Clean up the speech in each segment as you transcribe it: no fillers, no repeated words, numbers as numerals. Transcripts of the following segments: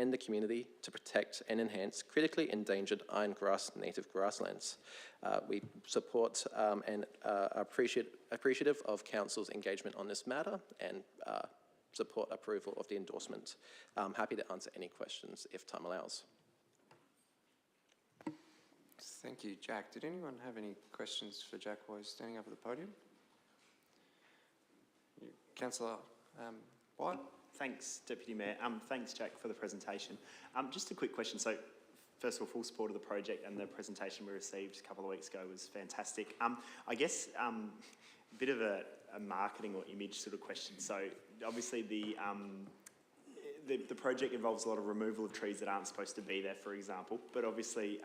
and the community to protect and enhance critically endangered iron grass native grasslands. We support and are appreciative of Council's engagement on this matter and support approval of the endorsement. I'm happy to answer any questions if time allows. Thank you, Jack. Did anyone have any questions for Jack while he's standing up at the podium? Councillor White? Thanks, Deputy Mayor. Thanks, Jack, for the presentation. Just a quick question. So, first of all, full support of the project, and the presentation we received a couple of weeks ago was fantastic. I guess a bit of a marketing or image sort of question. So, obviously, the project involves a lot of removal of trees that aren't supposed to be there, for example, but obviously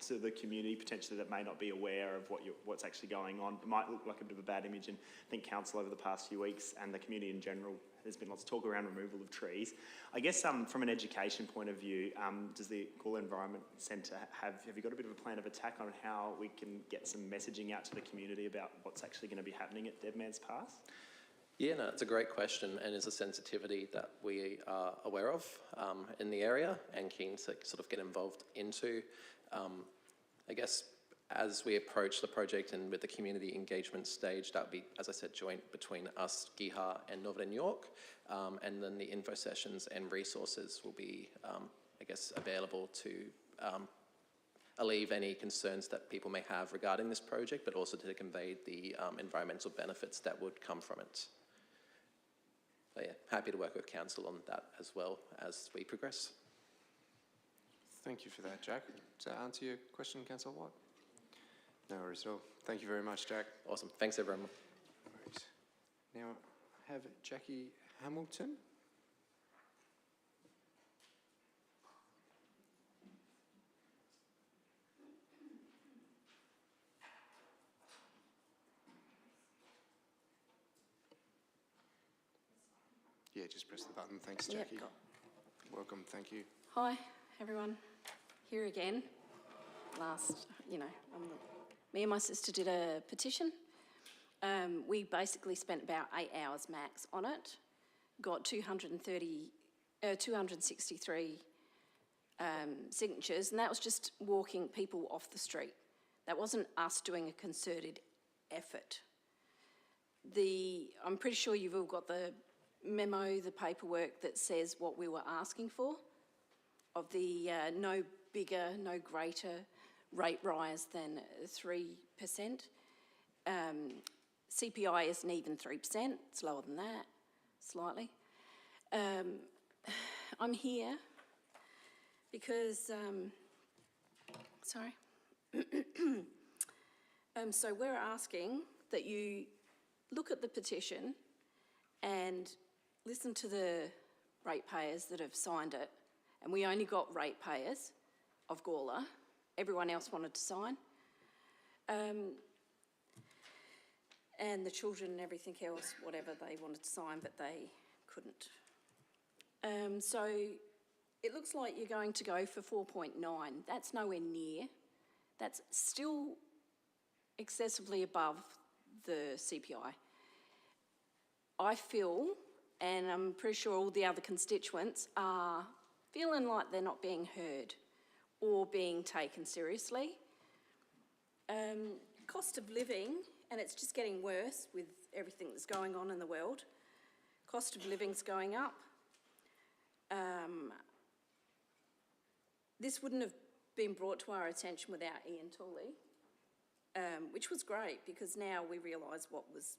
to the community potentially that may not be aware of what's actually going on, it might look like a bit of a bad image, and I think Council over the past few weeks and the community in general, there's been lots of talk around removal of trees. I guess from an education point of view, does the Gawler Environment Centre have you got a bit of a plan of attack on how we can get some messaging out to the community about what's actually going to be happening at Dead Man's Pass? Yeah, no, it's a great question, and it's a sensitivity that we are aware of in the area and keen to sort of get involved into. I guess as we approach the project and with the community engagement stage, that would be, as I said, joint between us, GIHA and Northern York, and then the info sessions and resources will be, I guess, available to alleviate any concerns that people may have regarding this project, but also to convey the environmental benefits that would come from it. So yeah, happy to work with Council on that as well as we progress. Thank you for that, Jack. Does that answer your question, Councillor White? No worries at all. Thank you very much, Jack. Awesome. Thanks, everyone. No worries. Now, I have Jackie Hamilton. Yeah, just press the button. Thanks, Jackie. Yep, Welcome, thank you. Hi, everyone. Here again. Me and my sister did a petition. We basically spent about 8 hours max on it. Got 263 signatures, and that was just walking people off the street. That wasn't us doing a concerted effort. I'm pretty sure you've all got the memo, the paperwork that says what we were asking for, of the no bigger, no greater rate rise than 3%. CPI isn't even 3%, it's lower than that, slightly. I'm here because, so we're asking that you look at the petition and listen to the ratepayers that have signed it, and we only got ratepayers of Gawler. Everyone else wanted to sign. And the children and everything else, whatever they wanted to sign, but they couldn't. So it looks like you're going to go for 4.9. That's nowhere near. That's still excessively above the CPI. I feel, and I'm pretty sure all the other constituents are feeling like they're not being heard or being taken seriously. Cost of living, and it's just getting worse with everything that's going on in the world. Cost of living's going up. This wouldn't have been brought to our attention without Ian Tooley, which was great because now we realise what was,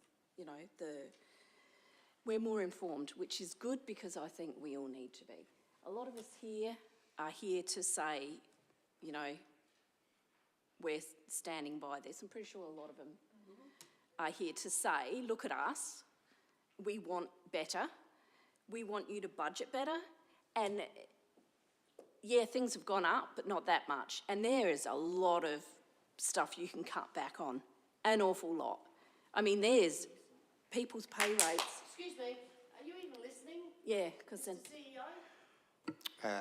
we're more informed, which is good because I think we all need to be. A lot of us here are here to say, we're standing by this. I'm pretty sure a lot of them are here to say, look at us, we want better, we want you to budget better, and yeah, things have gone up, but not that much. And there is a lot of stuff you can cut back on, an awful lot. I mean, there's people's pay rates. Excuse me, are you even listening? Yeah, because then... CEO?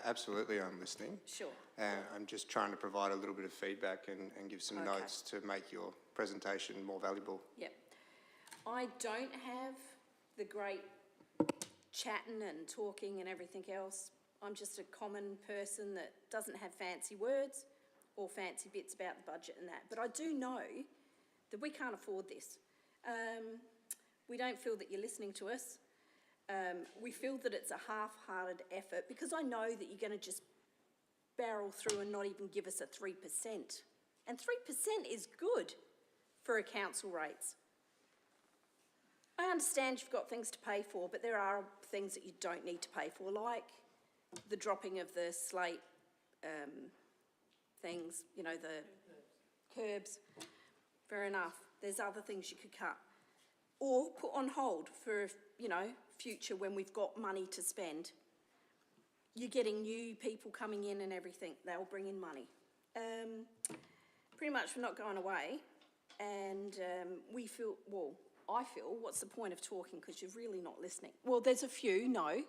Absolutely, I'm listening. Sure. I'm just trying to provide a little bit of feedback and give some notes to make your presentation more valuable. Yep. I don't have the great chatting and talking and everything else. I'm just a common person that doesn't have fancy words or fancy bits about the budget and that. But I do know that we can't afford this. We don't feel that you're listening to us. We feel that it's a half-hearted effort because I know that you're going to just barrel through and not even give us a 3%. And 3% is good for a council rates. I understand you've got things to pay for, but there are things that you don't need to pay for, like the dropping of the slate things, you know, the curbs. Fair enough. There's other things you could cut. Or put on hold for, you know, future when we've got money to spend. You're getting new people coming in and everything. They'll bring in money. Pretty much we're not going away. And we feel, well, I feel, what's the point of talking because you're really not listening? Well, there's a few, no.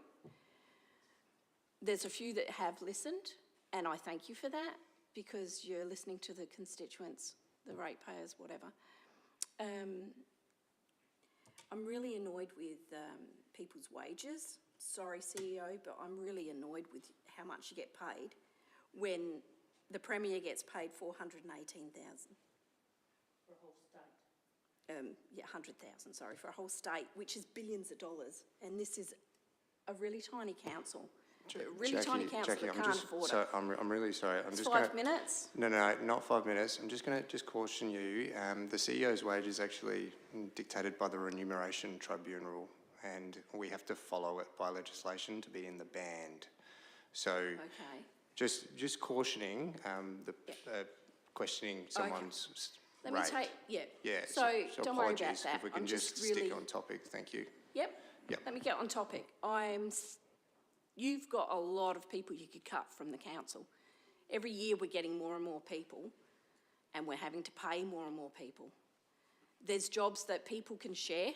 There's a few that have listened, and I thank you for that because you're listening to the constituents, the ratepayers, whatever. I'm really annoyed with people's wages. Sorry, CEO, but I'm really annoyed with how much you get paid when the Premier gets paid $418,000. For a whole state. Yeah, 100,000, sorry, for a whole state, which is billions of dollars. And this is a really tiny council. A really tiny council that can't afford it. I'm really sorry. I'm It's just 5 minutes. No, not 5 minutes. I'm just going to caution you. The CEO's wage is actually dictated by the Remuneration Tribunal, and we have to follow it by legislation to be in the band. So, Okay. just cautioning questioning someone's Let rate. me take, yeah. Yeah. So don't worry about apologies that. if we can I'm just really, stick on topic. Thank you. Yep. Yep. Let me get on topic. You've got a lot of people you could cut from the council. Every year we're getting more and more people and we're having to pay more and more people. There's jobs that people can share.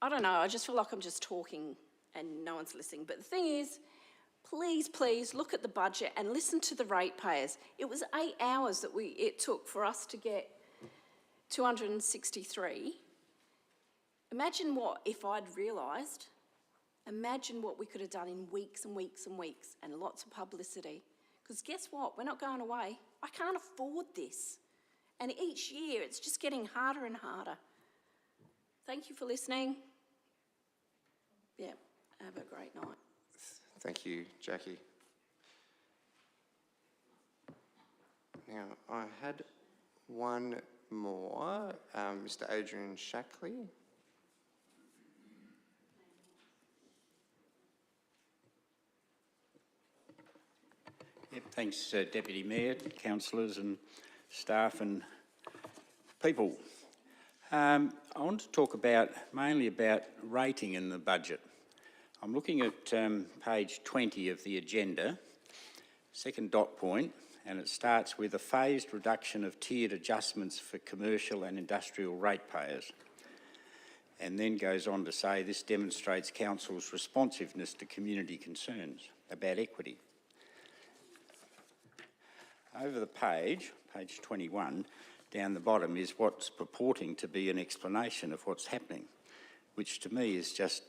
I don't know, I just feel like I'm just talking and no one's listening. But the thing is, please look at the budget and listen to the ratepayers. It was 8 hours that it took for us to get 263. Imagine if I'd realised. Imagine what we could have done in weeks and weeks and weeks and lots of publicity. Because guess what? We're not going away. I can't afford this. And each year it's just getting harder and harder. Thank you for listening. Yeah, have a great night. Thank you, Jackie. Now, I had one more, Mr. Adrian Shackley. Yep, thanks, Deputy Mayor, councillors and staff and people. I want to talk mainly about rating in the budget. I'm looking at page 20 of the agenda, second dot point, and it starts with a phased reduction of tiered adjustments for commercial and industrial ratepayers, and then goes on to say this demonstrates council's responsiveness to community concerns about equity. Over the page 21, down the bottom is what's purporting to be an explanation of what's happening, which to me is just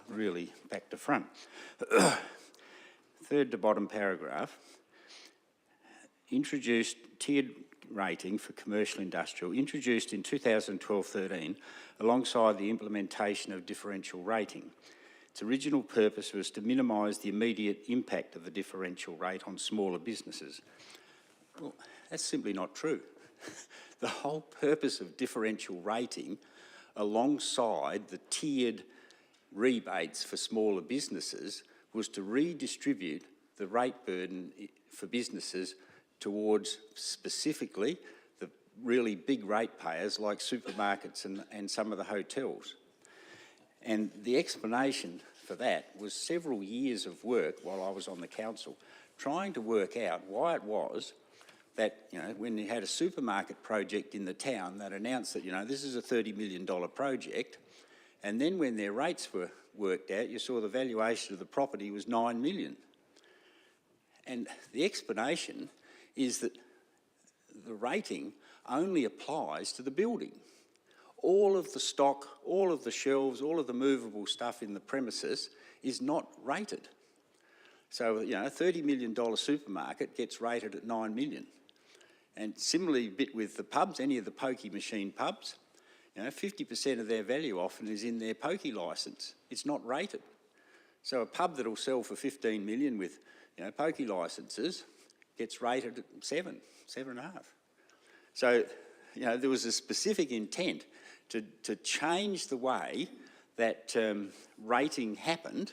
really back to front. Third to bottom paragraph, introduced tiered rating for commercial industrial, introduced in 2012-13 alongside the implementation of differential rating. Its original purpose was to minimise the immediate impact of the differential rate on smaller businesses. Well, that's simply not true. The whole purpose of differential rating, alongside the tiered rebates for smaller businesses, was to redistribute the rate burden for businesses towards specifically the really big ratepayers like supermarkets and some of the hotels. And the explanation for that was several years of work while I was on the council, trying to work out why it was that, you know, when you had a supermarket project in the town that announced that, you know, this is a $30 million project, and then when their rates were worked out, you saw the valuation of the property was $9 million. And the explanation is that the rating only applies to the building. All of the stock, all of the shelves, all of the movable stuff in the premises is not rated. So, you know, a $30 million supermarket gets rated at $9 million. And similarly, a bit with the pubs, any of the pokie machine pubs, you know, 50% of their value often is in their pokie licence. It's not rated. So a pub that'll sell for 15 million with, you know, pokie licences gets rated at 7.5. So, you know, there was a specific intent to change the way that rating happened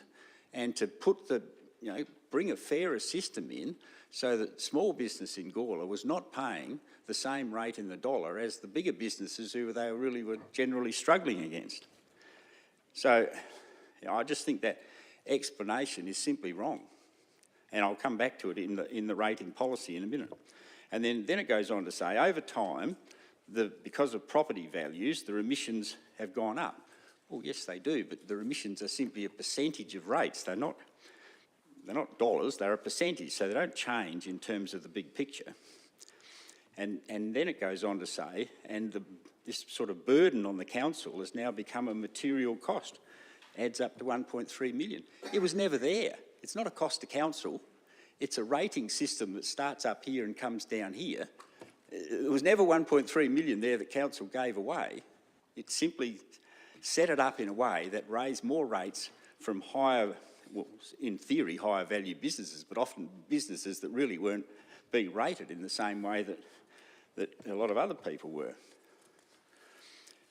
and to put the, you know, bring a fairer system in so that small business in Gawler was not paying the same rate in the dollar as the bigger businesses who they really were generally struggling against. So, you know, I just think that explanation is simply wrong. And I'll come back to it in the rating policy in a minute. And then it goes on to say, over time, because of property values, the remissions have gone up. Well, yes, they do, but the remissions are simply a percentage of rates. They're not dollars, they're a percentage, so they don't change in terms of the big picture. And then it goes on to say, this sort of burden on the council has now become a material cost, adds up to 1.3 million. It was never there. It's not a cost to council. It's a rating system that starts up here and comes down here. There was never 1.3 million there that council gave away. It simply set it up in a way that raised more rates from higher, well, in theory, higher value businesses, but often businesses that really weren't being rated in the same way that a lot of other people were.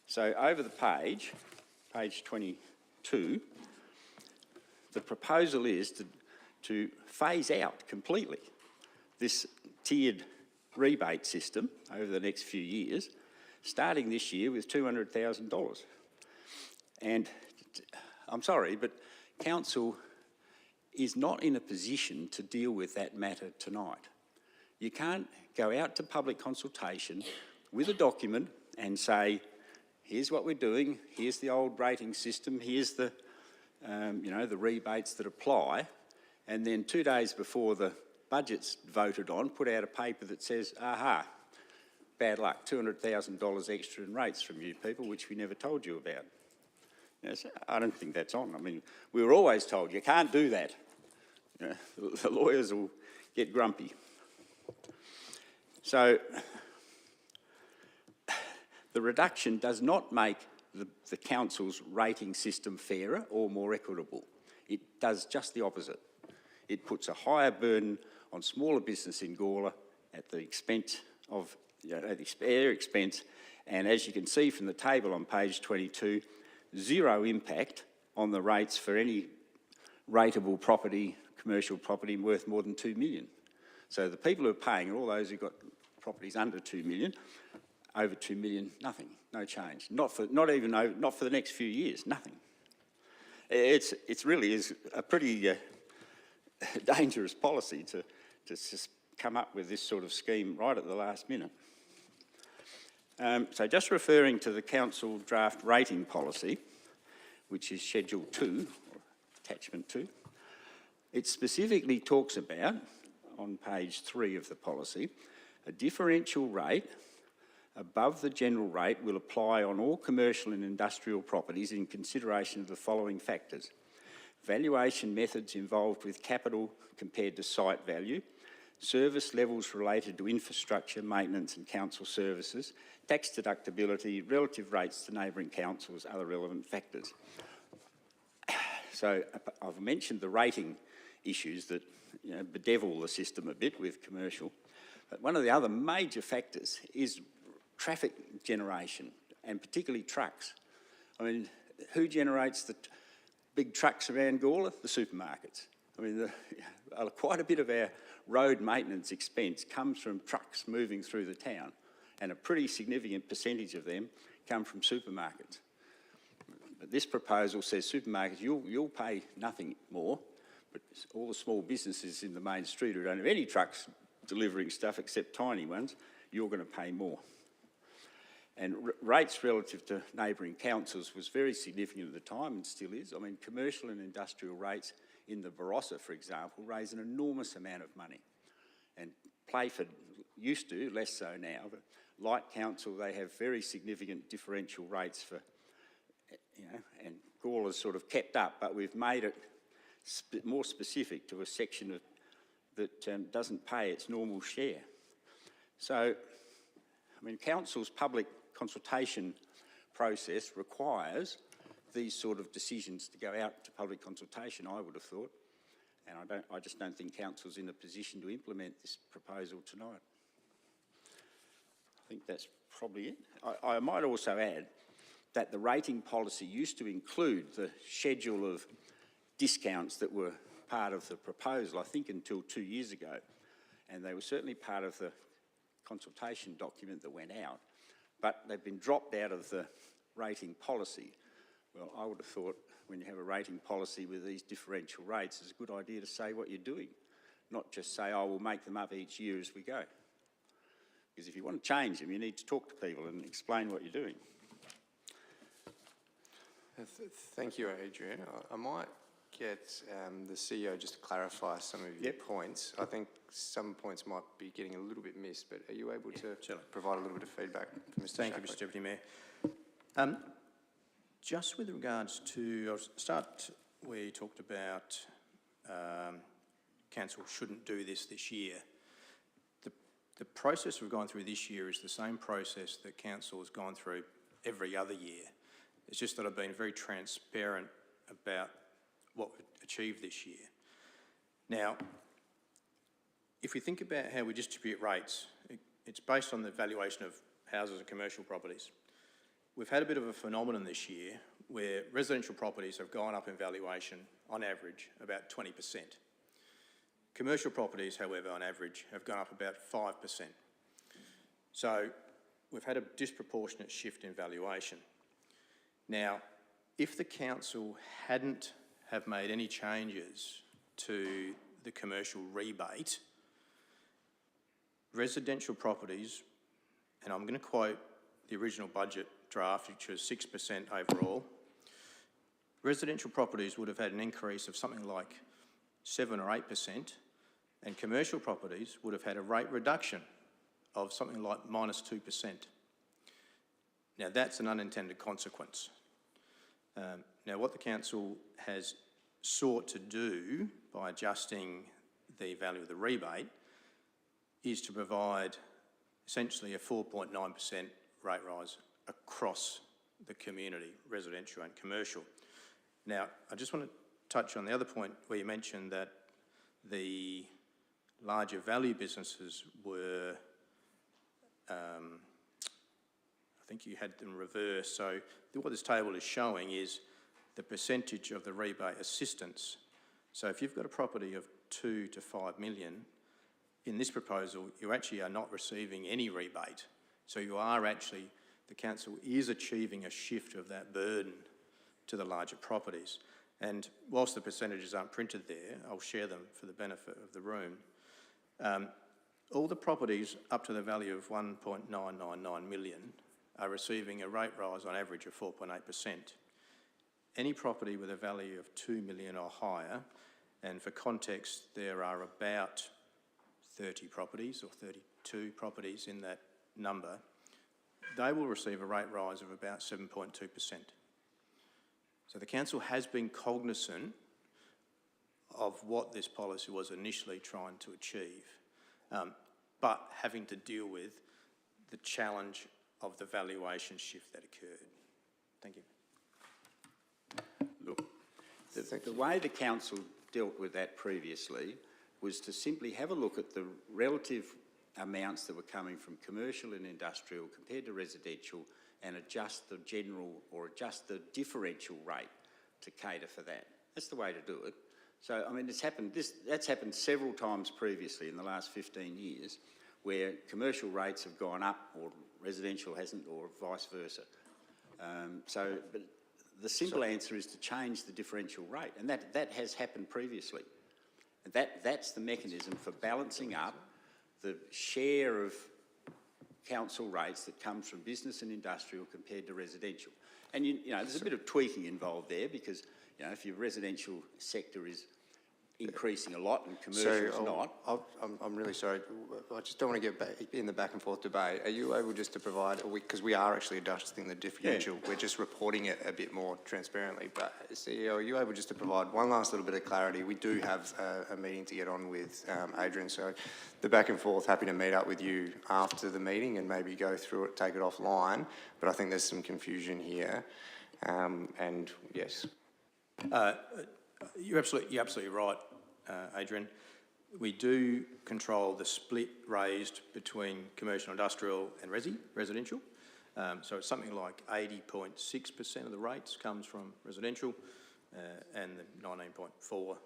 So over the page 22, the proposal is to phase out completely this tiered rebate system over the next few years, starting this year with $200,000. And I'm sorry, but council is not in a position to deal with that matter tonight. You can't go out to public consultation with a document and say, here's what we're doing, here's the old rating system, here's the, you know, the rebates that apply, and then 2 days before the budget's voted on, put out a paper that says, aha, bad luck, $200,000 extra in rates from you people, which we never told you about. Yes, I don't think that's on. I mean, we were always told you can't do that. You know, the lawyers will get grumpy. So the reduction does not make the council's rating system fairer or more equitable. It does just the opposite. It puts a higher burden on smaller business in Gawler at the expense of, you know, at their expense, and as you can see from the table on page 22, zero impact on the rates for any rateable property, commercial property worth more than 2 million. So the people who are paying are all those who've got properties under 2 million, over 2 million, nothing, no change. Not for the next few years, nothing. It's really is a pretty dangerous policy to just come up with this sort of scheme right at the last minute. So just referring to the council draft rating policy, which is Schedule 2, or Attachment 2, it specifically talks about, on page 3 of the policy, a differential rate above the general rate will apply on all commercial and industrial properties in consideration of the following factors: valuation methods involved with capital compared to site value, service levels related to infrastructure, maintenance and council services, tax deductibility, relative rates to neighbouring councils, other relevant factors. So I've mentioned the rating issues that, you know, bedevil the system a bit with commercial, but one of the other major factors is traffic generation, and particularly trucks. I mean, who generates the big trucks around Gawler? The supermarkets. I mean, quite a bit of our road maintenance expense comes from trucks moving through the town, and a pretty significant percentage of them come from supermarkets. But this proposal says supermarkets, you'll pay nothing more, but all the small businesses in the main street who don't have any trucks delivering stuff except tiny ones, you're going to pay more. And rates relative to neighbouring councils was very significant at the time and still is. I mean, commercial and industrial rates in the Barossa, for example, raise an enormous amount of money. And Playford used to, less so now, but Light Council, they have very significant differential rates for, you know, and Gawler's sort of kept up, but we've made it more specific to a section of, that doesn't pay its normal share. So, I mean, council's public consultation process requires these sort of decisions to go out to public consultation, I would have thought. And I just don't think council's in a position to implement this proposal tonight. I think that's probably it. I might also add that the rating policy used to include the schedule of discounts that were part of the proposal, I think until 2 years ago. And they were certainly part of the consultation document that went out. But they've been dropped out of the rating policy. Well, I would have thought when you have a rating policy with these differential rates, it's a good idea to say what you're doing, not just say, oh, we'll make them up each year as we go. Because if you want to change them, you need to talk to people and explain what you're doing. Thank you, Adrian. I might get the CEO just to clarify some of your points. I think some points might be getting a little bit missed, but are you able to provide a little bit of feedback for Mr. Thank you, Mr. Deputy Mayor. Just with regards to, I'll start where you talked about council shouldn't do this year. The process we've gone through this year is the same process that council has gone through every other year. It's just that I've been very transparent about what we've achieved this year. Now, if we think about how we distribute rates, it's based on the valuation of houses and commercial properties. We've had a bit of a phenomenon this year where residential properties have gone up in valuation, on average, about 20%. Commercial properties, however, on average, have gone up about 5%. So we've had a disproportionate shift in valuation. Now, if the council hadn't have made any changes to the commercial rebate, residential properties, and I'm going to quote the original budget draft, which was 6% overall, residential properties would have had an increase of something like 7 or 8%, and commercial properties would have had a rate reduction of something like -2%. Now, that's an unintended consequence. Now, what the council has sought to do by adjusting the value of the rebate is to provide essentially a 4.9% rate rise across the community, residential and commercial. Now, I just want to touch on the other point where you mentioned that the larger value businesses were, I think you had them reversed. So what this table is showing is the percentage of the rebate assistance. So if you've got a property of 2 to 5 million, in this proposal, you actually are not receiving any rebate. So you are actually, the council is achieving a shift of that burden to the larger properties. And whilst the percentages aren't printed there, I'll share them for the benefit of the room. All the properties up to the value of 1.999 million are receiving a rate rise on average of 4.8%. Any property with a value of 2 million or higher, and for context, there are about 30 properties or 32 properties in that number, they will receive a rate rise of about 7.2%. So the council has been cognisant of what this policy was initially trying to achieve, but having to deal with the challenge of the valuation shift that occurred. Thank you. Look, the way the council dealt with that previously was to simply have a look at the relative amounts that were coming from commercial and industrial compared to residential and adjust the general or adjust the differential rate to cater for that. That's the way to do it. So, I mean, that's happened several times previously in the last 15 years where commercial rates have gone up or residential hasn't, or vice versa. But the simple answer is to change the differential rate, and that has happened previously. And that's the mechanism for balancing up the share of council rates that comes from business and industrial compared to residential. And you know, there's a bit of tweaking involved there because, you know, if your residential sector is increasing a lot and So commercial's not. I'm really sorry. I just don't want to get back in the back and forth debate. Are you able just to provide, because we are actually adjusting the differential, we're just reporting it a bit more transparently. But CEO, are you able just to provide one last little bit of clarity? We do have a meeting to get on with Adrian, so the back and forth, happy to meet up with you after the meeting and maybe go through it, take it offline. But I think there's some confusion here. And yes. You're absolutely right, Adrian. We do control the split raised between commercial, industrial and residential. So it's something like 80.6% of the rates comes from residential and the 19.4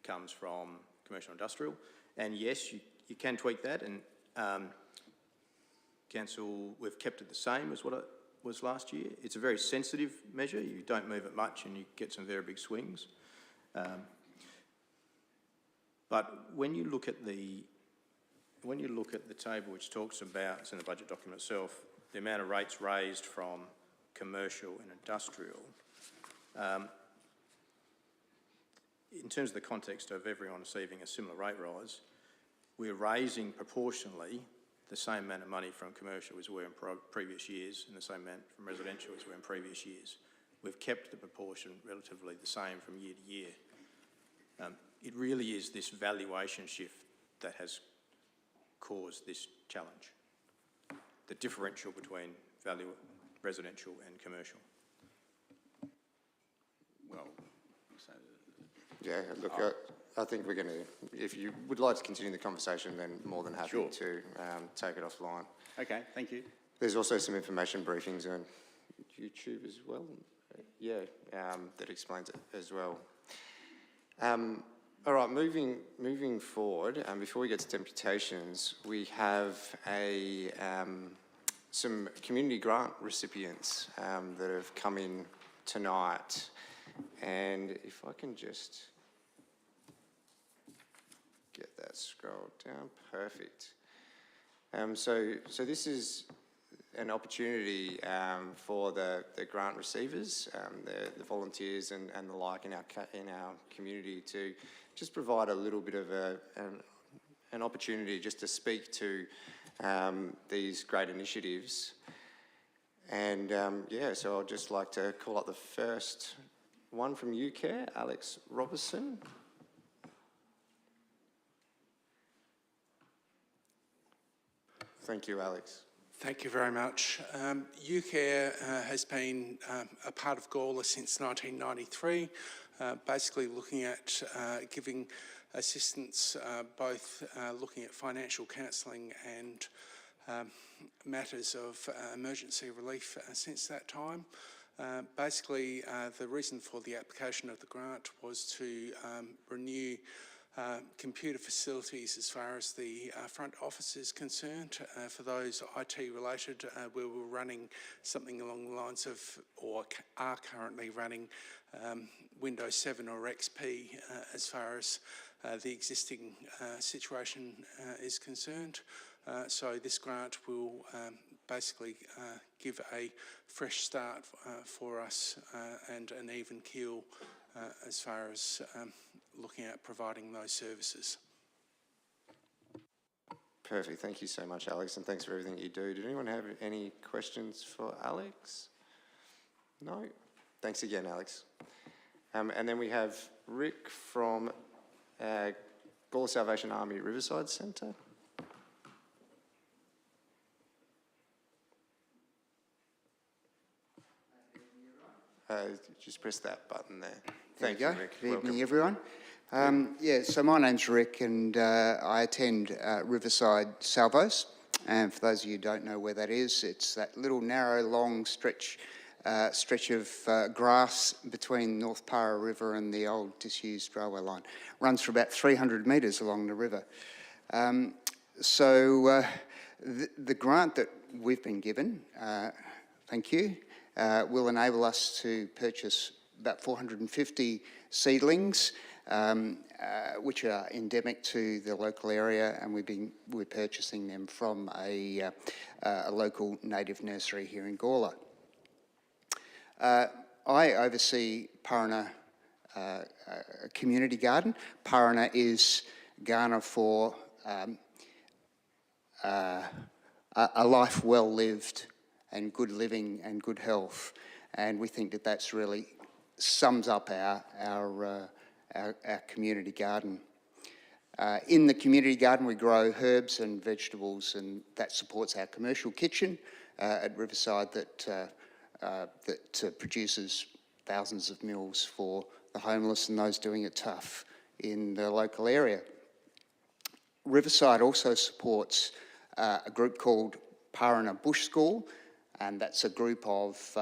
comes from commercial industrial. And yes, you can tweak that, and Council, we've kept it the same as what it was last year. It's a very sensitive measure. You don't move it much and you get some very big swings. But when you look at the table which talks about, it's in the budget document itself, the amount of rates raised from commercial and industrial, in terms of the context of everyone receiving a similar rate rise, we're raising proportionally the same amount of money from commercial as we were in previous years and the same amount from residential as we were in previous years. We've kept the proportion relatively the same from year to year. It really is this valuation shift that has caused this challenge, the differential between value residential and commercial. Well, so Yeah, look, I think we're going to, if you would like to continue the conversation, then more than happy Sure. to take it offline. okay, thank you. There's also some information briefings on YouTube as well, that explains it as well. All right, moving forward, before we get to deputations, we have some community grant recipients that have come in tonight. And if I can just get that scrolled down, perfect. So this is an opportunity for the grant receivers, the volunteers and the like in our community to just provide a little bit of an opportunity just to speak to these great initiatives. And so I'd just like to call up the first one from UCare, Alex Robertson. Thank you, Alex. Thank you very much. UCare has been a part of Gawler since 1993, basically looking at giving assistance, both looking at financial counselling and matters of emergency relief since that time. Basically, the reason for the application of the grant was to renew computer facilities as far as the front office is concerned. For those IT related, we were running something along the lines of, or are currently running, Windows 7 or XP as far as the existing situation is concerned. So this grant will basically give a fresh start for us and an even keel as far as looking at providing those services. Perfect. Thank you so much, Alex, and thanks for everything you do. Did anyone have any questions for Alex? No? Thanks again, Alex. And then we have Rick from Gawler Salvation Army Riverside Centre. Just press that button there. Thank you, Rick. Good Welcome. evening, everyone. So my name's Rick, and I attend Riverside Salvos. And for those of you who don't know where that is, it's that little narrow, long stretch of grass between North Para River and the old disused railway line. Runs for about 300 metres along the river. The grant that we've been given, thank you, will enable us to purchase about 450 seedlings, which are endemic to the local area, and we're purchasing them from a local native nursery here in Gawler. I oversee Parana a community garden. Parana is Ghana for a life well lived and good living and good health. And we think that that's really sums up our community garden. In the community garden, we grow herbs and vegetables, and that supports our commercial kitchen at Riverside that produces thousands of meals for the homeless and those doing it tough in the local area. Riverside also supports a group called Parana Bush School, and that's a group of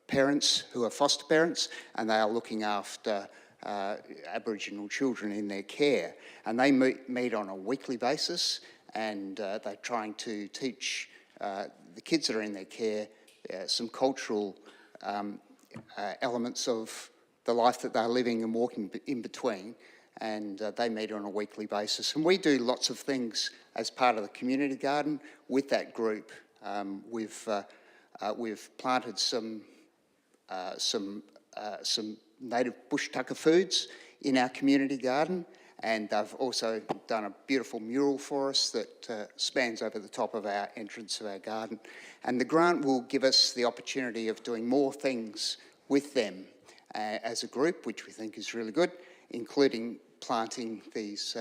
parents who are foster parents, and they are looking after Aboriginal children in their care. And they meet on a weekly basis, and they're trying to teach the kids that are in their care some cultural elements of the life that they're living and walking in between. And they meet on a weekly basis. And we do lots of things as part of the community garden with that group. We've planted some native bush tucker foods in our community garden, and they've also done a beautiful mural for us that spans over the top of our entrance of our garden. And the grant will give us the opportunity of doing more things with them as a group, which we think is really good, including planting these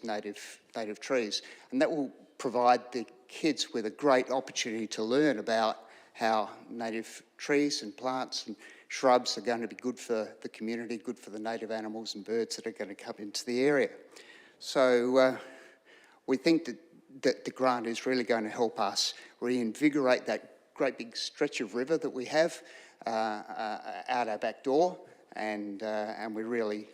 native trees. And that will provide the kids with a great opportunity to learn about how native trees and plants and shrubs are going to be good for the community, good for the native animals and birds that are going to come into the area. So we think that the grant is really going to help us reinvigorate that great big stretch of river that we have out our back door, and we're really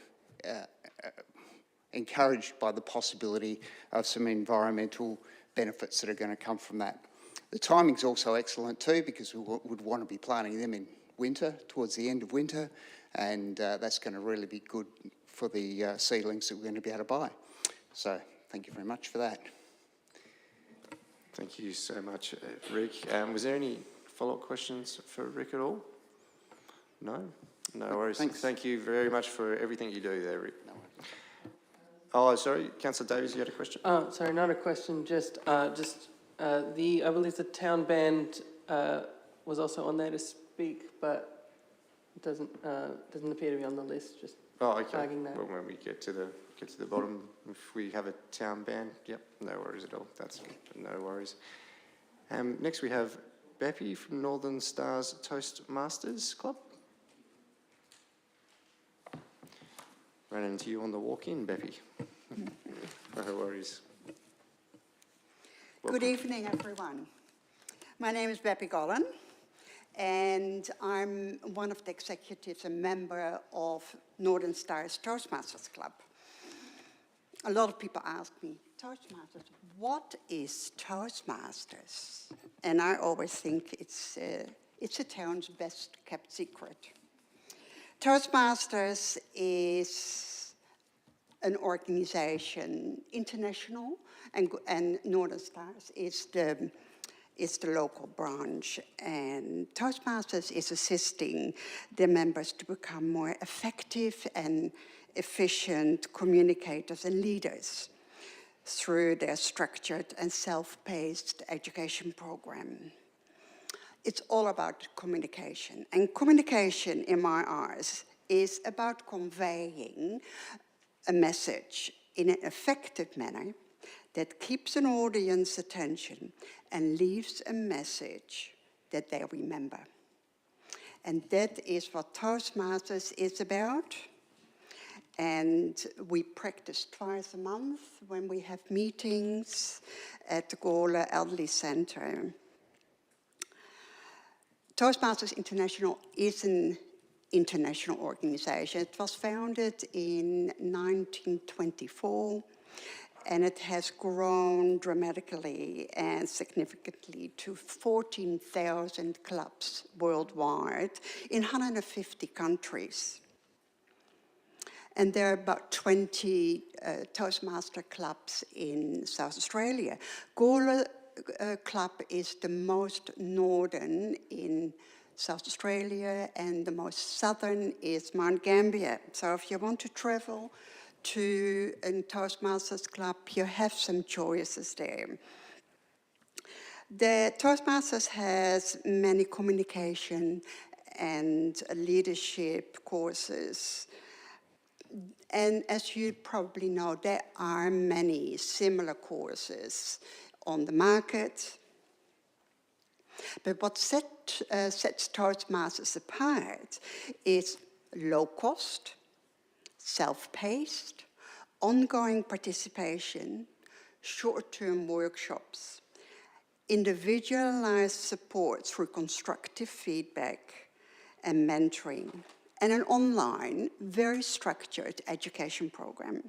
encouraged by the possibility of some environmental benefits that are going to come from that. The timing's also excellent too, because we would want to be planting them in winter, towards the end of winter, and that's going to really be good for the seedlings that we're going to be able to buy. So thank you very much for that. Thank you so much, Rick. Was there any follow-up questions for Rick at all? No? No worries. Thanks. Thank you very much for everything you do there, Rick. Oh, sorry, Councillor Davies, you had a question? Oh, sorry, not a question, I believe the town band was also on there to speak, but it doesn't appear to be on the list, just flagging that. Well, when we get to the bottom, if we have a town band, yep, no worries at all. That's no worries. Next we have Beppy from Northern Stars Toastmasters Club. Ran into you on the walk-in, Beppy. No worries. Good evening, everyone. My name is Beppy Gollan, and I'm one of the executives and member of Northern Stars Toastmasters Club. A lot of people ask me, Toastmasters, what is Toastmasters? And I always think it's a town's best kept secret. Toastmasters is an organization, international, and Northern Stars is the local branch. And Toastmasters is assisting the members to become more effective and efficient communicators and leaders through their structured and self-paced education program. It's all about communication. And communication, in my eyes, is about conveying a message in an effective manner that keeps an audience's attention and leaves a message that they remember. And that is what Toastmasters is about. And we practice twice a month when we have meetings at the Gawler Elderly Centre. Toastmasters International is an international organization. It was founded in 1924, and it has grown dramatically and significantly to 14,000 clubs worldwide in 150 countries. And there are about 20 Toastmaster clubs in South Australia. Gawler Club is the most northern in South Australia, and the most southern is Mount Gambier. So if you want to travel to a Toastmasters club, you have some choices there. The Toastmasters has many communication and leadership courses. And as you probably know, there are many similar courses on the market. But what sets Toastmasters apart is low cost, self-paced, ongoing participation, short-term workshops, individualized support through constructive feedback and mentoring, and an online, very structured education program.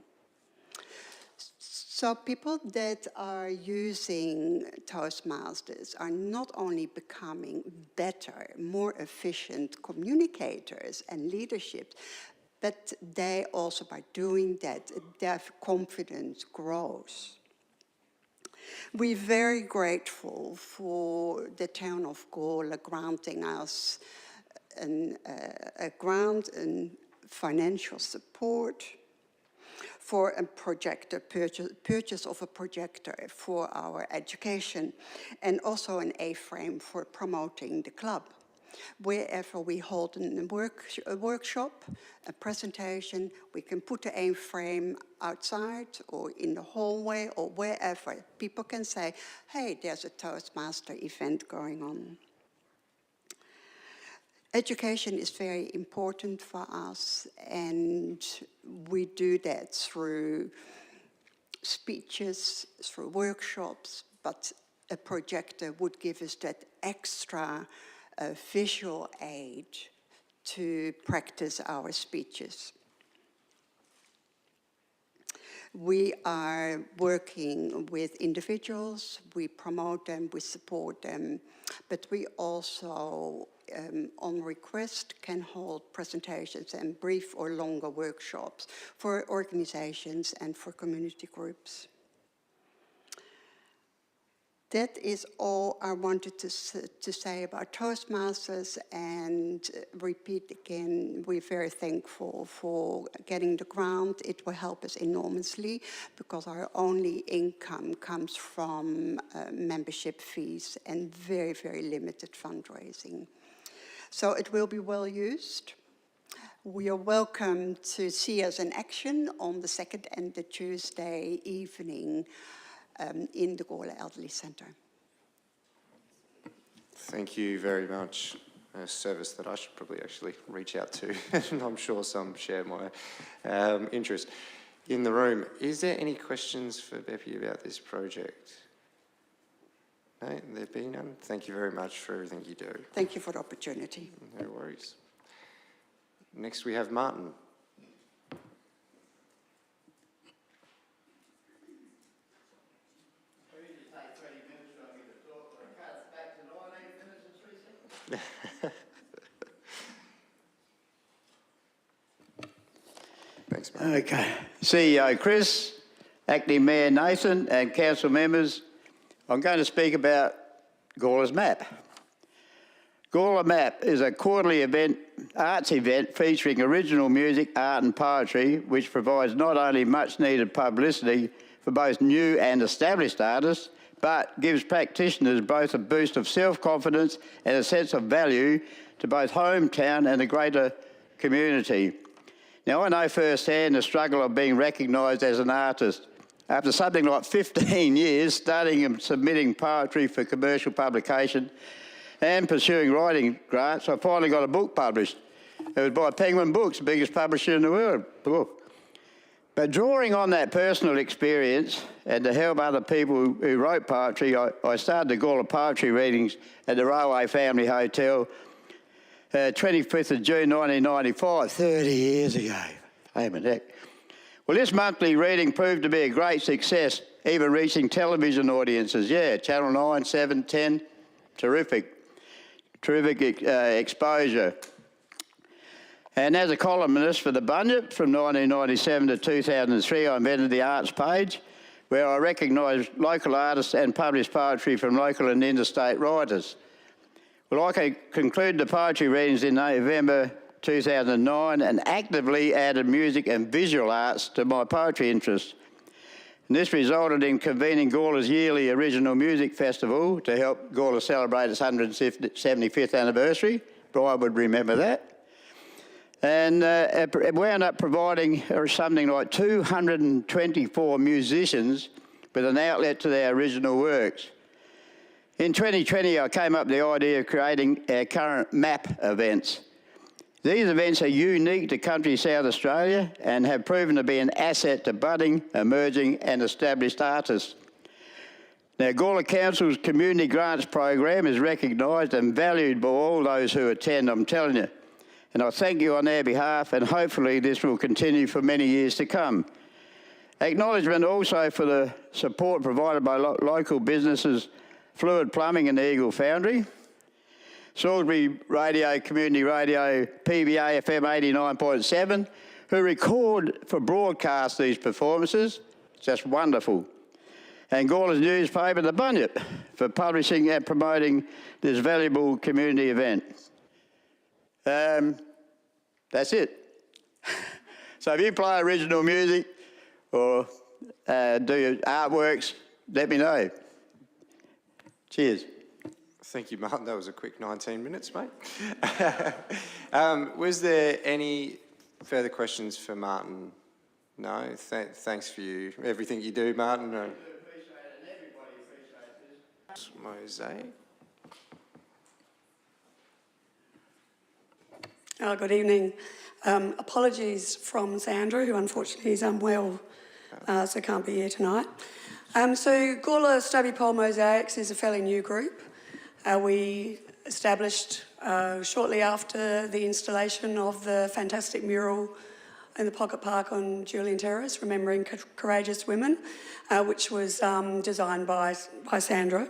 So people that are using Toastmasters are not only becoming better, more efficient communicators and leadership, but they also, by doing that, their confidence grows. We're very grateful for the town of Gawler granting us a grant and financial support for a projector, purchase of a projector for our education, and also an A-frame for promoting the club. Wherever we hold a workshop, a presentation, we can put the A-frame outside or in the hallway or wherever. People can say, hey, there's a Toastmaster event going on. Education is very important for us, and we do that through speeches, through workshops, but a projector would give us that extra visual aid to practice our speeches. We are working with individuals, we promote them, we support them, but we also, on request, can hold presentations and brief or longer workshops for organizations and for community groups. That is all I wanted to say about Toastmasters, and repeat again, we're very thankful for getting the grant. It will help us enormously because our only income comes from membership fees and very, very limited fundraising. So it will be well used. We are welcome to see us in action on the 2nd and the Tuesday evening in the Gawler Elderly Centre. Thank you very much. A service that I should probably actually reach out to, and I'm sure some share my interest. In the room, is there any questions for Beppy about this project? No, there be none. Thank you very much for everything you do. Thank you for the opportunity. No worries. Next we have Martin. Thanks, Martin. Okay. CEO Chris, Acting Mayor Nathan and council members, I'm going to speak about Gawler's Map. Gawler Map is a quarterly arts event featuring original music, art and poetry, which provides not only much needed publicity for both new and established artists, but gives practitioners both a boost of self-confidence and a sense of value to both hometown and the greater community. Now, I know firsthand the struggle of being recognised as an artist. After something like 15 years studying and submitting poetry for commercial publication and pursuing writing grants, I finally got a book published. It was by Penguin Books, the biggest publisher in the world. But drawing on that personal experience and to help other people who wrote poetry, I started the Gawler Poetry Readings at the Railway Family Hotel, 25th of June 1995, 30 years ago. Fame and heck. Well, this monthly reading proved to be a great success, even reaching television audiences. Yeah, Channel 9, 7, 10, terrific exposure. And as a columnist for The Bunyip from 1997 to 2003, I invented the arts page, where I recognised local artists and published poetry from local and interstate writers. Well, I concluded the poetry readings in November 2009 and actively added music and visual arts to my poetry interests. And this resulted in convening Gawler's yearly Original Music Festival to help Gawler celebrate its 175th anniversary. Brian would remember that. And it wound up providing something like 224 musicians with an outlet to their original works. In 2020, I came up with the idea of creating our current MAP events. These events are unique to country South Australia and have proven to be an asset to budding, emerging and established artists. Now, Gawler Council's Community Grants program is recognised and valued by all those who attend, I'm telling you. And I thank you on their behalf, and hopefully this will continue for many years to come. Acknowledgement also for the support provided by local businesses Fluid Plumbing and Eagle Foundry, Salisbury Radio, Community Radio, PBA FM 89.7, who record for broadcast these performances. Just wonderful. And Gawler's newspaper, The Bunyip, for publishing and promoting this valuable community event. That's it. So if you play original music or do your artworks, let me know. Cheers. Thank you, Martin. That was a quick 19 minutes, mate. Was there any further questions for Martin? No? Thanks for everything you do, Martin. I appreciate it, and everybody appreciates this. Mosaic. Good evening. Apologies from Sandra, who unfortunately is unwell, so can't be here tonight. So Gawler Stobie Pole Mosaics is a fairly new group. We established shortly after the installation of the fantastic mural in the Pocket Park on Julian Terrace, Remembering Courageous Women, which was designed by Sandra.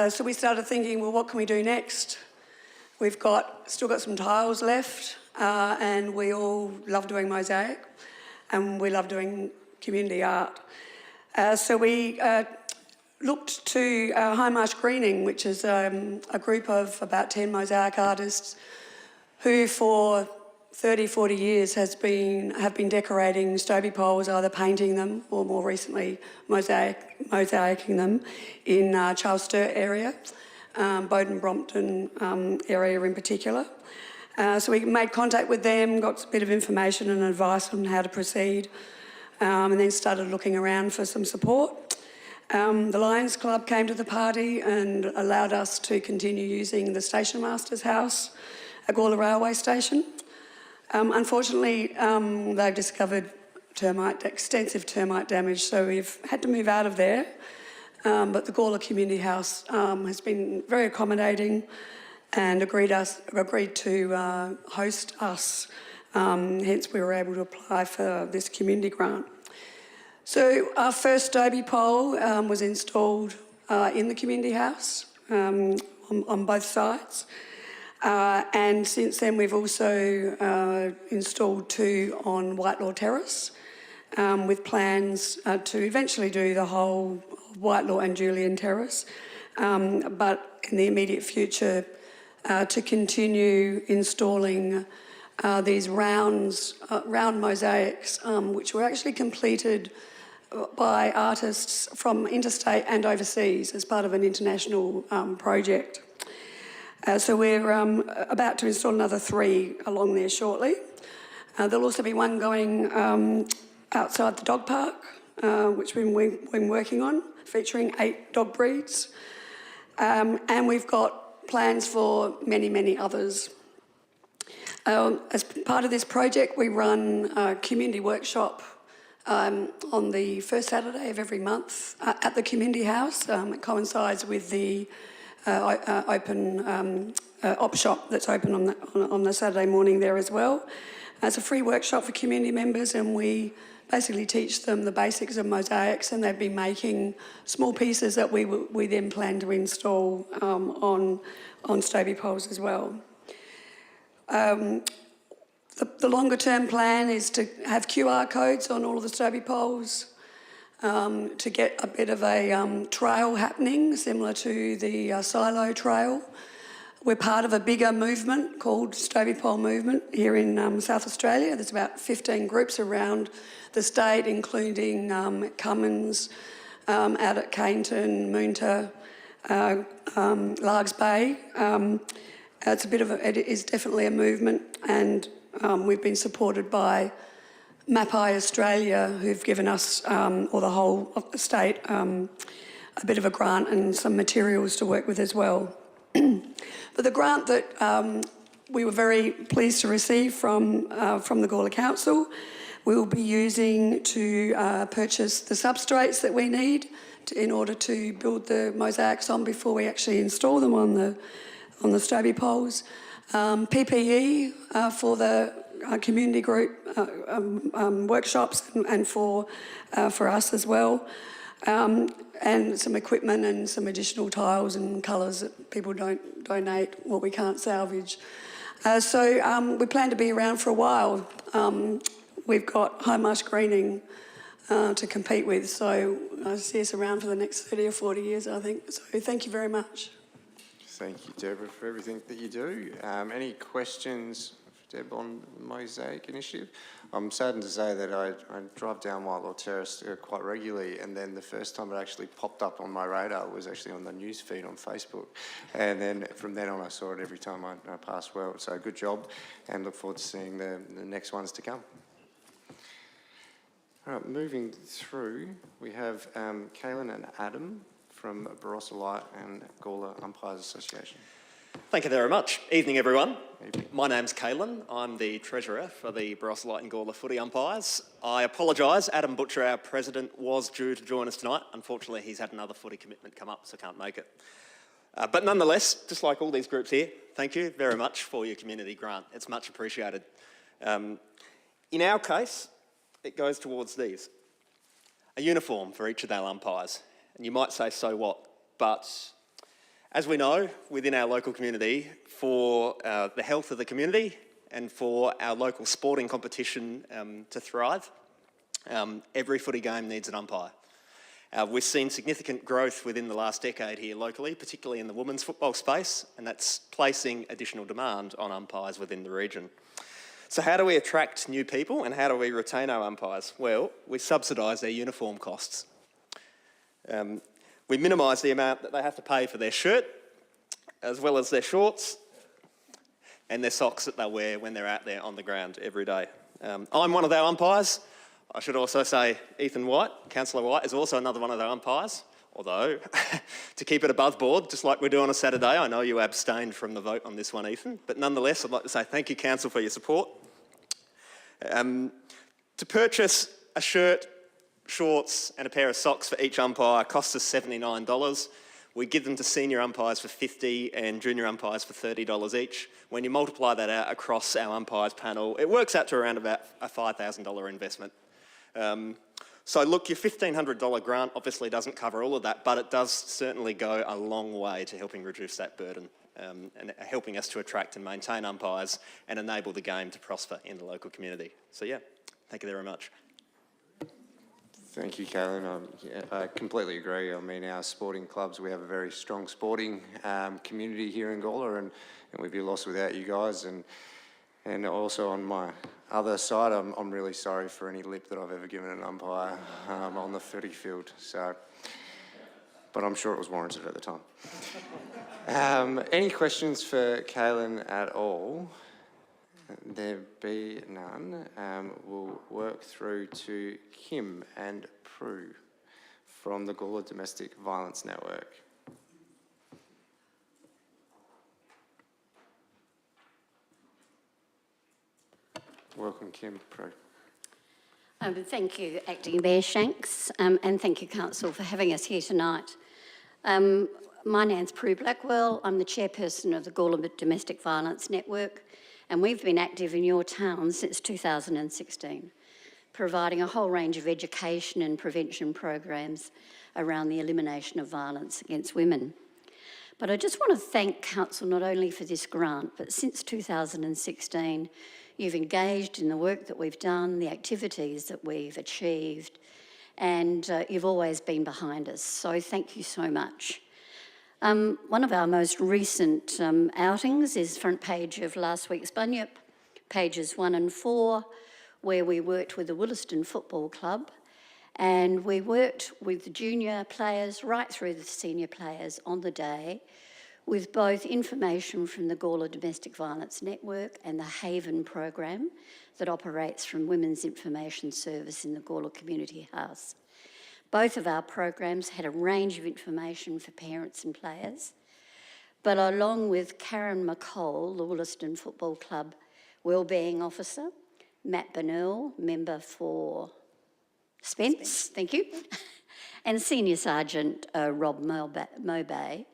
So we started thinking, well, what can we do next? We've still got some tiles left, and we all love doing mosaic, and we love doing community art. So we looked to Hindmarsh Greening, which is a group of about 10 mosaic artists who for 30, 40 years have been decorating Stobie poles, either painting them or more recently mosaicing them in Charles Sturt area, Bowden Brompton area in particular. So we made contact with them, got a bit of information and advice on how to proceed, and then started looking around for some support. The Lions Club came to the party and allowed us to continue using the Station Master's house at Gawler Railway Station. Unfortunately, they've discovered extensive termite damage, so we've had to move out of there. But the Gawler Community House has been very accommodating and agreed to host us. Hence, we were able to apply for this community grant. So our first Stobie pole was installed in the community house on both sides. And since then, we've also installed 2 on Whitelaw Terrace with plans to eventually do the whole Whitelaw and Julian Terrace. But in the immediate future, to continue installing these round mosaics, which were actually completed by artists from interstate and overseas as part of an international project. So we're about to install another 3 along there shortly. There'll also be one going outside the dog park, which we've been working on, featuring 8 dog breeds. And we've got plans for many, many others. As part of this project, we run a community workshop on the first Saturday of every month at the community house. It coincides with the open op shop that's open on the Saturday morning there as well. It's a free workshop for community members, and we basically teach them the basics of mosaics, and they've been making small pieces that we then plan to install on Stobie poles as well. The longer term plan is to have QR codes on all of the Stobie poles to get a bit of a trail happening, similar to the Silo Trail, we're part of a bigger movement called Stobie Pole Movement here in South Australia. There's about 15 groups around the state, including Cummins, out at Cainton, Moonta, Largs Bay. It is definitely a movement, and we've been supported by MAPI Australia, who've given us, or the whole of the state, a bit of a grant and some materials to work with as well. But the grant that we were very pleased to receive from the Gawler Council, we will be using to purchase the substrates that we need in order to build the mosaics on before we actually install them on the Stobie poles. PPE for the community group workshops and for us as well. And some equipment and some additional tiles and colours that people don't donate, what we can't salvage. So we plan to be around for a while. We've got high marsh greening to compete with, so I see us around for the next 30 or 40 years, I think. So thank you very much. Thank you, Deborah, for everything that you do. Any questions for Deb on the Mosaic Initiative? I'm saddened to say that I drive down Whitelaw Terrace quite regularly, and then the first time it actually popped up on my radar was actually on the news feed on Facebook. And then from then on, I saw it every time I passed well. So good job, and look forward to seeing the next ones to come. All right, moving through, we have Kaylin and Adam from Barossa Light and Gawler Umpires Association. Thank you very much. Evening, everyone. Evening. My name's Kaylin. I'm the Treasurer for the Barossa Light and Gawler Footy Umpires. I apologise, Adam Butcher, our President, was due to join us tonight. Unfortunately, he's had another footy commitment come up, so can't make it. But nonetheless, just like all these groups here, thank you very much for your community grant. It's much appreciated. In our case, it goes towards these. A uniform for each of our umpires. And you might say, so what? But as we know, within our local community, for the health of the community and for our local sporting competition to thrive, every footy game needs an umpire. We've seen significant growth within the last decade here locally, particularly in the women's football space, and that's placing additional demand on umpires within the region. So how do we attract new people and how do we retain our umpires? Well, we subsidise their uniform costs. We minimise the amount that they have to pay for their shirt, as well as their shorts and their socks that they wear when they're out there on the ground every day. I'm one of our umpires. I should also say Ethan White, Councillor White, is also another one of our umpires, although to keep it above board, just like we do on a Saturday, I know you abstained from the vote on this one, Ethan, but nonetheless, I'd like to say thank you, Council, for your support. To purchase a shirt, shorts and a pair of socks for each umpire costs us $79. We give them to senior umpires for $50 and junior umpires for $30 each. When you multiply that out across our umpires panel, it works out to around about a $5,000 investment. So look, your $1,500 grant obviously doesn't cover all of that, but it does certainly go a long way to helping reduce that burden and helping us to attract and maintain umpires and enable the game to prosper in the local community. So yeah, thank you very much. Thank you, Kaylin. I completely agree. I mean, our sporting clubs, we have a very strong sporting community here in Gawler, and we'd be lost without you guys. And also on my other side, I'm really sorry for any lip that I've ever given an umpire on the footy field. So, but I'm sure it was warranted at the time. Any questions for Kaylin at all? There be none. We'll work through to Kim and Prue from the Gawler Domestic Violence Network. Welcome, Kim, Prue. Thank you, Acting Mayor Shanks, and thank you, Council, for having us here tonight. My name's Prue Blackwell. I'm the chairperson of the Gawler Domestic Violence Network, and we've been active in your town since 2016, providing a whole range of education and prevention programs around the elimination of violence against women. But I just want to thank Council not only for this grant, but since 2016, you've engaged in the work that we've done, the activities that we've achieved, and you've always been behind us. So thank you so much. One of our most recent outings is front page of last week's Bunyip, pages 1 and 4, where we worked with the Williston Football Club, and we worked with the junior players right through the senior players on the day with both information from the Gawler Domestic Violence Network and the Haven program that operates from Women's Information Service in the Gawler Community House. Both of our programs had a range of information for parents and players, but along with Karen McCall, the Williston Football Club Wellbeing Officer, Matt Burnell, member for Spence, thank you, and Senior Sergeant Rob Mobay,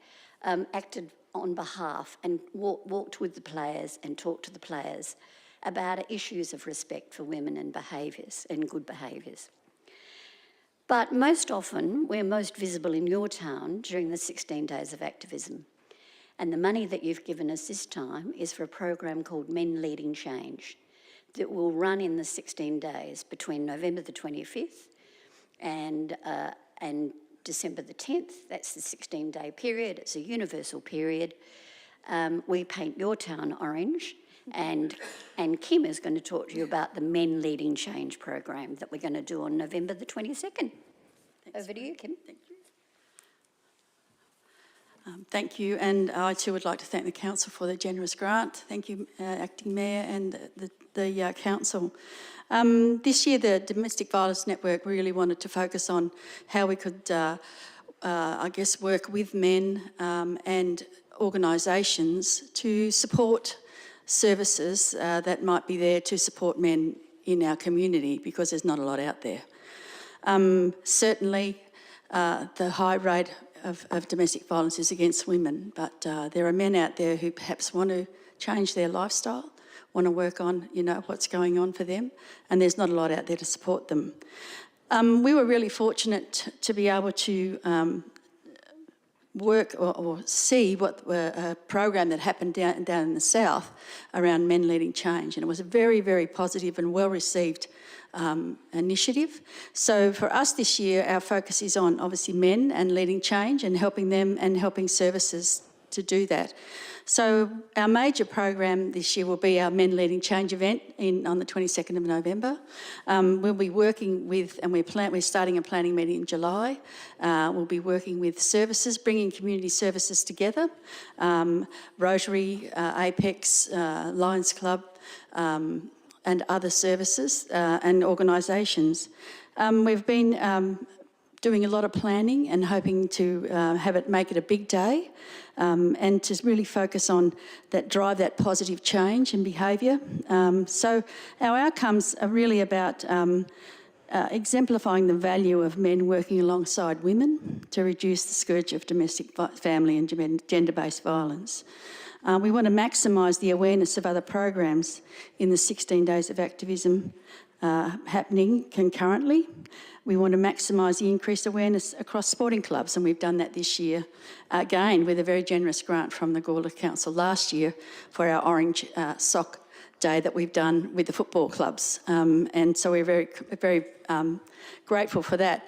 acted on behalf and walked with the players and talked to the players about issues of respect for women and behaviours and good behaviours. But most often, we're most visible in your town during the 16 days of activism. And the money that you've given us this time is for a program called Men Leading Change that will run in the 16 days between November the 25th and December the 10th. That's the 16-day period. It's a universal period. We paint your town orange, and Kim is going to talk to you about the Men Leading Change program that we're going to do on November the 22nd. Over to you, Kim. Thank you. Thank you, and I too would like to thank the Council for the generous grant. Thank you, Acting Mayor and the Council. This year, the Domestic Violence Network really wanted to focus on how we could, I guess, work with men and organisations to support services that might be there to support men in our community, because there's not a lot out there. Certainly, the high rate of domestic violence is against women, but there are men out there who perhaps want to change their lifestyle, want to work on, what's going on for them, and there's not a lot out there to support them. We were really fortunate to be able to work or see what a program that happened down in the south around Men Leading Change, and it was a very, very positive and well-received initiative. So for us this year, our focus is on obviously men and leading change and helping them and helping services to do that. So our major program this year will be our Men Leading Change event on the 22nd of November. We'll be working with, and we're starting a planning meeting in July. We'll be working with services, bringing community services together, Rotary, Apex, Lions Club, and other services and organisations. We've been doing a lot of planning and hoping to make it a big day and to really focus on drive that positive change in behaviour. So our outcomes are really about exemplifying the value of men working alongside women to reduce the scourge of domestic family and gender-based violence. We want to maximise the awareness of other programs in the 16 days of activism happening concurrently. We want to maximise the increased awareness across sporting clubs, and we've done that this year, again, with a very generous grant from the Gawler Council last year for our Orange Sock Day that we've done with the football clubs. And so we're very, very grateful for that.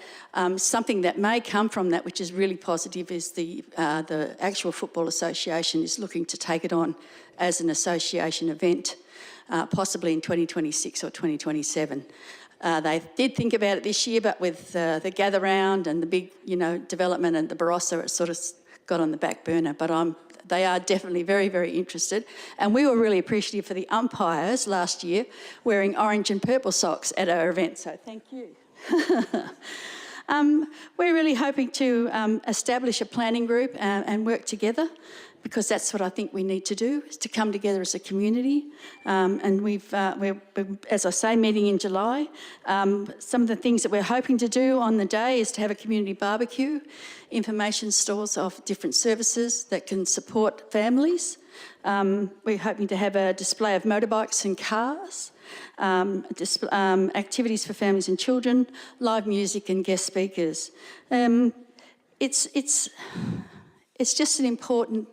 Something that may come from that, which is really positive, is the actual Football Association is looking to take it on as an association event, possibly in 2026 or 2027. They did think about it this year, but with the gather round and the big, development and the Barossa, it sort of got on the back burner. But they are definitely very, very interested. And we were really appreciative for the umpires last year wearing orange and purple socks at our event. So thank you. We're really hoping to establish a planning group and work together, because that's what I think we need to do, is to come together as a community. And we're, as I say, meeting in July. Some of the things that we're hoping to do on the day is to have a community barbecue, information stores of different services that can support families. We're hoping to have a display of motorbikes and cars, activities for families and children, live music and guest speakers. It's just an important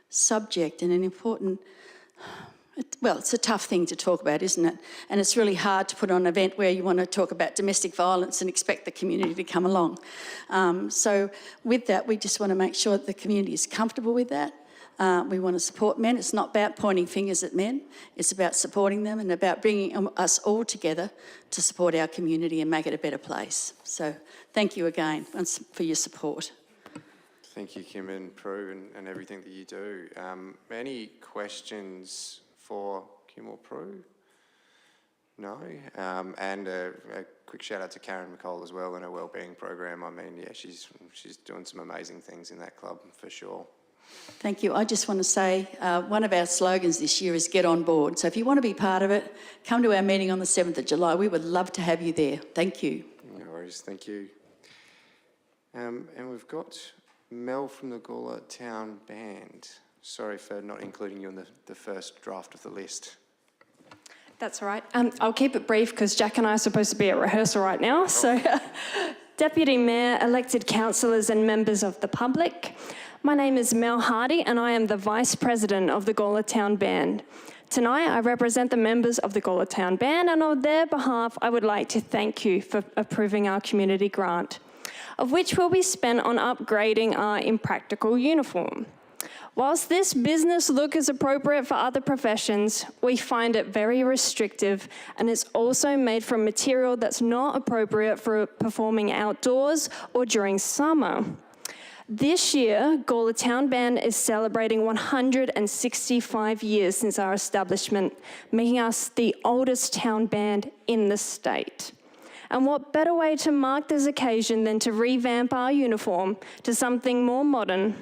subject and an important Well, it's a tough thing to talk about, isn't it? And it's really hard to put on an event where you want to talk about domestic violence and expect the community to come along. So with that, we just want to make sure that the community is comfortable with that. We want to support men. It's not about pointing fingers at men. It's about supporting them and about bringing us all together to support our community and make it a better place. So thank you again for your support. Thank you, Kim and Prue, and everything that you do. Any questions for Kim or Prue? No? And a quick shout out to Karen McCall as well and her wellbeing program. I mean, yeah, she's doing some amazing things in that club for sure. Thank you. I just want to say one of our slogans this year is get on board. So if you want to be part of it, come to our meeting on the 7th of July. We would love to have you there. Thank you. No worries, thank you. And we've got Mel from the Gawler Town Band. Sorry for not including you in the first draft of the list. That's all right. I'll keep it brief because Jack and I are supposed to be at rehearsal right now. So, Deputy Mayor, elected councillors and members of the public, my name is Mel Hardy and I am the Vice President of the Gawler Town Band. Tonight I represent the members of the Gawler Town Band and on their behalf I would like to thank you for approving our community grant, of which will be spent on upgrading our impractical uniform. Whilst this business look is appropriate for other professions, we find it very restrictive and it's also made from material that's not appropriate for performing outdoors or during summer. This year, Gawler Town Band is celebrating 165 years since our establishment, making us the oldest town band in the state. And what better way to mark this occasion than to revamp our uniform to something more modern?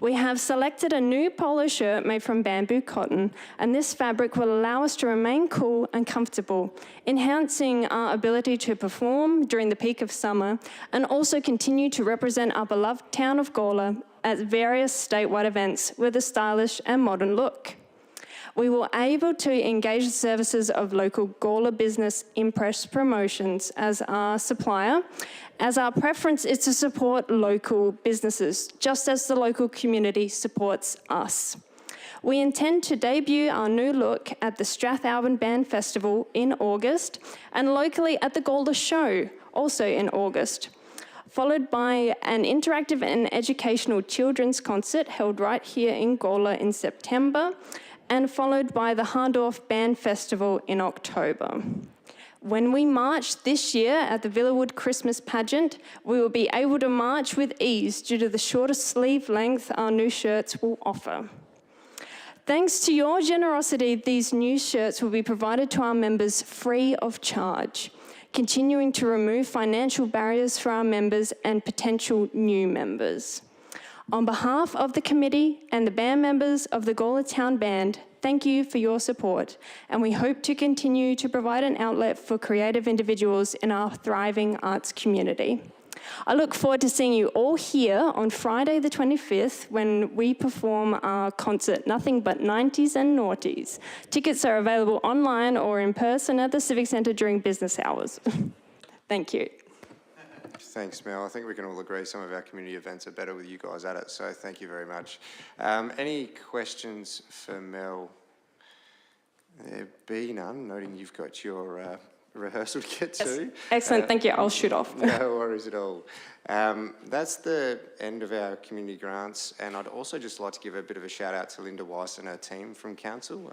We have selected a new polo shirt made from bamboo cotton, and this fabric will allow us to remain cool and comfortable, enhancing our ability to perform during the peak of summer and also continue to represent our beloved town of Gawler at various statewide events with a stylish and modern look. We were able to engage the services of local Gawler business Impress Promotions as our supplier, as our preference is to support local businesses, just as the local community supports us. We intend to debut our new look at the Strathalbyn Band Festival in August and locally at the Gawler Show, also in August, followed by an interactive and educational children's concert held right here in Gawler in September, and followed by the Hahndorf Band Festival in October. When we march this year at the Villawood Christmas pageant, we will be able to march with ease due to the shorter sleeve length our new shirts will offer. Thanks to your generosity, these new shirts will be provided to our members free of charge, continuing to remove financial barriers for our members and potential new members. On behalf of the committee and the band members of the Gawler Town Band, thank you for your support, and we hope to continue to provide an outlet for creative individuals in our thriving arts community. I look forward to seeing you all here on Friday the 25th when we perform our concert, Nothing But 90s and Naughties. Tickets are available online or in person at the Civic Centre during business hours. Thank you. Thanks, Mel. I think we can all agree some of our community events are better with you guys at it, so thank you very much. Any questions for Mel? There be none, noting you've got your rehearsal to get to. Yes. Excellent, thank you. I'll shoot off. No worries at all. That's the end of our community grants, and I'd also just like to give a bit of a shout out to Linda Weiss and her team from council.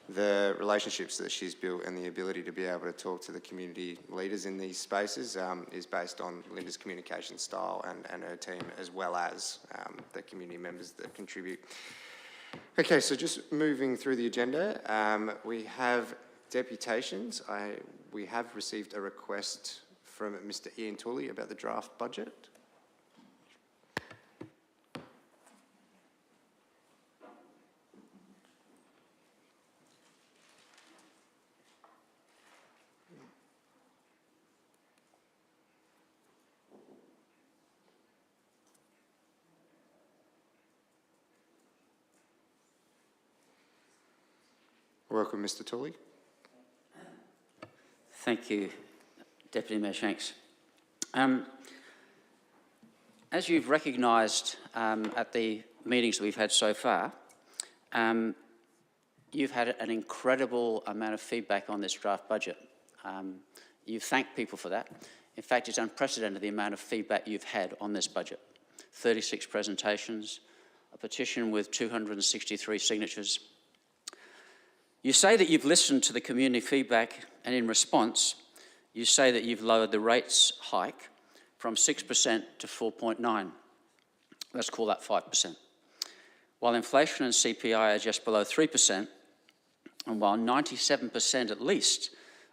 The relationships that she's built and the ability to be able to talk to the community leaders in these spaces is based on Linda's communication style and her team, as well as the community members that contribute. Okay, so just moving through the agenda, we have deputations. We have received a request from Mr. Ian Tooley about the draft budget. Welcome, Mr. Tooley. Thank you, Deputy Mayor Shanks. As you've recognised at the meetings that we've had so far, You've had an incredible amount of feedback on this draft budget. You've thanked people for that. In fact, it's unprecedented the amount of feedback you've had on this budget. 36 presentations, a petition with 263 signatures. You say that you've listened to the community feedback, and in response, you say that you've lowered the rates hike from 6% to 4.9%. Let's call that 5%. While inflation and CPI are just below 3%, and while 97% at least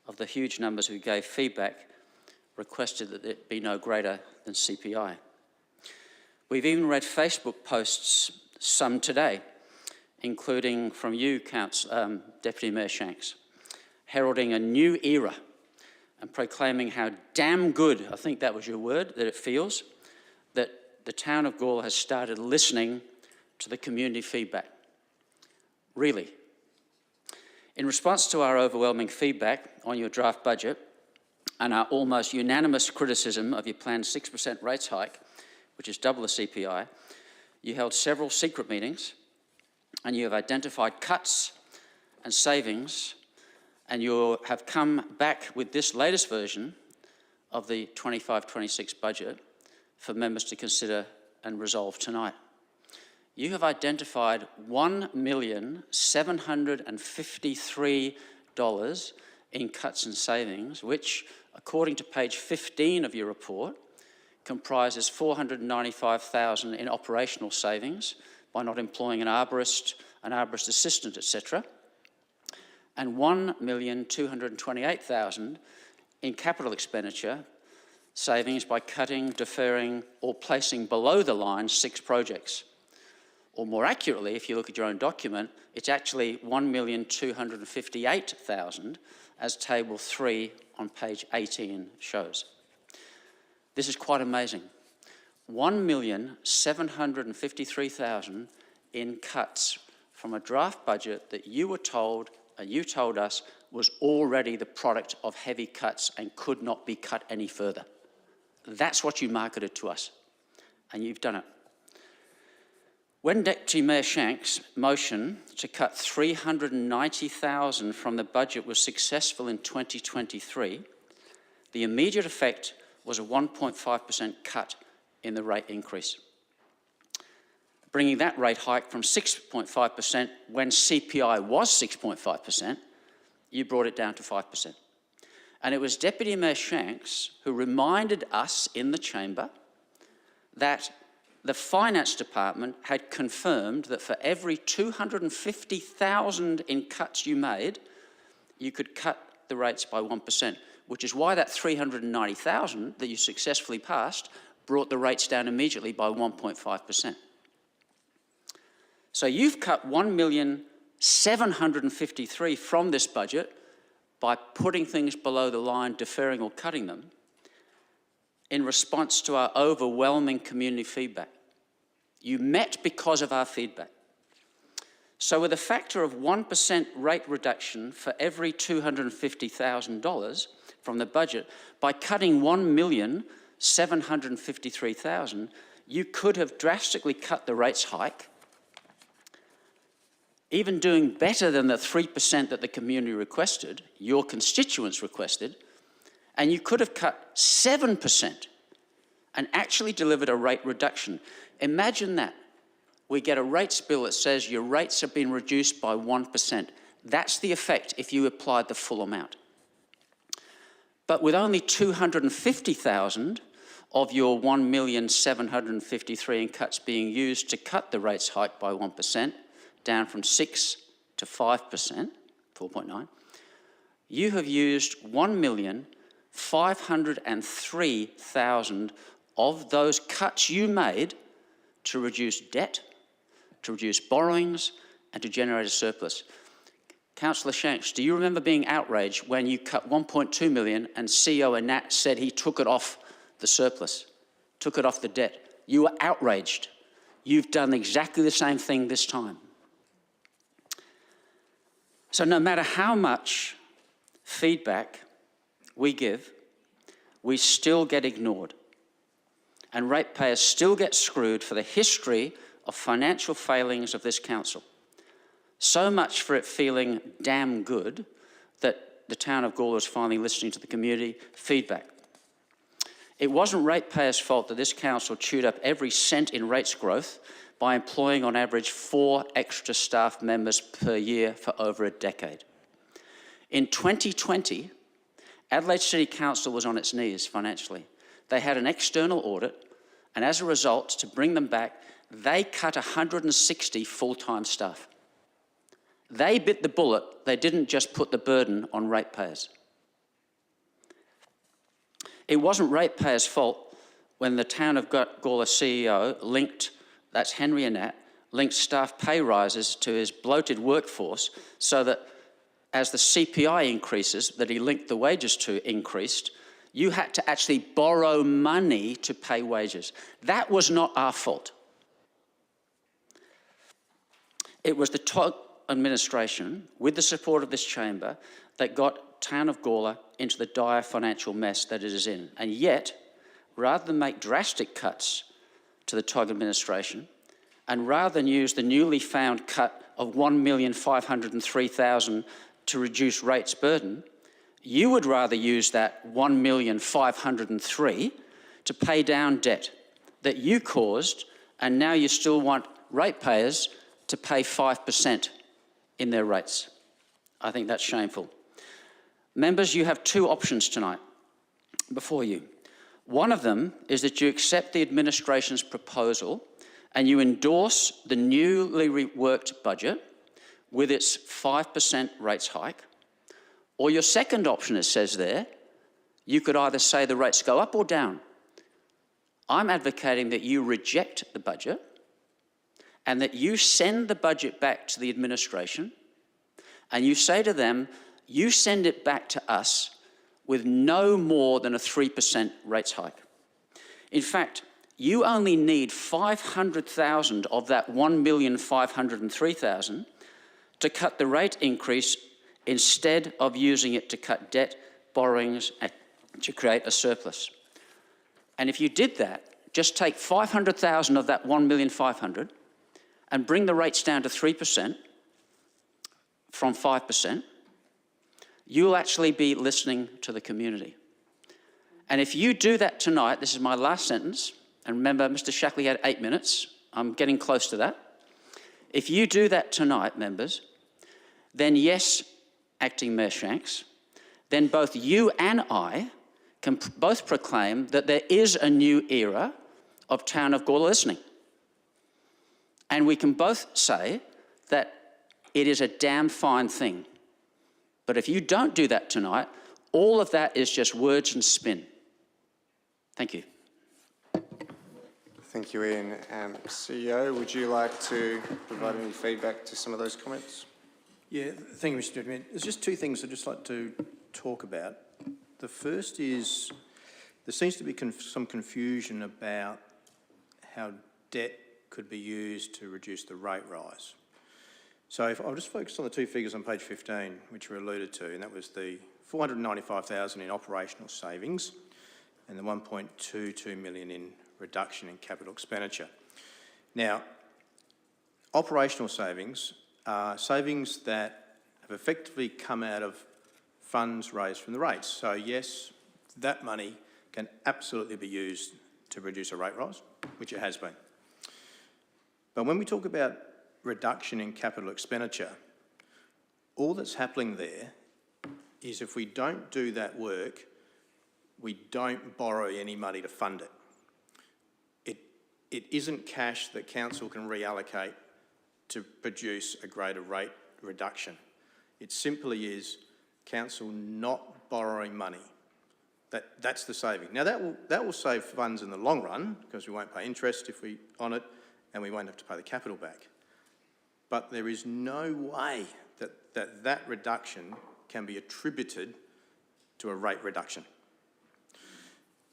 of the huge numbers who gave feedback requested that it be no greater than CPI. We've even read Facebook posts, some today, including from you, Deputy Mayor Shanks, heralding a new era and proclaiming how damn good, I think that was your word, that it feels, that the town of Gawler has started listening to the community feedback. Really. In response to our overwhelming feedback on your draft budget and our almost unanimous criticism of your planned 6% rates hike, which is double the CPI, you held several secret meetings and you have identified cuts and savings, and you have come back with this latest version of the 25-26 budget for members to consider and resolve tonight. You have identified $1,753,000 in cuts and savings, which, according to page 15 of your report, comprises $495,000 in operational savings by not employing an arborist assistant, etc., and $1,228,000 in capital expenditure savings by cutting, deferring, or placing below the line 6 projects. Or more accurately, if you look at your own document, it's actually $1,258,000, as Table 3 on page 18 shows. This is quite amazing. $1,753,000 in cuts from a draft budget that you were told, and you told us, was already the product of heavy cuts and could not be cut any further. That's what you marketed to us, and you've done it. When Deputy Mayor Shanks' motion to cut $390,000 from the budget was successful in 2023, the immediate effect was a 1.5% cut in the rate increase, bringing that rate hike from 6.5% when CPI was 6.5%, you brought it down to 5%. And it was Deputy Mayor Shanks who reminded us in the chamber that the Finance Department had confirmed that for every $250,000 in cuts you made, you could cut the rates by 1%, which is why that $390,000 that you successfully passed brought the rates down immediately by 1.5%. So you've cut $1,753,000 from this budget by putting things below the line, deferring or cutting them, in response to our overwhelming community feedback. You met because of our feedback. So with a factor of 1% rate reduction for every $250,000 from the budget, by cutting $1,753,000, you could have drastically cut the rates hike, even doing better than the 3% that the community requested, your constituents requested, and you could have cut 7% and actually delivered a rate reduction. Imagine that. We get a rates bill that says your rates have been reduced by 1%. That's the effect if you applied the full amount. But with only $250,000 of your $1,753,000 in cuts being used to cut the rates hike by 1%, down from 6 to 5%, 4.9, you have used $1,503,000 of those cuts you made to reduce debt, to reduce borrowings, and to generate a surplus. Councillor Shanks, do you remember being outraged when you cut $1.2 million and CEO Anat said he took it off the surplus, took it off the debt? You were outraged. You've done exactly the same thing this time. So no matter how much feedback we give, we still get ignored. And ratepayers still get screwed for the history of financial failings of this council. So much for it feeling damn good that the town of Gawler is finally listening to the community feedback. It wasn't ratepayers' fault that this council chewed up every cent in rates growth by employing on average 4 extra staff members per year for over a decade. In 2020, Adelaide City Council was on its knees financially. They had an external audit, and as a result, to bring them back, they cut 160 full-time staff. They bit the bullet. They didn't just put the burden on ratepayers. It wasn't ratepayers' fault when the town of Gawler CEO linked, that's Henry Annett, linked staff pay rises to his bloated workforce so that as the CPI increases that he linked the wages to increased, you had to actually borrow money to pay wages. That was not our fault. It was the Todd administration, with the support of this chamber, that got town of Gawler into the dire financial mess that it is in. And yet, rather than make drastic cuts to the Todd administration, and rather than use the newly found cut of $1,503,000 to reduce rates burden, you would rather use that $1,503,000 to pay down debt that you caused, and now you still want ratepayers to pay 5% in their rates. I think that's shameful. Members, you have 2 options tonight before you. One of them is that you accept the administration's proposal and you endorse the newly reworked budget with its 5% rates hike. Or your second option, it says there, you could either say the rates go up or down. I'm advocating that you reject the budget and that you send the budget back to the administration and you say to them, you send it back to us with no more than a 3% rates hike. In fact, you only need 500,000 of that 1,503,000 to cut the rate increase instead of using it to cut debt, borrowings, and to create a surplus. And if you did that, just take 500,000 of that 1,500,000 and bring the rates down to 3% from 5%, you'll actually be listening to the community. And if you do that tonight, this is my last sentence, and remember, Mr. Shackley had 8 minutes. I'm getting close to that. If you do that tonight, members, then yes, Acting Mayor Shanks, then both you and I can both proclaim that there is a new era of Town of Gawler listening. And we can both say that it is a damn fine thing. But if you don't do that tonight, all of that is just words and spin. Thank you. Thank you, Ian. CEO, would you like to provide any feedback to some of those comments? Yeah, thank you, Mr. Chairman. There's just 2 things I'd just like to talk about. The first is there seems to be some confusion about how debt could be used to reduce the rate rise. So if I'll just focus on the 2 figures on page 15, which were alluded to, and that was the 495,000 in operational savings and the 1.22 million in reduction in capital expenditure. Now, operational savings are savings that have effectively come out of funds raised from the rates. So yes, that money can absolutely be used to reduce a rate rise, which it has been. But when we talk about reduction in capital expenditure, all that's happening there is if we don't do that work, we don't borrow any money to fund it. It isn't cash that council can reallocate to produce a greater rate reduction. It simply is council not borrowing money. That's the saving. Now that will save funds in the long run because we won't pay interest on it and we won't have to pay the capital back. But there is no way that reduction can be attributed to a rate reduction.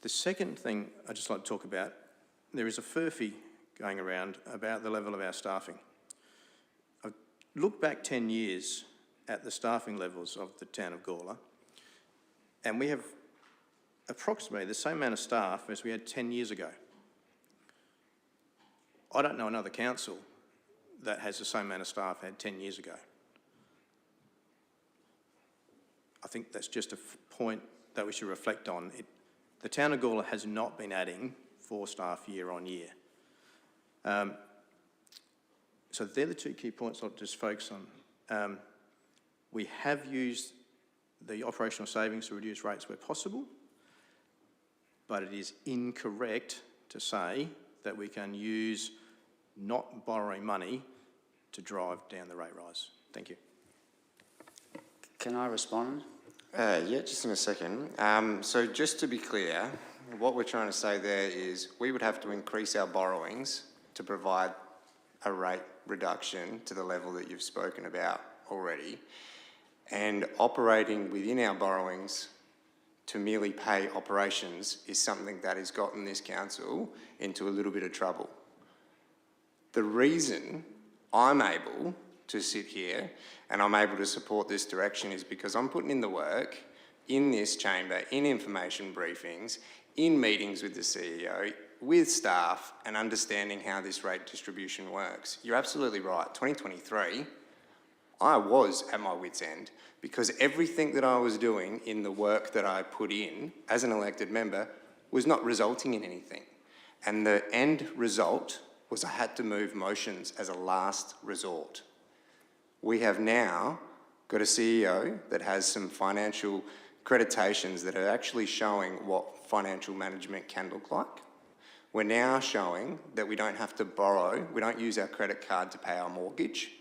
The second thing I'd just like to talk about, there is a furphy going around about the level of our staffing. I've looked back 10 years at the staffing levels of the town of Gawler, and we have approximately the same amount of staff as we had 10 years ago. I don't know another council that has the same amount of staff had 10 years ago. I think that's just a point that we should reflect on. The town of Gawler has not been adding 4 staff year on year. So they're the 2 key points I'll just focus on. We have used the operational savings to reduce rates where possible, but it is incorrect to say that we can use not borrowing money to drive down the rate rise. Thank you. Can I respond? Yeah, just in a second. So just to be clear, what we're trying to say there is we would have to increase our borrowings to provide a rate reduction to the level that you've spoken about already. And operating within our borrowings to merely pay operations is something that has gotten this council into a little bit of trouble. The reason I'm able to sit here and I'm able to support this direction is because I'm putting in the work in this chamber, in information briefings, in meetings with the CEO, with staff, and understanding how this rate distribution works. You're absolutely right. 2023, I was at my wit's end because everything that I was doing in the work that I put in as an elected member was not resulting in anything. And the end result was I had to move motions as a last resort. We have now got a CEO that has some financial accreditations that are actually showing what financial management can look like. We're now showing that we don't have to borrow, we don't use our credit card to pay our mortgage,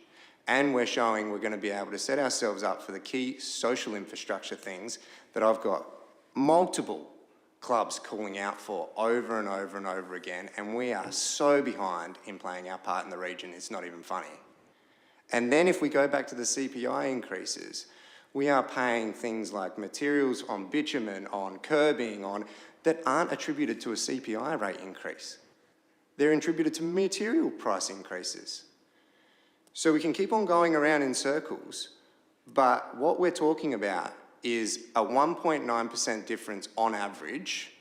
and we're showing we're going to be able to set ourselves up for the key social infrastructure things that I've got multiple clubs calling out for over and over and over again, and we are so behind in playing our part in the region, it's not even funny. And then if we go back to the CPI increases, we are paying things like materials on bitumen, on curbing, on that aren't attributed to a CPI rate increase. They're attributed to material price increases. So we can keep on going around in circles, but what we're talking about is a 1.9% difference on average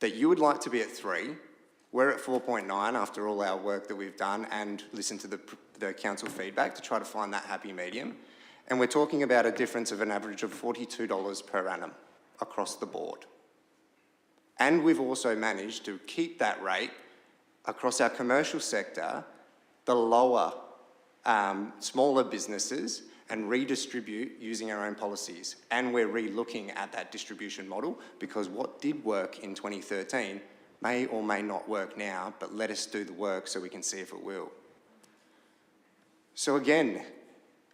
that you would like to be at 3. We're at 4.9 after all our work that we've done and listened to the council feedback to try to find that happy medium. And we're talking about a difference of an average of $42 per annum across the board. And we've also managed to keep that rate across our commercial sector, the lower, smaller businesses, and redistribute using our own policies. And we're re-looking at that distribution model because what did work in 2013 may or may not work now, but let us do the work so we can see if it will. So again,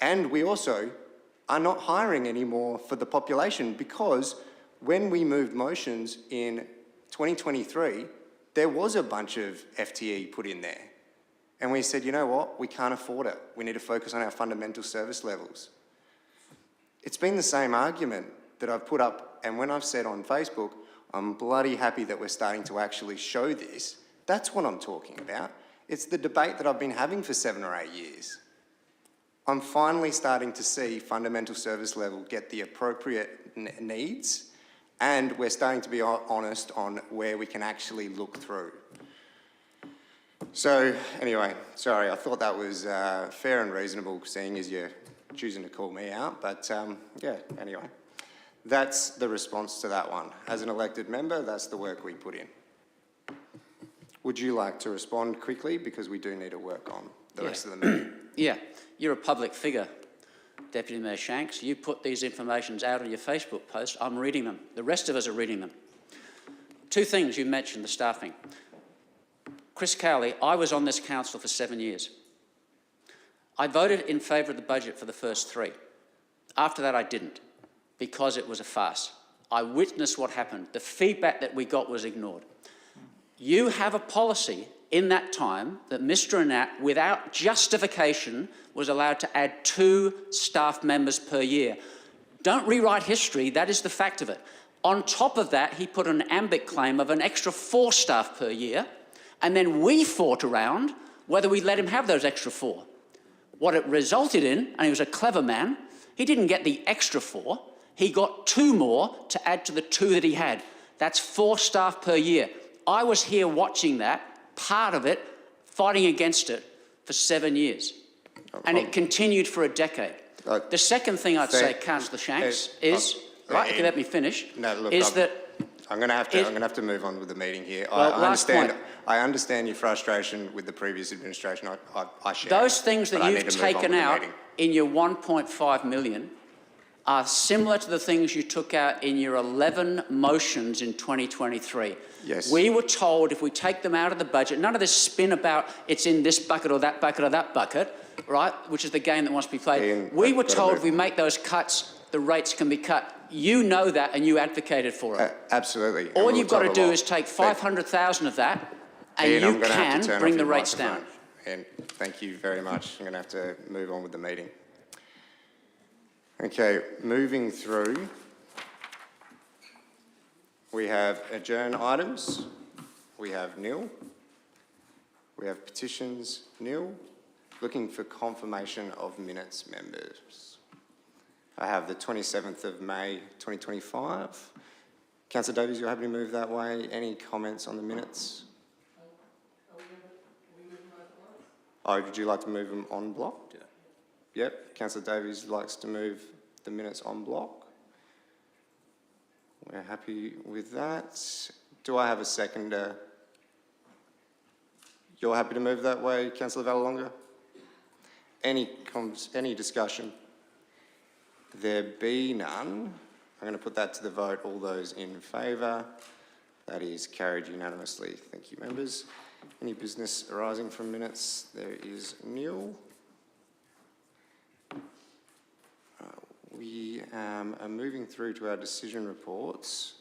and we also are not hiring anymore for the population because when we moved motions in 2023, there was a bunch of FTE put in there. And we said, you know what, we can't afford it. We need to focus on our fundamental service levels. It's been the same argument that I've put up, and when I've said on Facebook, I'm bloody happy that we're starting to actually show this. That's what I'm talking about. It's the debate that I've been having for 7 or 8 years. I'm finally starting to see fundamental service level get the appropriate needs, and we're starting to be honest on where we can actually look through. So anyway, sorry, I thought that was fair and reasonable seeing as you're choosing to call me out, but yeah, anyway. That's the response to that one. As an elected member, that's the work we put in. Would you like to respond quickly? Because we do need to work on the rest of the meeting. Yeah, you're a public figure, Deputy Mayor Shanks. You put these informations out on your Facebook post. I'm reading them. The rest of us are reading them. 2 things you mentioned, the staffing. Chris Cowley, I was on this council for 7 years. I voted in favour of the budget for the first 3. After that, I didn't, because it was a farce. I witnessed what happened. The feedback that we got was ignored. You have a policy in that time that Mr. Annett, without justification, was allowed to add 2 staff members per year. Don't rewrite history, that is the fact of it. On top of that, he put an AMBIC claim of an extra 4 staff per year, and then we fought around whether we let him have those extra 4. What it resulted in, and he was a clever man, he didn't get the extra 4, he got 2 more to add to the 2 that he had. That's 4 staff per year. I was here watching that, part of it, fighting against it. for 7 years. And it continued for a decade. The second thing I'd say, Councillor Shanks, is, right, if you let me finish, I'm going to have to move on with the meeting here. Well, I understand your frustration with the previous administration. I share those things but that I you've need to move on taken with the out meeting. in your 1.5 million are similar to the things you took out in your 11 motions in 2023. Yes. We were told if we take them out of the budget, none of this spin about it's in this bucket or that bucket or that bucket, right, which is the game that wants to be played. Ian, we were told move. if we make those cuts, the rates can be cut. You know that and you advocated for it. Absolutely. And All we'll you've got to talk a do lot. is take 500,000 of that and Ian, I'm you gonna have to can turn bring off the your rates down. microphone. And thank you very much. I'm going to have to move on with the meeting. Okay, moving through. We have adjourn items. We have nil. We have petitions, nil. Looking for confirmation of minutes, members. I have the 27th of May 2025. Councillor Davies, you're happy to move that way. Any comments on the minutes? Oh, would you like to move them on block? Yeah. Yep. Councillor Davies likes to move the minutes on block. We're happy with that. Do I have a seconder? You're happy to move that way, Councillor Vallelonga? Any discussion? There be none. I'm going to put that to the vote. All those in favour? That is carried unanimously. Thank you, members. Any business arising from minutes? There is nil. We are moving through to our decision reports.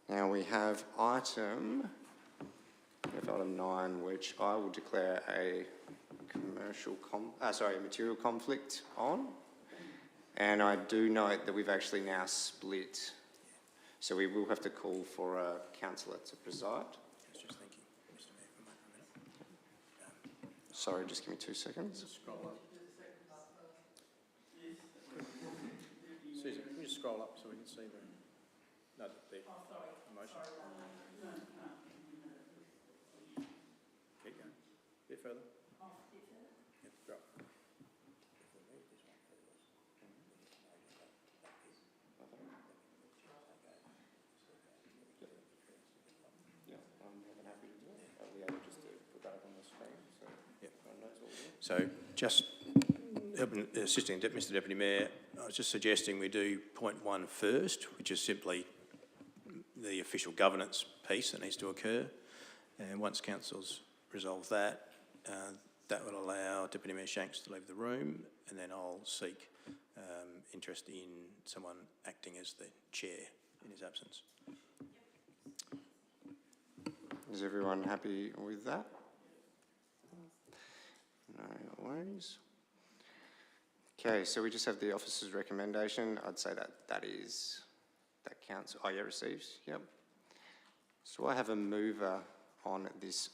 Now we have item 9, which I will declare a material conflict on. And I do note that we've actually now split. So we will have to call for a councillor to preside. Sorry, just give me 2 seconds. Susan, can you just scroll up so we can see the motion? Keep going. A bit further. Yeah, go. Yeah, I'm more than happy to do it. Are we able just to put that up on the screen so everyone knows what we're doing? So just assisting Mr Deputy Mayor, I was just suggesting we do point 1 first, which is simply the official governance piece that needs to occur. And once council's resolved that, that will allow Deputy Mayor Shanks to leave the room, and then I'll seek interest in someone acting as the chair in his absence. Is everyone happy with that? No worries. Okay, so we just have the officer's recommendation. I'd say that counts. Oh, yeah, receives. Yep. So I have a mover on this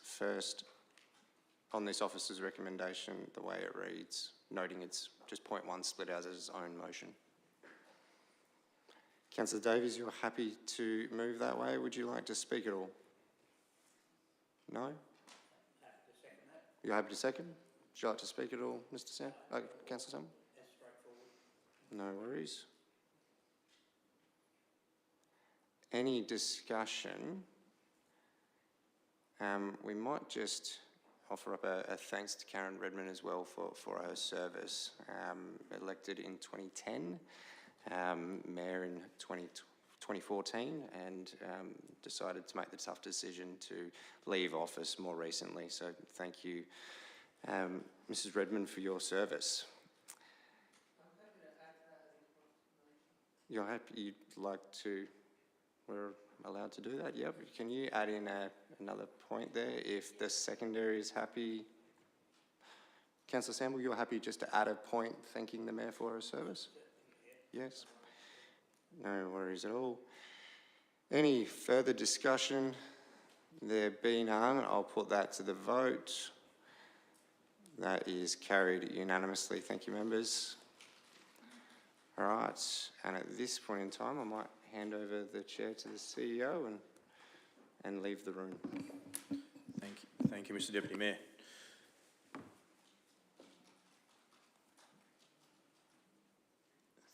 officer's recommendation, the way it reads, noting it's just point 1 split out as its own motion. Councillor Davies, you're happy to move that way? Would you like to speak at all? No? You're happy to second? Would you like to speak at all, Mr. Sam? Councillor Sam? No worries. Any discussion? We might just offer up a thanks to Karen Redmond as well for her service. Elected in 2010, Mayor in 2014, and decided to make the tough decision to leave office more recently. So thank you, Mrs. Redmond, for your service. You're happy? You'd like to? We're allowed to do that. Yep. Can you add in another point there if the secondary is happy? Councillor Samble, you're happy just to add a point thanking the Mayor for her service? Yes. No worries at all. Any further discussion? There be none, I'll put that to the vote. That is carried unanimously. Thank you, members. All right, and at this point in time, I might hand over the chair to the CEO and leave the room. Thank you, Mr Deputy Mayor.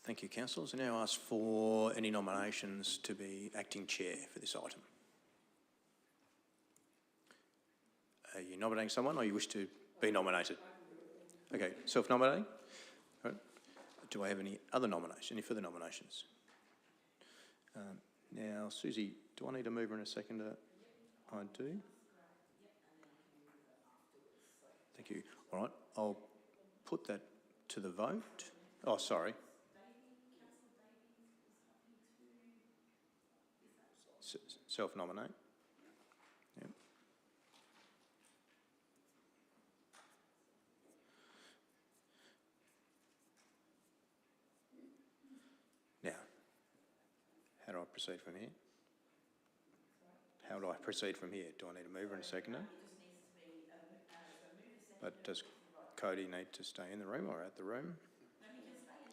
Thank you, councillors. I now ask for any nominations to be acting chair for this item. Are you nominating someone or you wish to be nominated? Okay, self-nominating? All right. Do I have any other nominations, any further nominations? Now, Susie, do I need a mover and a seconder? I do. Thank you. All right, I'll put that to the vote. Oh, sorry. Self-nominate. Yep. Now, how do I proceed from here? How do I proceed from here? Do I need a mover and a seconder? But does Cody need to stay in the room or out the room?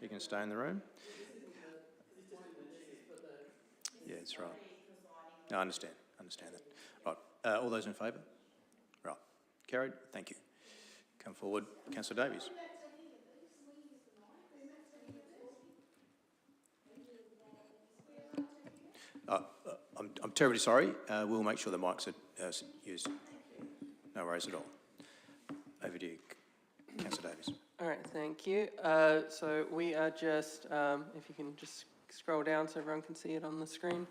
He can stay in the room? Yeah, that's right. No, I understand that. Right, all those in favour? Right, carried, thank you. Come forward, Councillor Davies. I'm terribly sorry, we'll make sure the mics are used. No worries at all. Over to you, Councillor Davies. All right, thank you. So we are just, if you can just scroll down so everyone can see it on the screen.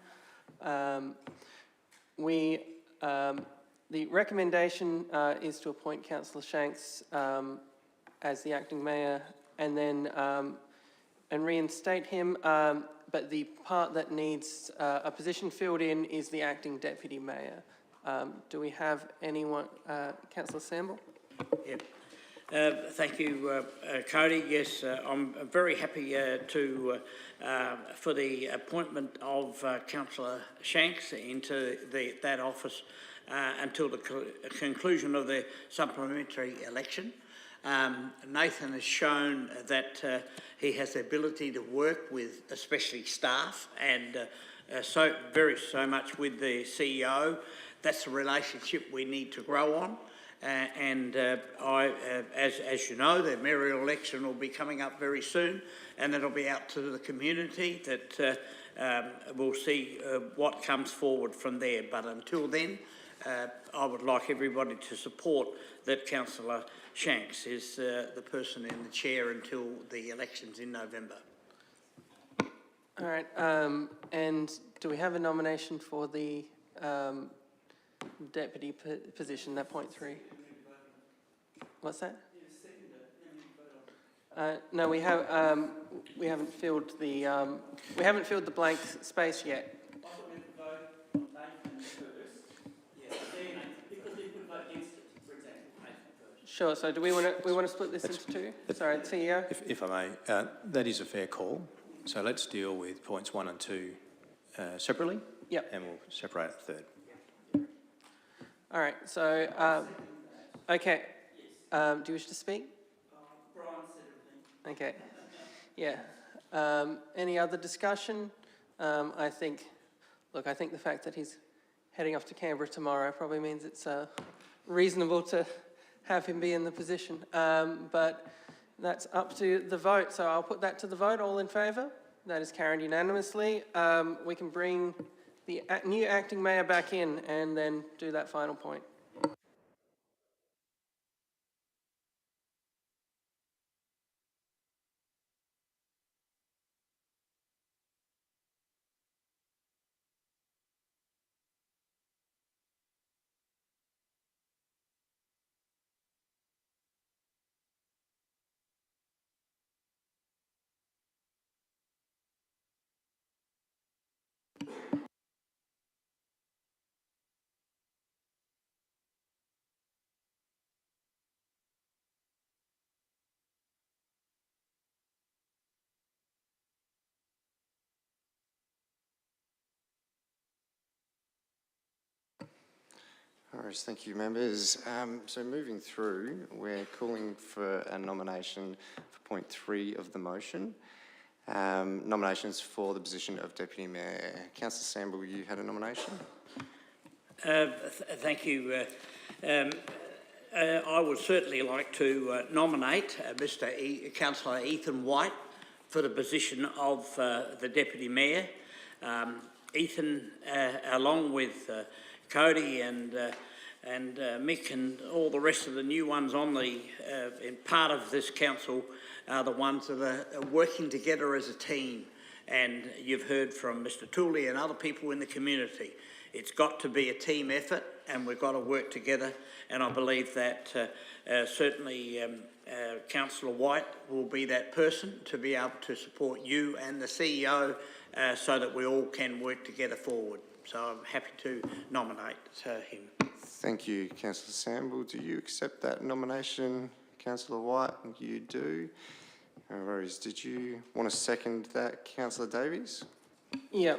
The recommendation is to appoint Councillor Shanks as the acting mayor and then and reinstate him. But the part that needs a position filled in is the acting deputy mayor. Do we have anyone? Councillor Samble? Yep. Thank you, Cody. Yes, I'm very happy for the appointment of Councillor Shanks into that office until the conclusion of the supplementary election. Nathan has shown that he has the ability to work with especially staff and so much with the CEO. That's a relationship we need to grow on. As you know, the mayoral election will be coming up very soon, and it'll be out to the community that we'll see what comes forward from there. But until then, I would like everybody to support that Councillor Shanks is the person in the chair until the elections in November. All right, and do we have a nomination for the deputy position, that point 3? What's that? No, we haven't filled the blank space yet. Sure. So do we want to split this into two? Sorry, CEO. If I may, that is a fair call. So let's deal with points 1 and 2 separately. Yep. And we'll separate the third. All right. So, okay. Do you wish to speak? Brian said everything. Okay. Yeah. Any other discussion? I think the fact that he's heading off to Canberra tomorrow probably means it's reasonable to have him be in the position. But that's up to the vote. So I'll put that to the vote. All in favour? That is carried unanimously. We can bring the new acting mayor back in and then do that final point. All right, thank you, members. So moving through, we're calling for a nomination for point 3 of the motion. Nominations for the position of Deputy Mayor. Councillor Samble, you had a nomination? Thank you. I would certainly like to nominate Councillor Ethan White for the position of the Deputy Mayor. Ethan, along with Cody and Mick and all the rest of the new ones on the in part of this council, are the ones that are working together as a team. And you've heard from Mr. Tooley and other people in the community. It's got to be a team effort, and we've got to work together. And I believe that certainly Councillor White will be that person to be able to support you and the CEO so that we all can work together forward. So I'm happy to nominate him. Thank you, Councillor Samble. Do you accept that nomination, Councillor White? You do. No worries. Did you want to second that, Councillor Davies? Yeah,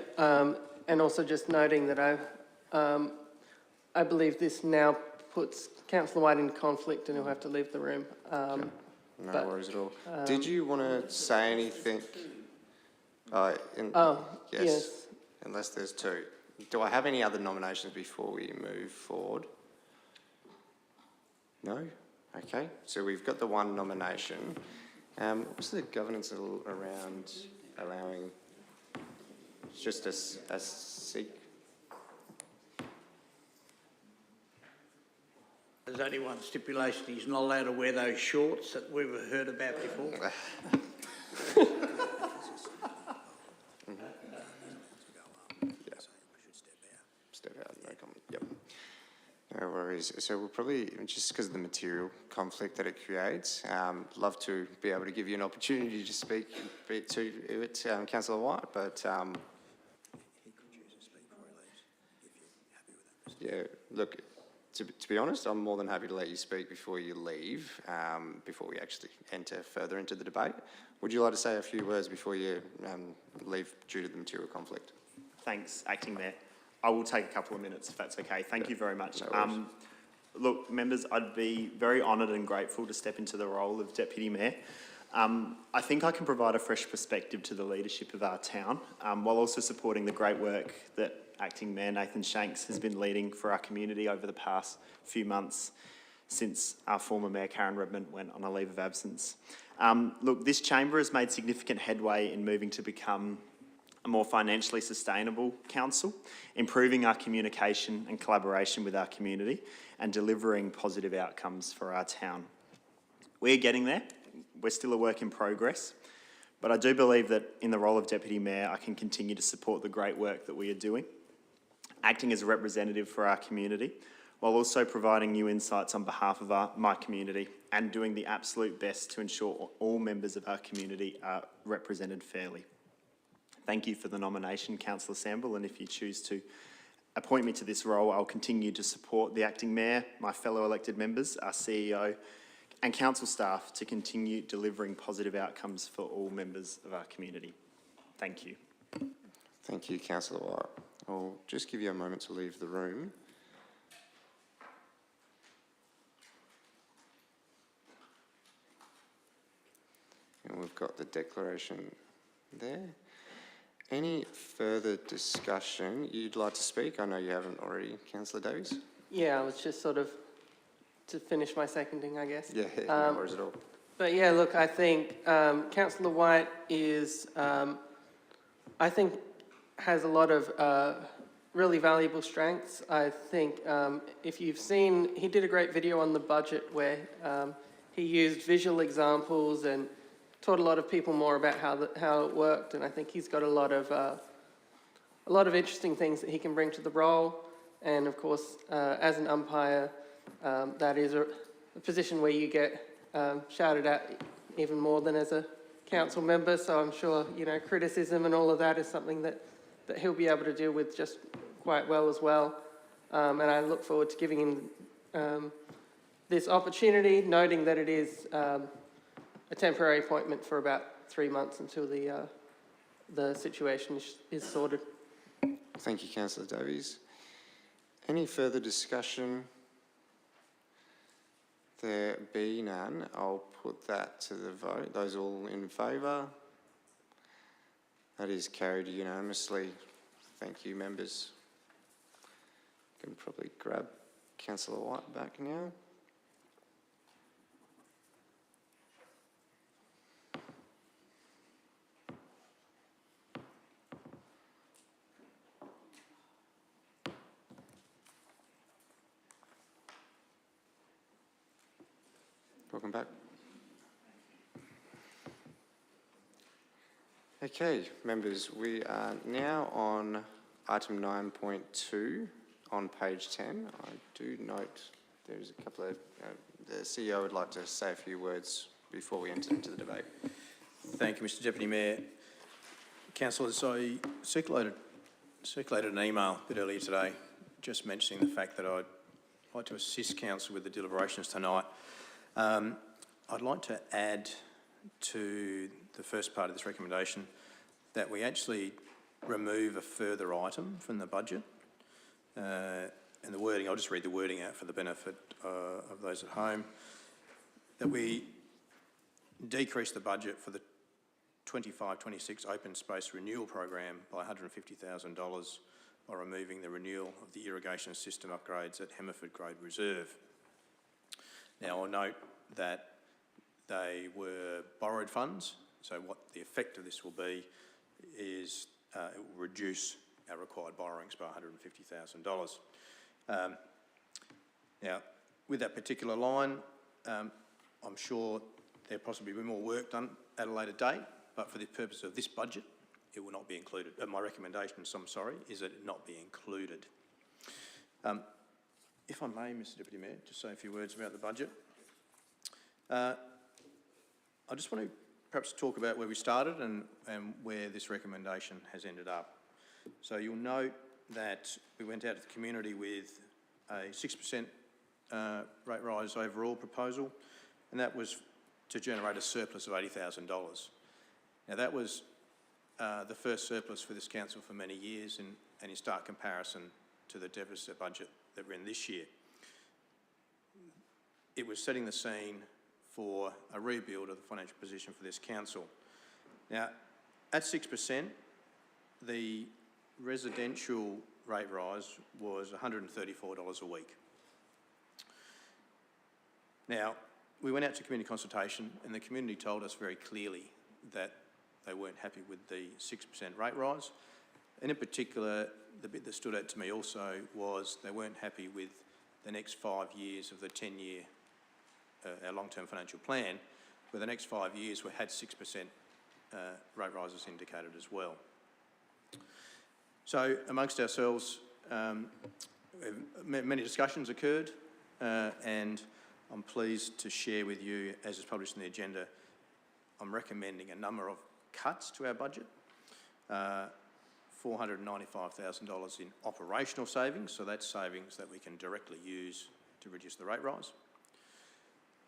and also just noting that I believe this now puts Councillor White in conflict and he'll have to leave the room. No worries at all. Did you want to say anything? Yes. Unless there's two. Do I have any other nominations before we move forward? No? Okay, so we've got the one nomination. What's the governance around allowing just a seek? There's only one stipulation: he's not allowed to wear those shorts that we've heard about before. Step out, no comment. Yep. No worries. So we'll probably, just because of the material conflict that it creates, love to be able to give you an opportunity to speak to it, Councillor White, but yeah, look, to be honest, I'm more than happy to let you speak before you leave, before we actually enter further into the debate. Would you like to say a few words before you leave due to the material conflict? Thanks, Acting Mayor. I will take a couple of minutes if that's okay. Thank you very much. No look, members, I'd be very honoured and grateful to step into the role of Deputy Mayor. I think I can provide a fresh perspective to the leadership of our town, while also supporting the great work that Acting Mayor Nathan Shanks has been leading for our community over the past few months since our former Mayor Karen Redmond went on a leave of absence. Look, this chamber has made significant headway in moving to become a more financially sustainable council, improving our communication and collaboration with our community and delivering positive outcomes for our town. We're getting there. We're still a work in progress, but I do believe that in the role of Deputy Mayor, I can continue to support the great work that we are doing, acting as a representative for our community, while also providing new insights on behalf of my community and doing the absolute best to ensure all members of our community are represented fairly. Thank you for the nomination, Councillor Samble, and if you choose to appoint me to this role, I'll continue to support the Acting Mayor, my fellow elected members, our CEO, and council staff to continue delivering positive outcomes for all members of our community. Thank you. Thank you, Councillor White. I'll just give you a moment to leave the room. And we've got the declaration there. Any further discussion you'd like to speak? I know you haven't already, Councillor Davies. Yeah, I was just sort of to finish my seconding, I guess. Yeah, no worries at all. But yeah, look, I think Councillor White is, I think, has a lot of really valuable strengths. I think if you've seen, he did a great video on the budget where he used visual examples and taught a lot of people more about how it worked, and I think he's got a lot of interesting things that he can bring to the role. And of course, as an umpire, that is a position where you get shouted at even more than as a council member. So I'm sure, you know, criticism and all of that is something that he'll be able to deal with just quite well as well. And I look forward to giving him this opportunity, noting that it is a temporary appointment for about 3 months until the situation is sorted. Thank you, Councillor Davies. Any further discussion? There be none, I'll put that to the vote. Those all in favour? That is carried unanimously. Thank you, members. Can probably grab Councillor White back now. Welcome back. Okay, members, we are now on item 9.2 on page 10. I do note there's a couple of, the CEO would like to say a few words before we enter into the debate. Thank you, Mr Deputy Mayor. Councillors, I circulated an email a bit earlier today just mentioning the fact that I'd like to assist Council with the deliberations tonight. I'd like to add to the first part of this recommendation that we actually remove a further item from the budget. And the wording, I'll just read the wording out for the benefit of those at home, that we decrease the budget for the 25-26 open space renewal program by $150,000 by removing the renewal of the irrigation system upgrades at Hemmerford Grade Reserve. Now, I'll note that they were borrowed funds, so what the effect of this will be is it will reduce our required borrowings by $150,000. Now, with that particular line, I'm sure there'll possibly be more work done at a later date, but for the purpose of this budget, it will not be included. My recommendation, I'm sorry, is that it not be included. If I may, Mr Deputy Mayor, just say a few words about the budget. I just want to perhaps talk about where we started and where this recommendation has ended up. So you'll note that we went out to the community with a 6% rate rise overall proposal, and that was to generate a surplus of $80,000. Now that was the first surplus for this council for many years, and in stark comparison to the deficit budget that we're in this year. It was setting the scene for a rebuild of the financial position for this council. Now, at 6%, the residential rate rise was $134 a week. Now, we went out to community consultation and the community told us very clearly that they weren't happy with the 6% rate rise. And in particular, the bit that stood out to me also was they weren't happy with the next 5 years of the 10-year, our long-term financial plan, where the next 5 years we had 6% rate rises indicated as well. So amongst ourselves, many discussions occurred, and I'm pleased to share with you, as is published in the agenda, I'm recommending a number of cuts to our budget. $495,000 in operational savings, so that's savings that we can directly use to reduce the rate rise.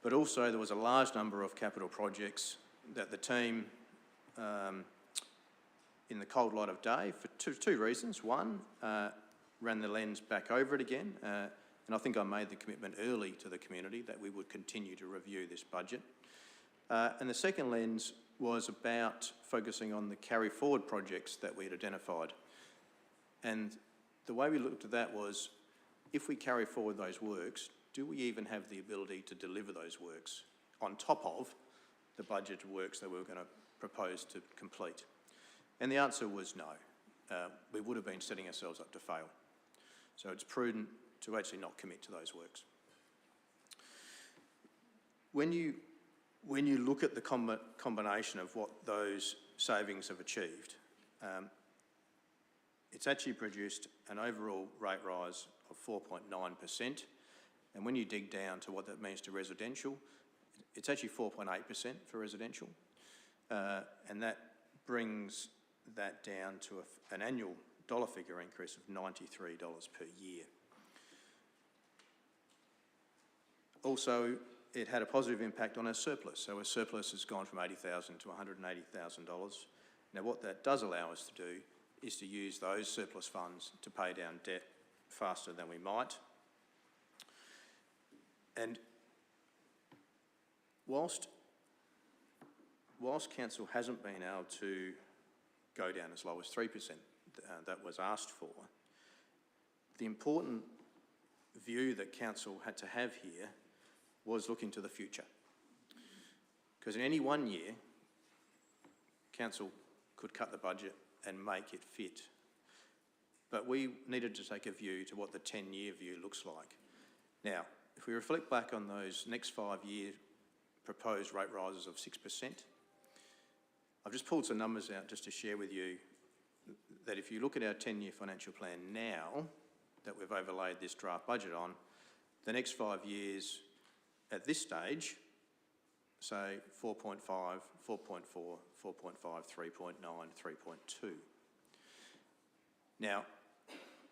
But also there was a large number of capital projects that the team, in the cold light of day, for two reasons. One, ran the lens back over it again, and I think I made the commitment early to the community that we would continue to review this budget. And the second lens was about focusing on the carry forward projects that we had identified. And the way we looked at that was, if we carry forward those works, do we even have the ability to deliver those works on top of the budgeted works that we were going to propose to complete? And the answer was no. We would have been setting ourselves up to fail. So it's prudent to actually not commit to those works. When you look at the combination of what those savings have achieved, it's actually produced an overall rate rise of 4.9%. And when you dig down to what that means to residential, it's actually 4.8% for residential. And that brings that down to an annual dollar figure increase of $93 per year. Also, it had a positive impact on our surplus. So our surplus has gone from $80,000 to $180,000. Now what that does allow us to do is to use those surplus funds to pay down debt faster than we might. And whilst council hasn't been able to go down as low as 3% that was asked for, the important view that council had to have here was look into the future. Because in any 1 year, council could cut the budget and make it fit. But we needed to take a view to what the 10-year view looks like. Now, if we reflect back on those next 5 year proposed rate rises of 6%. I've just pulled some numbers out just to share with you that if you look at our 10-year financial plan now, that we've overlaid this draft budget on, the next 5 years at this stage, say 4.5, 4.4, 4.5, 3.9, 3.2. Now,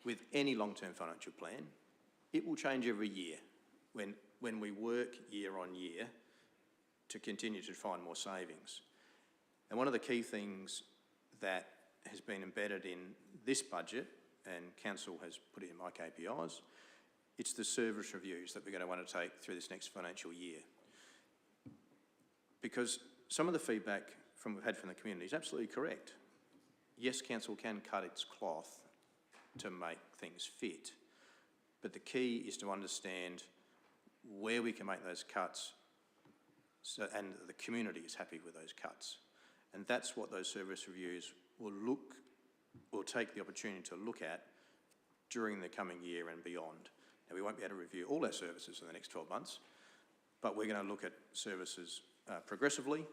with any long-term financial plan, it will change every year when we work year on year to continue to find more savings. And one of the key things that has been embedded in this budget, and Council has put it in my KPIs, it's the service reviews that we're going to want to take through this next financial year. Because some of the feedback we've had from the community is absolutely correct. Yes, Council can cut its cloth to make things fit, but the key is to understand where we can make those cuts and the community is happy with those cuts. And that's what those service reviews will take the opportunity to look at during the coming year and beyond. Now, we won't be able to review all our services in the next 12 months, but we're going to look at services progressively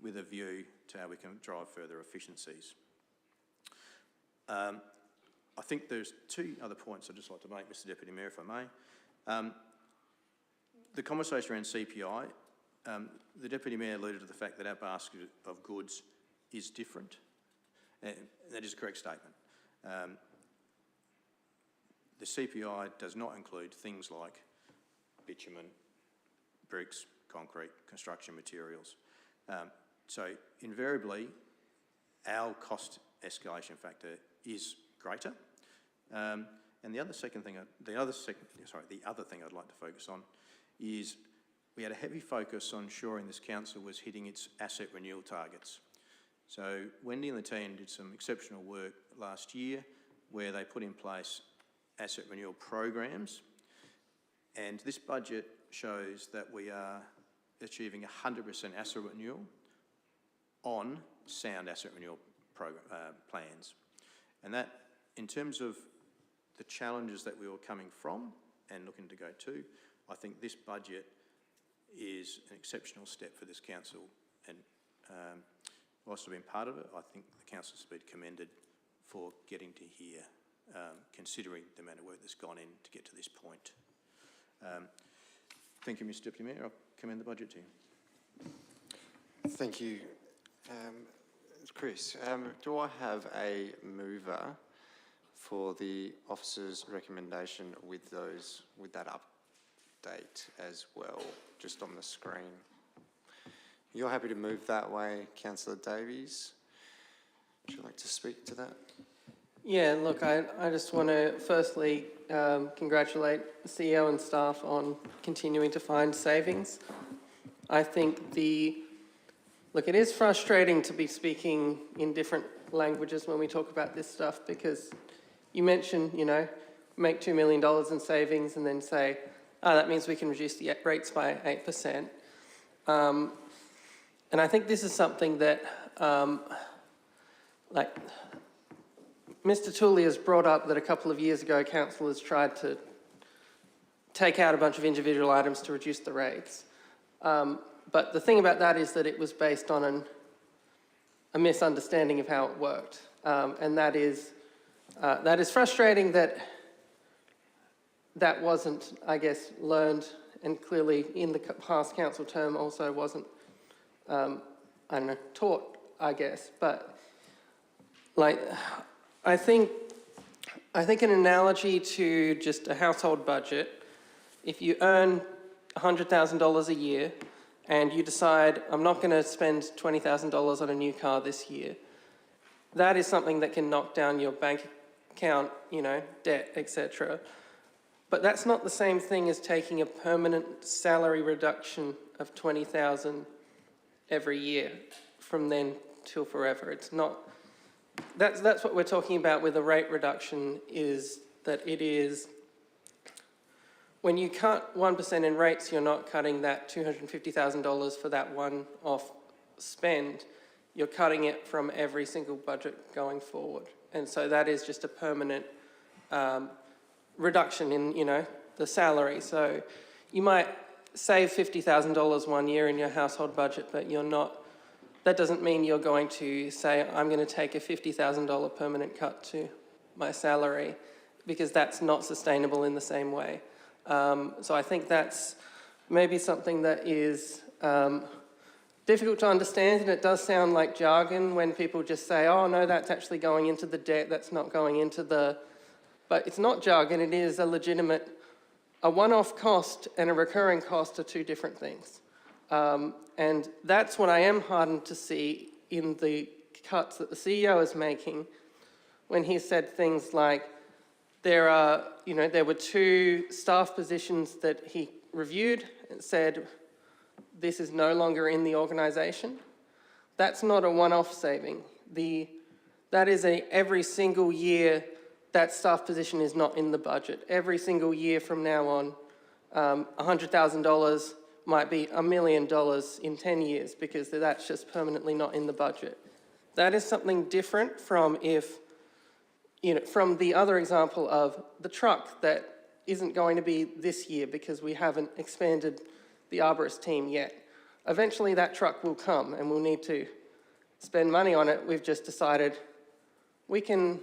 with a view to how we can drive further efficiencies. I think there's two other points I'd just like to make, Mr Deputy Mayor, if I may. The conversation around CPI, the Deputy Mayor alluded to the fact that our basket of goods is different. And that is a correct statement. The CPI does not include things like bitumen, bricks, concrete, construction materials. So invariably, our cost escalation factor is greater. And the other thing I'd like to focus on is we had a heavy focus on ensuring this council was hitting its asset renewal targets. So Wendy and the team did some exceptional work last year where they put in place asset renewal programs, and this budget shows that we are achieving 100% asset renewal on sound asset renewal plans. And that, in terms of the challenges that we were coming from and looking to go to, I think this budget is an exceptional step for this council, and whilst I've been part of it, I think the council's been commended for getting to here, considering the amount of work that's gone in to get to this point. Thank you, Mr Deputy Mayor. I'll commend the budget to you. Thank you. Chris, do I have a mover for the officer's recommendation with that update as well, just on the screen? You're happy to move that way, Councillor Davies? Would you like to speak to that? Yeah, look, I just want to firstly congratulate the CEO and staff on continuing to find savings. I think look, it is frustrating to be speaking in different languages when we talk about this stuff, because you mention, make $2 million in savings and then say, that means we can reduce the rates by 8%. And I think this is something that, Mr Tooley has brought up that a couple of years ago, councillors tried to take out a bunch of individual items to reduce the rates. But the thing about that is that it was based on a misunderstanding of how it worked. And that is frustrating that wasn't, I guess, learned, and clearly in the past council term also wasn't, taught, I guess. But I think an analogy to just a household budget, if you earn $100,000 a year and you decide, I'm not going to spend $20,000 on a new car this year, that is something that can knock down your bank account, debt, etc. But that's not the same thing as taking a permanent salary reduction of $20,000 every year from then till forever. It's not. That's what we're talking about with a rate reduction, is that it is, when you cut 1% in rates, you're not cutting that $250,000 for that one-off spend. You're cutting it from every single budget going forward. And so that is just a permanent reduction in, the salary. So you might save $50,000 one year in your household budget, but you're not, that doesn't mean you're going to say, I'm going to take a $50,000 permanent cut to my salary, because that's not sustainable in the same way. So I think that's maybe something that is difficult to understand, and it does sound like jargon when people just say, oh no, that's actually going into the debt, that's not going into the... But it's not jargon, it is a legitimate... A one-off cost and a recurring cost are two different things. And that's what I am heartened to see in the cuts that the CEO is making, when he said things like, there were 2 staff positions that he reviewed and said, this is no longer in the organisation. That's not a one-off saving. That is every single year that staff position is not in the budget. Every single year from now on, $100,000 might be $1 million in 10 years, because that's just permanently not in the budget. That is something different from from the other example of the truck that isn't going to be this year because we haven't expanded the arborist team yet. Eventually that truck will come and we'll need to spend money on it. We've just decided we can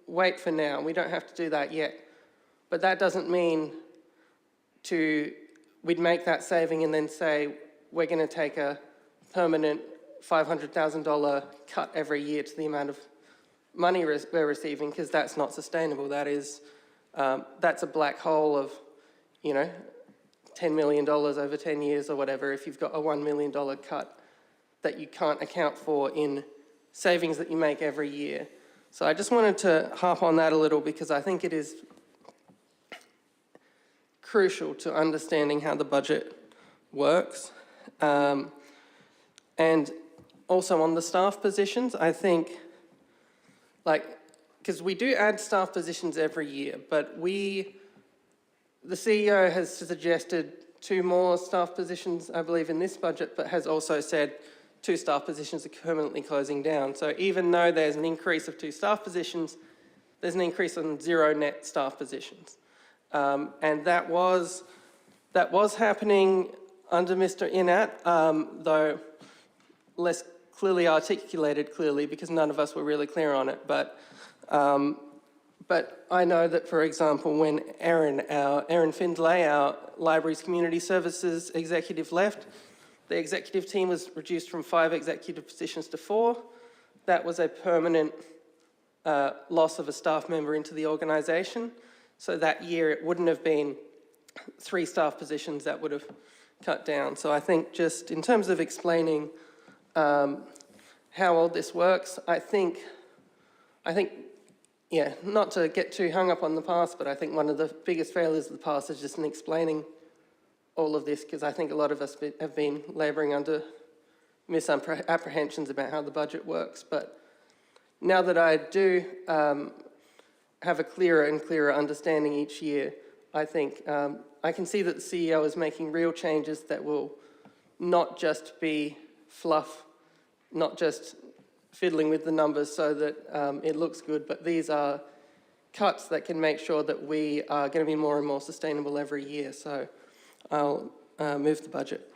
wait for now. We don't have to do that yet. But that doesn't mean we'd make that saving and then say we're going to take a permanent $500,000 cut every year to the amount of money we're receiving, because that's not sustainable. That's a black hole of, $10 million over 10 years or whatever, if you've got a $1 million cut that you can't account for in savings that you make every year. So I just wanted to harp on that a little, because I think it is crucial to understanding how the budget works. And also on the staff positions, I think, because we do add staff positions every year, but the CEO has suggested 2 more staff positions, I believe, in this budget, but has also said 2 staff positions are permanently closing down. So even though there's an increase of 2 staff positions, there's an increase on 0 net staff positions. And that was happening under Mr. Inat, though less clearly articulated because none of us were really clear on it. But I know that, for example, when Erin Findlay, our Libraries Community Services executive, left, the executive team was reduced from 5 executive positions to 4. That was a permanent loss of a staff member into the organisation. So that year it wouldn't have been 3 staff positions that would have cut down. So I think just in terms of explaining how all this works, I think, yeah, not to get too hung up on the past, but I think one of the biggest failures of the past is just in explaining all of this, because I think a lot of us have been labouring under misapprehensions about how the budget works. But now that I do have a clearer and clearer understanding each year, I think I can see that the CEO is making real changes that will not just be fluff, not just fiddling with the numbers so that it looks good, but these are cuts that can make sure that we are going to be more and more sustainable every year. So I'll move the budget.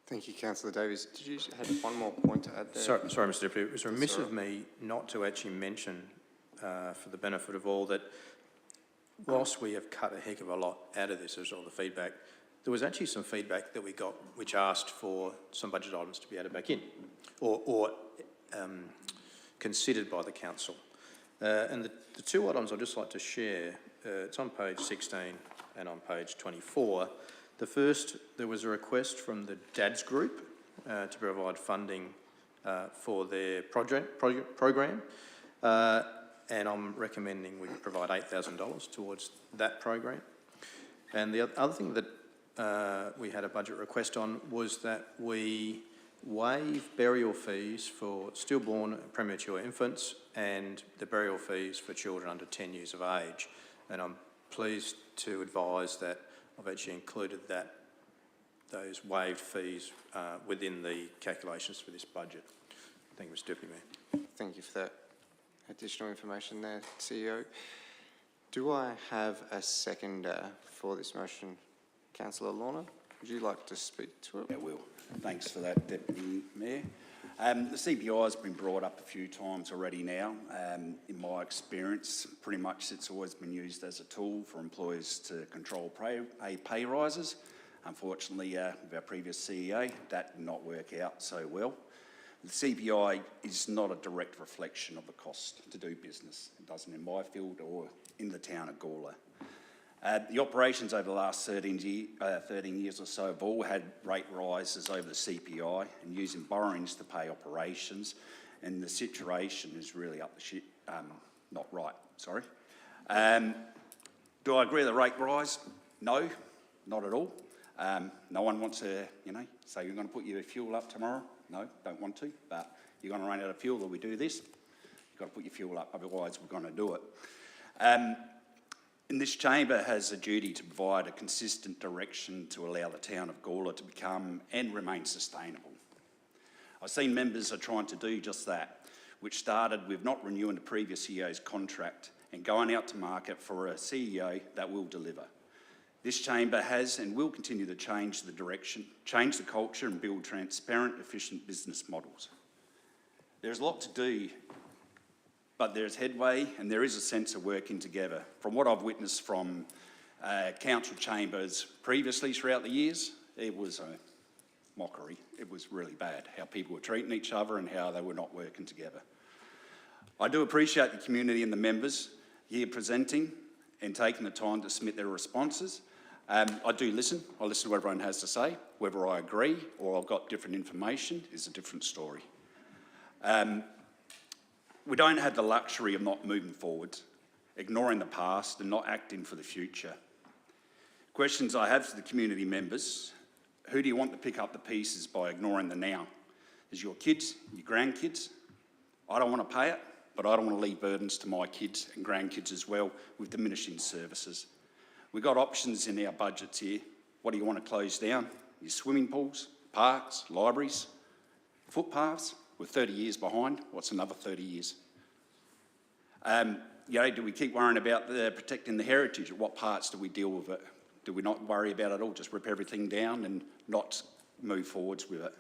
Thank you, Councillor Davies. Did you have one more point to add there? Sorry, Mr Deputy. It was remiss of me not to actually mention, for the benefit of all, that whilst we have cut a heck of a lot out of this as all the feedback, there was actually some feedback that we got which asked for some budget items to be added back in or considered by the council. And the 2 items I'd just like to share, it's on page 16 and on page 24. The first, there was a request from the DADS group to provide funding for their program, and I'm recommending we provide $8,000 towards that program. And the other thing that we had a budget request on was that we waive burial fees for stillborn and premature infants and the burial fees for children under 10 years of age. And I'm pleased to advise that I've actually included those waived fees within the calculations for this budget. Thank you, Mr Deputy Mayor. Thank you for that additional information there, CEO. Do I have a seconder for this motion? Councillor Lorna, would you like to speak to it? Yeah, Will. Thanks for that, Deputy Mayor. The CPI has been brought up a few times already now. In my experience, pretty much it's always been used as a tool for employers to control pay rises. Unfortunately, with our previous CEO, that did not work out so well. The CPI is not a direct reflection of the cost to do business. It doesn't in my field or in the town of Gawler. The operations over the last 13 years or so have all had rate rises over the CPI and using borrowings to pay operations, and the situation is really up the shit, not right, sorry. Do I agree with the rate rise? No, not at all. No one wants to, say you're going to put your fuel up tomorrow. No, don't want to, but you're going to run out of fuel or we do this. You've got to put your fuel up, otherwise we're going to do it. And this chamber has a duty to provide a consistent direction to allow the town of Gawler to become and remain sustainable. I've seen members are trying to do just that, which started with not renewing the previous CEO's contract and going out to market for a CEO that will deliver. This chamber has and will continue to change the direction, change the culture and build transparent, efficient business models. There's a lot to do, but there's headway and there is a sense of working together. From what I've witnessed from council chambers previously throughout the years, it was a mockery. It was really bad, how people were treating each other and how they were not working together. I do appreciate the community and the members here presenting and taking the time to submit their responses. I do listen. I listen to what everyone has to say. Whether I agree or I've got different information is a different story. We don't have the luxury of not moving forward, ignoring the past and not acting for the future. Questions I have for the community members: who do you want to pick up the pieces by ignoring the now? Is your kids, your grandkids? I don't want to pay it, but I don't want to leave burdens to my kids and grandkids as well with diminishing services. We've got options in our budgets here. What do you want to close down? Your swimming pools, parks, libraries, footpaths? We're 30 years behind. What's another 30 years? Do we keep worrying about protecting the heritage? At what parts do we deal with it? Do we not worry about it at all? Just rip everything down and not move forwards with it?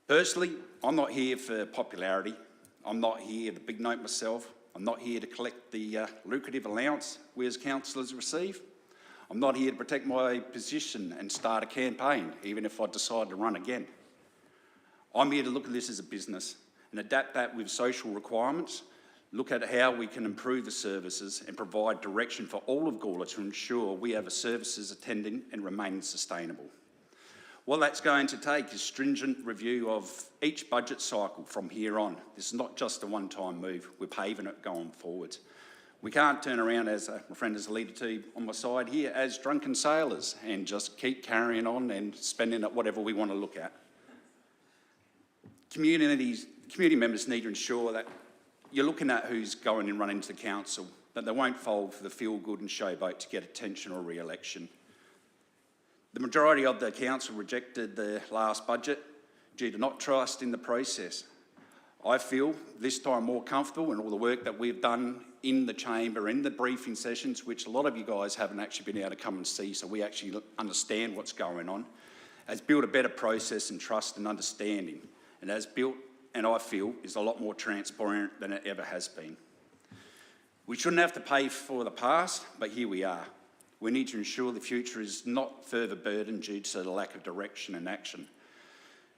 Personally, I'm not here for popularity. I'm not here to big note myself. I'm not here to collect the lucrative allowance we as councillors receive. I'm not here to protect my position and start a campaign, even if I decide to run again. I'm here to look at this as a business and adapt that with social requirements, look at how we can improve the services and provide direction for all of Gawler to ensure we have a services attending and remain sustainable. What that's going to take is stringent review of each budget cycle from here on. This is not just a one-time move. We're paving it going forward. We can't turn around, as my friend has alluded to on my side here, as drunken sailors and just keep carrying on and spending at whatever we want to look at. Community members need to ensure that you're looking at who's going and running to the council, that they won't fold for the feel-good and showboat to get attention or re-election. The majority of the council rejected the last budget due to not trust in the process. I feel this time more comfortable in all the work that we've done in the chamber, in the briefing sessions, which a lot of you guys haven't actually been able to come and see, so we actually understand what's going on, has built a better process and trust and understanding, and has built, and I feel, is a lot more transparent than it ever has been. We shouldn't have to pay for the past, but here we are. We need to ensure the future is not further burdened due to the lack of direction and action.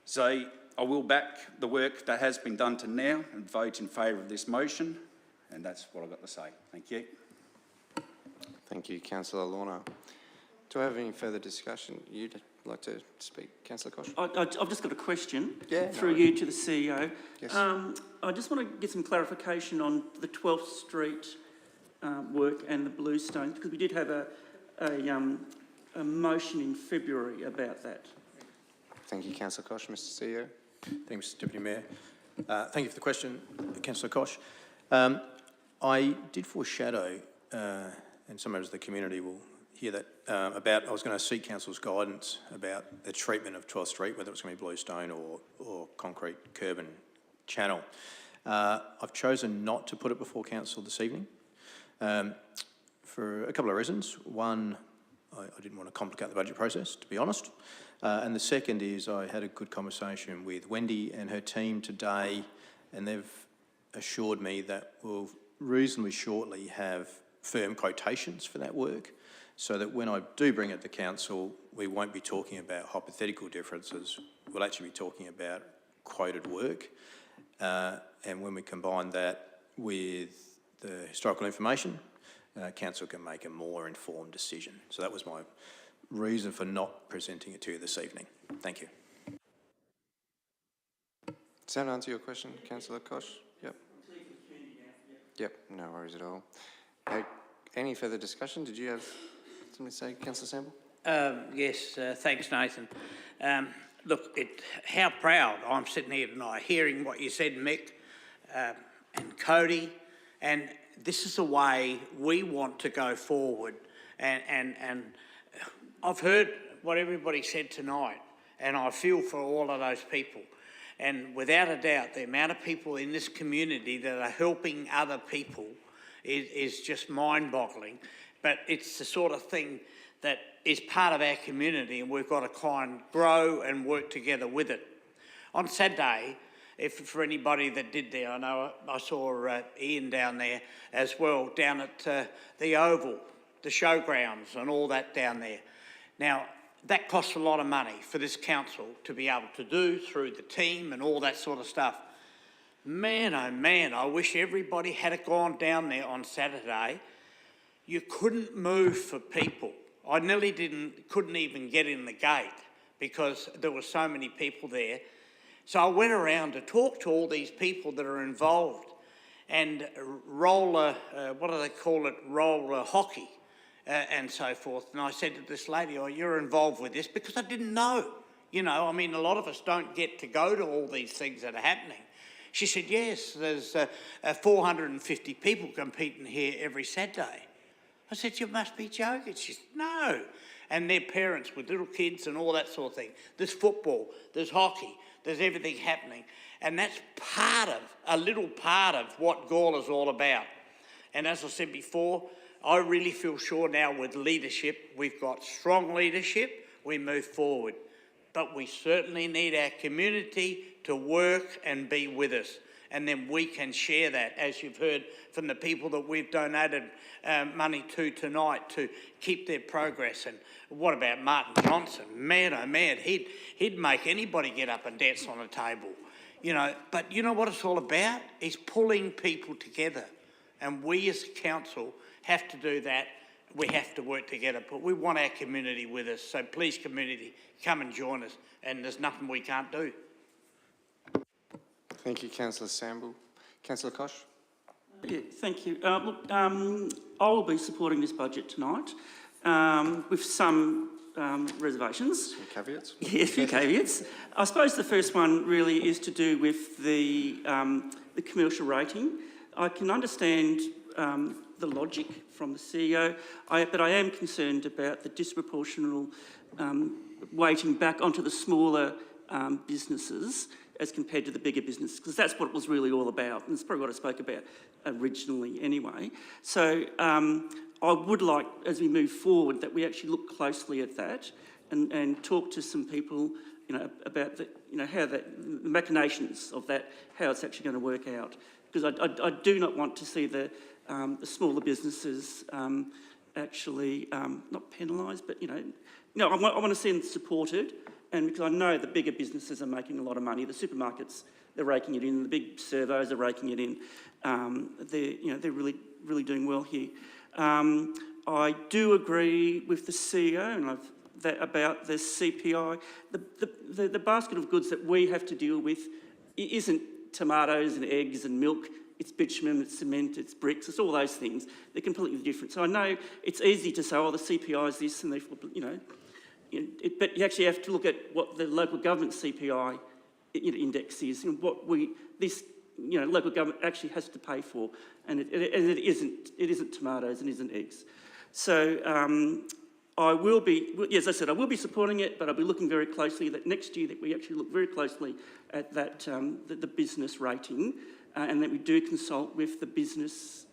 So I will back the work that has been done to now and vote in favour of this motion, and that's what I've got to say. Thank you. Thank you, Councillor Lorna. Do I have any further discussion? You'd like to speak, Councillor Koch? I've just got a question through you to the CEO. Yes. I just want to get some clarification on the 12th Street work and the Bluestone, because we did have a motion in February about that. Thank you, Councillor Koch. Mr. CEO. Thank you, Mr Deputy Mayor. Thank you for the question, Councillor Koch. I did foreshadow, and some members of the community will hear that, I was going to seek Council's guidance about the treatment of 12th Street, whether it's going to be Bluestone or concrete curb and channel. I've chosen not to put it before Council this evening for a couple of reasons. One, I didn't want to complicate the budget process, to be honest. And the second is I had a good conversation with Wendy and her team today, and they've assured me that we'll reasonably shortly have firm quotations for that work, so that when I do bring it to council, we won't be talking about hypothetical differences. We'll actually be talking about quoted work. And when we combine that with the historical information, council can make a more informed decision. So that was my reason for not presenting it to you this evening. Thank you. Does that answer your question, Councillor Koch? Yep. Yep, no worries at all. Any further discussion? Did you have something to say, Councillor Sample? Yes, thanks, Nathan. Look, how proud I'm sitting here tonight hearing what you said, Mick and Cody, and this is the way we want to go forward. And I've heard what everybody said tonight, and I feel for all of those people. And without a doubt, the amount of people in this community that are helping other people is just mind-boggling. But it's the sort of thing that is part of our community, and we've got to try and grow and work together with it. On Saturday, for anybody that did there, I know I saw Ian down there as well, down at the Oval, the showgrounds and all that down there. Now, that costs a lot of money for this council to be able to do through the team and all that sort of stuff. Man, oh man, I wish everybody had gone down there on Saturday. You couldn't move for people. I nearly couldn't even get in the gate because there were so many people there. So I went around to talk to all these people that are involved, and roller, what do they call it, roller hockey and so forth. And I said to this lady, oh, you're involved with this, because I didn't know. You know, I mean, a lot of us don't get to go to all these things that are happening. She said, yes, there's 450 people competing here every Saturday. I said, you must be joking. She said, no. And their parents with little kids and all that sort of thing. There's football, there's hockey, there's everything happening. And that's a little part of what Gawler's all about. And as I said before, I really feel sure now with leadership, we've got strong leadership, we move forward. But we certainly need our community to work and be with us. And then we can share that, as you've heard from the people that we've donated money to tonight to keep their progress. And what about Martin Johnson? Man, oh man, he'd make anybody get up and dance on a table. You know, but you know what it's all about? It's pulling people together. And we as a council have to do that. We have to work together, but we want our community with us. So please, community, come and join us. And there's nothing we can't do. Thank you, Councillor Sample. Councillor Koch? Yeah, thank you. Look, I will be supporting this budget tonight with some reservations. Some caveats? Yeah, a few caveats. I suppose the first one really is to do with the commercial rating. I can understand the logic from the CEO, but I am concerned about the disproportional weighting back onto the smaller businesses as compared to the bigger business, because that's what it was really all about, and it's probably what I spoke about originally anyway. So I would like, as we move forward, that we actually look closely at that and talk to some people, you know, about the, you know, how the machinations of that, how it's actually going to work out. Because I do not want to see the smaller businesses actually not penalised, but I want to see them supported. And because I know the bigger businesses are making a lot of money, the supermarkets, they're raking it in, the big servos are raking it in. They're really doing well here. I do agree with the CEO and about the CPI. The basket of goods that we have to deal with isn't tomatoes and eggs and milk. It's bitumen, it's cement, it's bricks, it's all those things. They're completely different. So I know it's easy to say, oh, the CPI is this and therefore, but you actually have to look at what the local government CPI index is and what this local government actually has to pay for, and it isn't tomatoes and isn't eggs. So I will be, as I said, I will be supporting it, but I'll be looking very closely that next year that we actually look very closely at that the business rating, and that we do consult with the business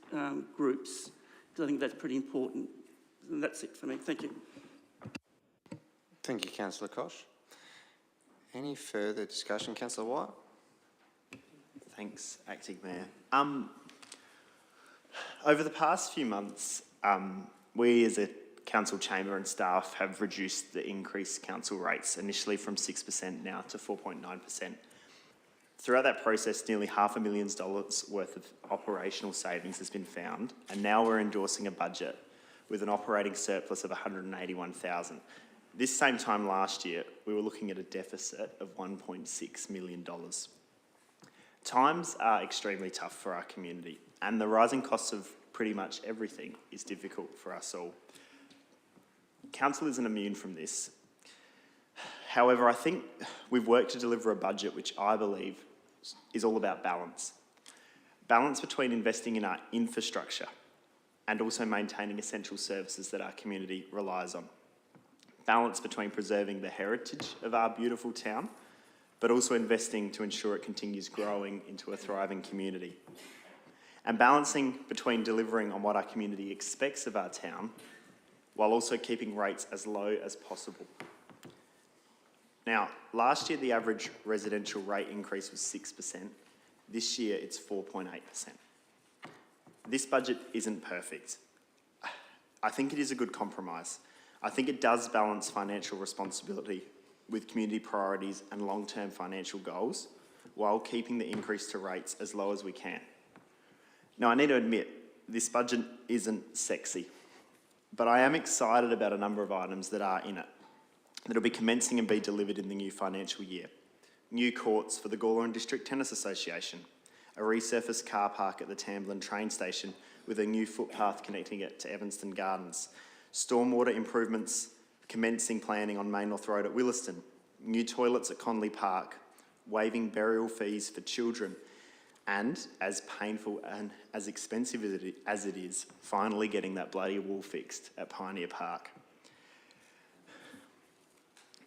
groups, because I think that's pretty important. And that's it for me. Thank you. Thank you, Councillor Koch. Any further discussion? Councillor White? Thanks, Acting Mayor. Over the past few months, we as a council chamber and staff have reduced the increased council rates, initially from 6% now to 4.9%. Throughout that process, nearly $500,000 worth of operational savings has been found, and now we're endorsing a budget with an operating surplus of $181,000. This same time last year, we were looking at a deficit of $1.6 million. Times are extremely tough for our community, and the rising costs of pretty much everything is difficult for us all. Council isn't immune from this. However, I think we've worked to deliver a budget which I believe is all about balance. Balance between investing in our infrastructure and also maintaining essential services that our community relies on. Balance between preserving the heritage of our beautiful town, but also investing to ensure it continues growing into a thriving community. And balancing between delivering on what our community expects of our town, while also keeping rates as low as possible. Now, last year the average residential rate increase was 6%. This year it's 4.8%. This budget isn't perfect. I think it is a good compromise. I think it does balance financial responsibility with community priorities and long-term financial goals, while keeping the increase to rates as low as we can. Now, I need to admit, this budget isn't sexy, but I am excited about a number of items that are in it, that will be commencing and be delivered in the new financial year. New courts for the Gawler and District Tennis Association, a resurfaced car park at the Tamblin train station with a new footpath connecting it to Evanston Gardens, stormwater improvements commencing planning on Main North Road at Williston, new toilets at Conley Park, waiving burial fees for children, and, as painful and as expensive as it is, finally getting that bloody wall fixed at Pioneer Park.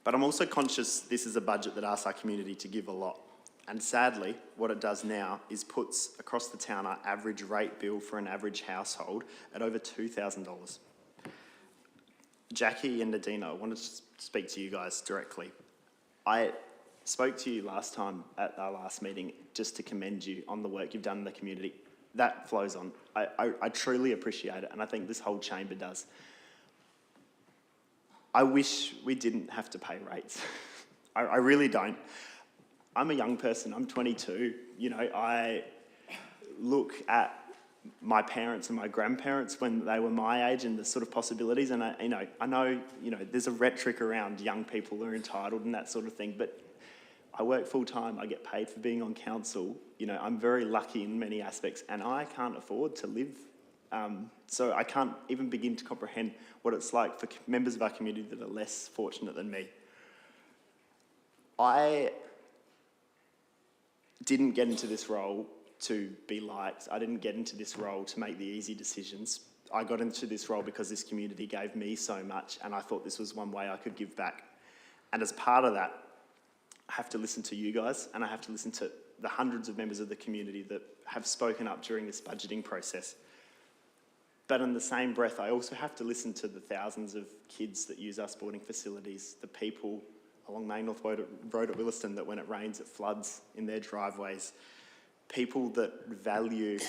But I'm also conscious this is a budget that asks our community to give a lot. And sadly, what it does now is puts across the town our average rate bill for an average household at over $2,000. Jackie and Nadina, I wanted to speak to you guys directly. I spoke to you last time at our last meeting just to commend you on the work you've done in the community. That flows on. I truly appreciate it, and I think this whole chamber does. I wish we didn't have to pay rates. I really don't. I'm a young person, I'm 22. You know, I look at my parents and my grandparents when they were my age and the sort of possibilities, and I know there's a rhetoric around young people are entitled and that sort of thing, but I work full time, I get paid for being on council. You know, I'm very lucky in many aspects, and I can't afford to live. So I can't even begin to comprehend what it's like for members of our community that are less fortunate than me. I didn't get into this role to be liked. I didn't get into this role to make the easy decisions. I got into this role because this community gave me so much, and I thought this was one way I could give back. And as part of that, I have to listen to you guys, and I have to listen to the hundreds of members of the community that have spoken up during this budgeting process. But in the same breath, I also have to listen to the thousands of kids that use our sporting facilities, the people along Main North Road at Williston that when it rains it floods in their driveways, people that value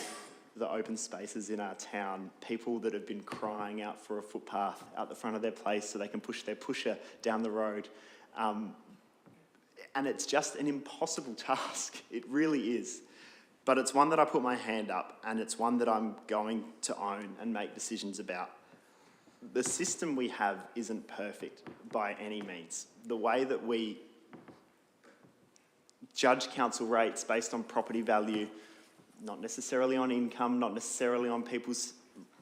the open spaces in our town, people that have been crying out for a footpath out the front of their place so they can push their pusher down the road. And it's just an impossible task. It really is. But it's one that I put my hand up, and it's one that I'm going to own and make decisions about. The system we have isn't perfect by any means. The way that we judge council rates based on property value, not necessarily on income, not necessarily on people's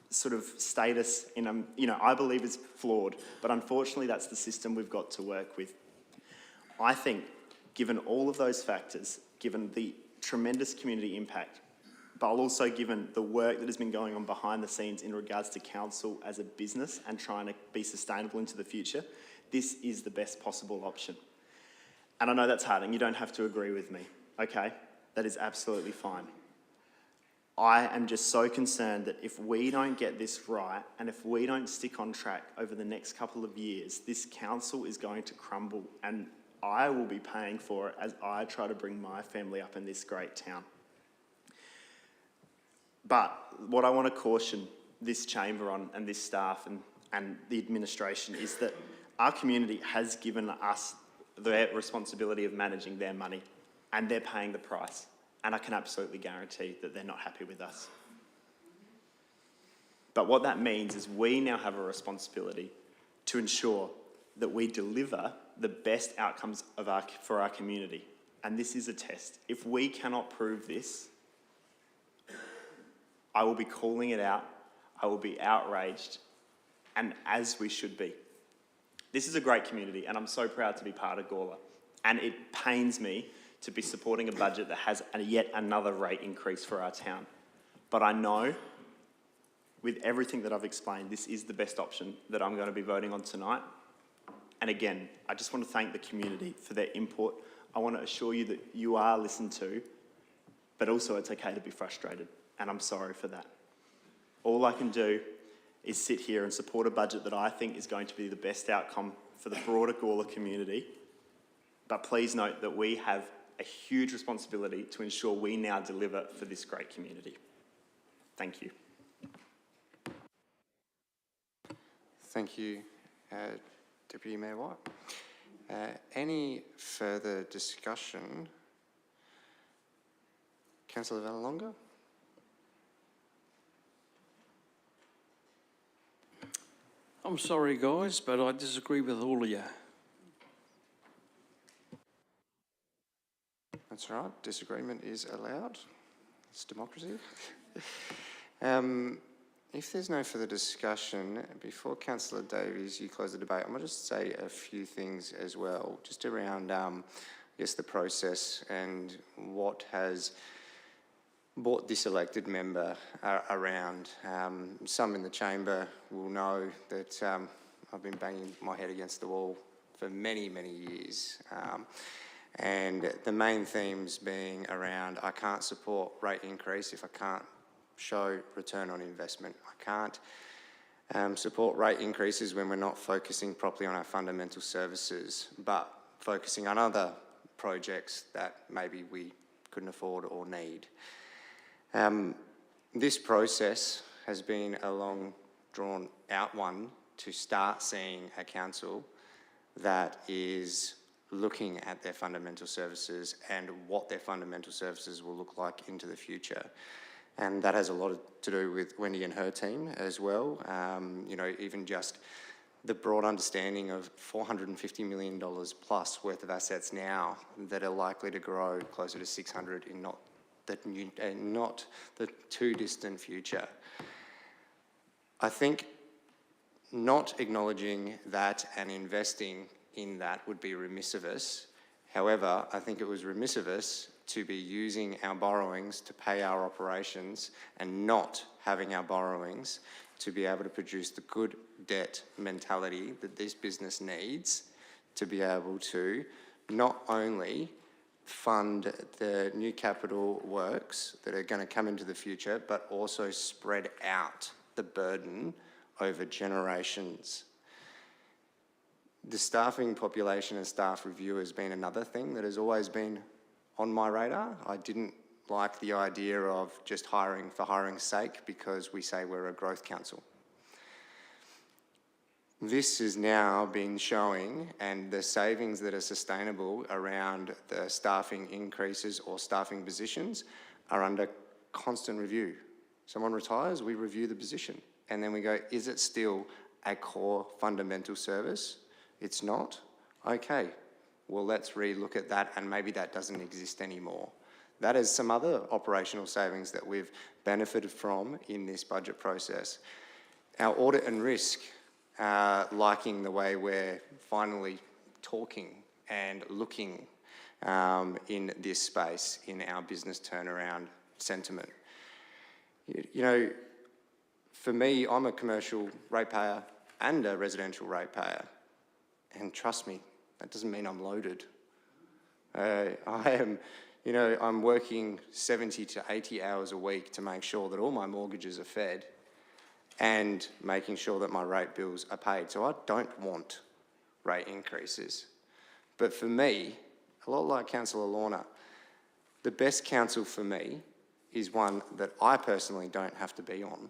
sort of status I believe is flawed, but unfortunately that's the system we've got to work with. I think, given all of those factors, given the tremendous community impact, but also given the work that has been going on behind the scenes in regards to council as a business and trying to be sustainable into the future, this is the best possible option. And I know that's hard, and you don't have to agree with me, okay? That is absolutely fine. I am just so concerned that if we don't get this right and if we don't stick on track over the next couple of years, this council is going to crumble, and I will be paying for it as I try to bring my family up in this great town. But what I want to caution this chamber on, and this staff and the administration, is that our community has given us the responsibility of managing their money, and they're paying the price. And I can absolutely guarantee that they're not happy with us. But what that means is we now have a responsibility to ensure that we deliver the best outcomes for our community. And this is a test. If we cannot prove this, I will be calling it out, I will be outraged, and as we should be. This is a great community, and I'm so proud to be part of Gawler. And it pains me to be supporting a budget that has yet another rate increase for our town. But I know, with everything that I've explained, this is the best option that I'm going to be voting on tonight. And again, I just want to thank the community for their input. I want to assure you that you are listened to, but also it's okay to be frustrated, and I'm sorry for that. All I can do is sit here and support a budget that I think is going to be the best outcome for the broader Gawler community. But please note that we have a huge responsibility to ensure we now deliver for this great community. Thank you. Thank you, Deputy Mayor White. Any further discussion? Councillor Vallelonga? I'm sorry, guys, but I disagree with all of you. That's right, disagreement is allowed. It's democracy. If there's no further discussion, before Councillor Davies, you close the debate, I might just say a few things as well, just around, I guess, the process and what has brought this elected member around. Some in the chamber will know that I've been banging my head against the wall for many, many years. And the main themes being around, I can't support rate increase if I can't show return on investment. I can't support rate increases when we're not focusing properly on our fundamental services, but focusing on other projects that maybe we couldn't afford or need. This process has been a long, drawn out one to start seeing a council that is looking at their fundamental services and what their fundamental services will look like into the future. And that has a lot to do with Wendy and her team as well. You know, even just the broad understanding of $450 million plus worth of assets now that are likely to grow closer to 600 in not the too distant future. I think not acknowledging that and investing in that would be remiss of us. However, I think it was remiss of us to be using our borrowings to pay our operations and not having our borrowings to be able to produce the good debt mentality that this business needs to be able to not only fund the new capital works that are going to come into the future, but also spread out the burden over generations. The staffing population and staff review has been another thing that has always been on my radar. I didn't like the idea of just hiring for hiring's sake because we say we're a growth council. This has now been showing, and the savings that are sustainable around the staffing increases or staffing positions are under constant review. Someone retires, we review the position, and then we go, is it still a core fundamental service? It's not? Okay, well, let's re-look at that, and maybe that doesn't exist anymore. That is some other operational savings that we've benefited from in this budget process. Our audit and risk, liking the way we're finally talking and looking in this space in our business turnaround sentiment. You know, for me, I'm a commercial ratepayer and a residential ratepayer. And trust me, that doesn't mean I'm loaded. I am You know, I'm working 70 to 80 hours a week to make sure that all my mortgages are fed and making sure that my rate bills are paid. So I don't want rate increases. But for me, a lot like Councillor Lorna, the best council for me is one that I personally don't have to be on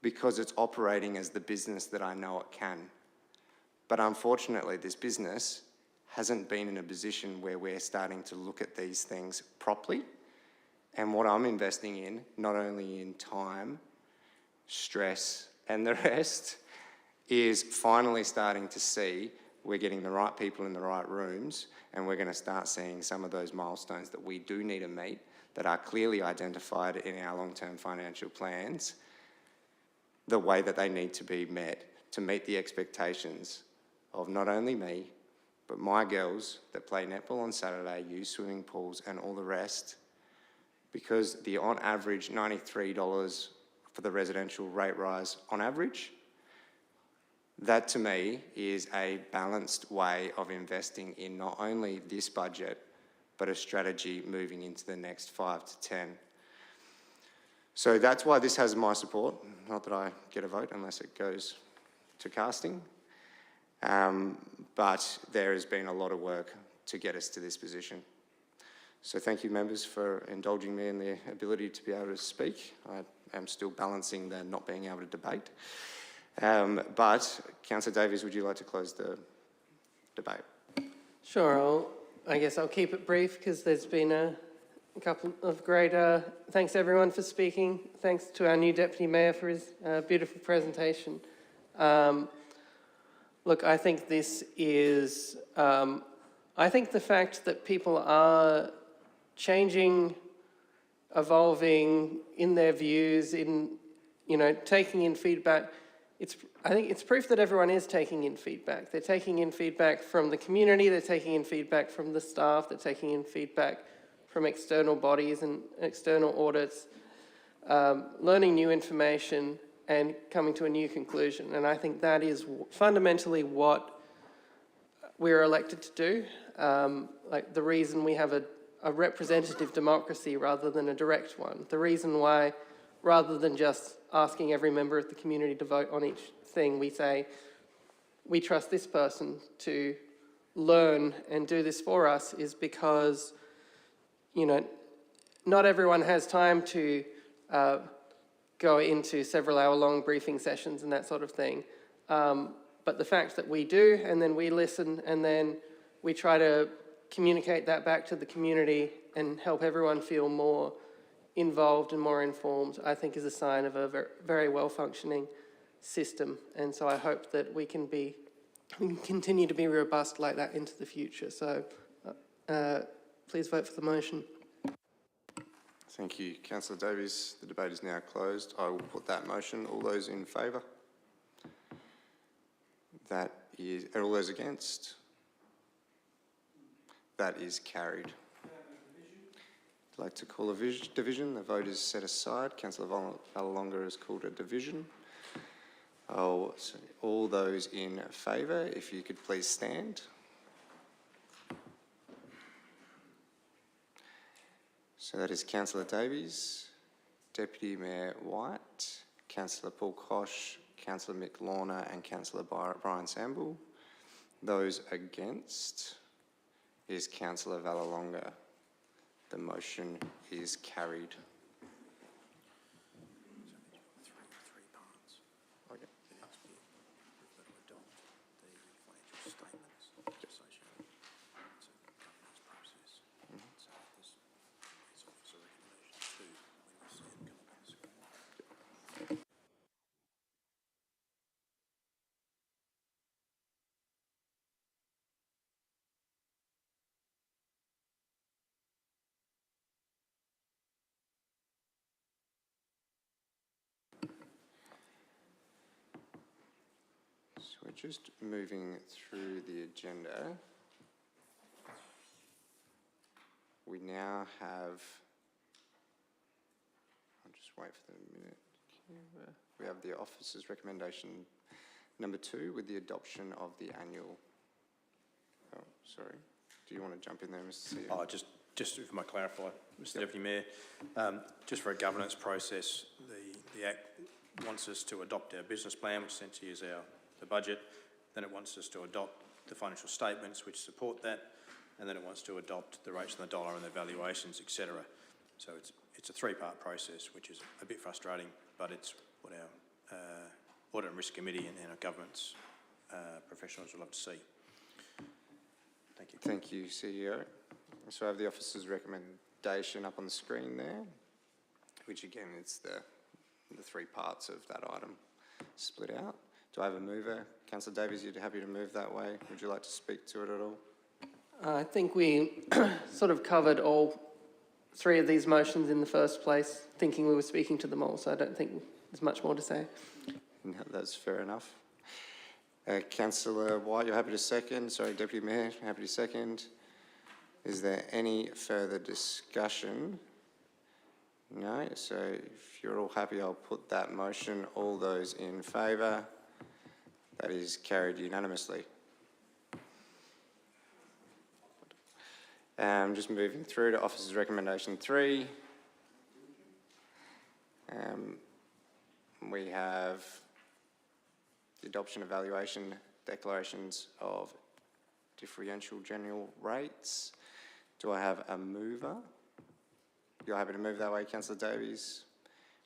because it's operating as the business that I know it can. But unfortunately, this business hasn't been in a position where we're starting to look at these things properly. And what I'm investing in, not only in time, stress, and the rest, is finally starting to see we're getting the right people in the right rooms, and we're going to start seeing some of those milestones that we do need to meet that are clearly identified in our long-term financial plans, the way that they need to be met to meet the expectations of not only me, but my girls that play netball on Saturday, use swimming pools and all the rest, because the on average $93 for the residential rate rise on average, that to me is a balanced way of investing in not only this budget, but a strategy moving into the next 5 to 10. So that's why this has my support. Not that I get a vote unless it goes to casting. But there has been a lot of work to get us to this position. So thank you, members, for indulging me in the ability to be able to speak. I am still balancing the not being able to debate. But Councillor Davies, would you like to close the debate? Sure, I guess I'll keep it brief because there's been a couple of great, thanks everyone for speaking. Thanks to our new Deputy Mayor for his beautiful presentation. Look, I think this is, I think the fact that people are changing, evolving in their views, in, you know, taking in feedback, I think it's proof that everyone is taking in feedback. They're taking in feedback from the community, they're taking in feedback from the staff, they're taking in feedback from external bodies and external audits, learning new information and coming to a new conclusion. And I think that is fundamentally what we're elected to do. Like the reason we have a representative democracy rather than a direct one. The reason why, rather than just asking every member of the community to vote on each thing, we say, we trust this person to learn and do this for us, is because, you know, not everyone has time to go into several hour-long briefing sessions and that sort of thing. But the fact that we do, and then we listen, and then we try to communicate that back to the community and help everyone feel more involved and more informed, I think is a sign of a very well-functioning system. And so I hope that we can continue to be robust like that into the future. So please vote for the motion. Thank you, Councillor Davies. The debate is now closed. I will put that motion. All those in favour? That is, all those against? That is carried. I'd like to call a division. The vote is set aside. Councillor Vallelonga has called a division. All those in favour, if you could please stand. So that is Councillor Davies, Deputy Mayor White, Councillor Paul Kosh, Councillor Mick Lorna and Councillor Brian Samble. Those against is Councillor Vallelonga. The motion is carried. So we're just moving through the agenda. We now have, I'll just wait for the minute. We have the officer's recommendation number 2 with the adoption of the annual, oh, sorry. Do you want to jump in there, Mr. CEO? Just just if I might clarify, Mr Deputy Mayor, just for a governance process, the Act wants us to adopt our business plan, which essentially is the budget, then it wants us to adopt the financial statements which support that, and then it wants to adopt the rates on the dollar and the valuations, etc. So it's a three-part process, which is a bit frustrating, but it's what our Audit and Risk Committee and our governance professionals would love to see. Thank you. Thank you, CEO. So I have the officer's recommendation up on the screen there, which again is the three parts of that item split out. Do I have a mover? Councillor Davies, you're happy to move that way? Would you like to speak to it at all? I think we sort of covered all three of these motions in the first place, thinking we were speaking to them all, so I don't think there's much more to say. No, that's fair enough. Councillor White, you're happy to second? Sorry, Deputy Mayor, happy to second. Is there any further discussion? No, so if you're all happy, I'll put that motion. All those in favour? That is carried unanimously. Just moving through to Officer's Recommendation 3. We have the adoption of valuation declarations of differential general rates. Do I have a mover? You're happy to move that way, Councillor Davies?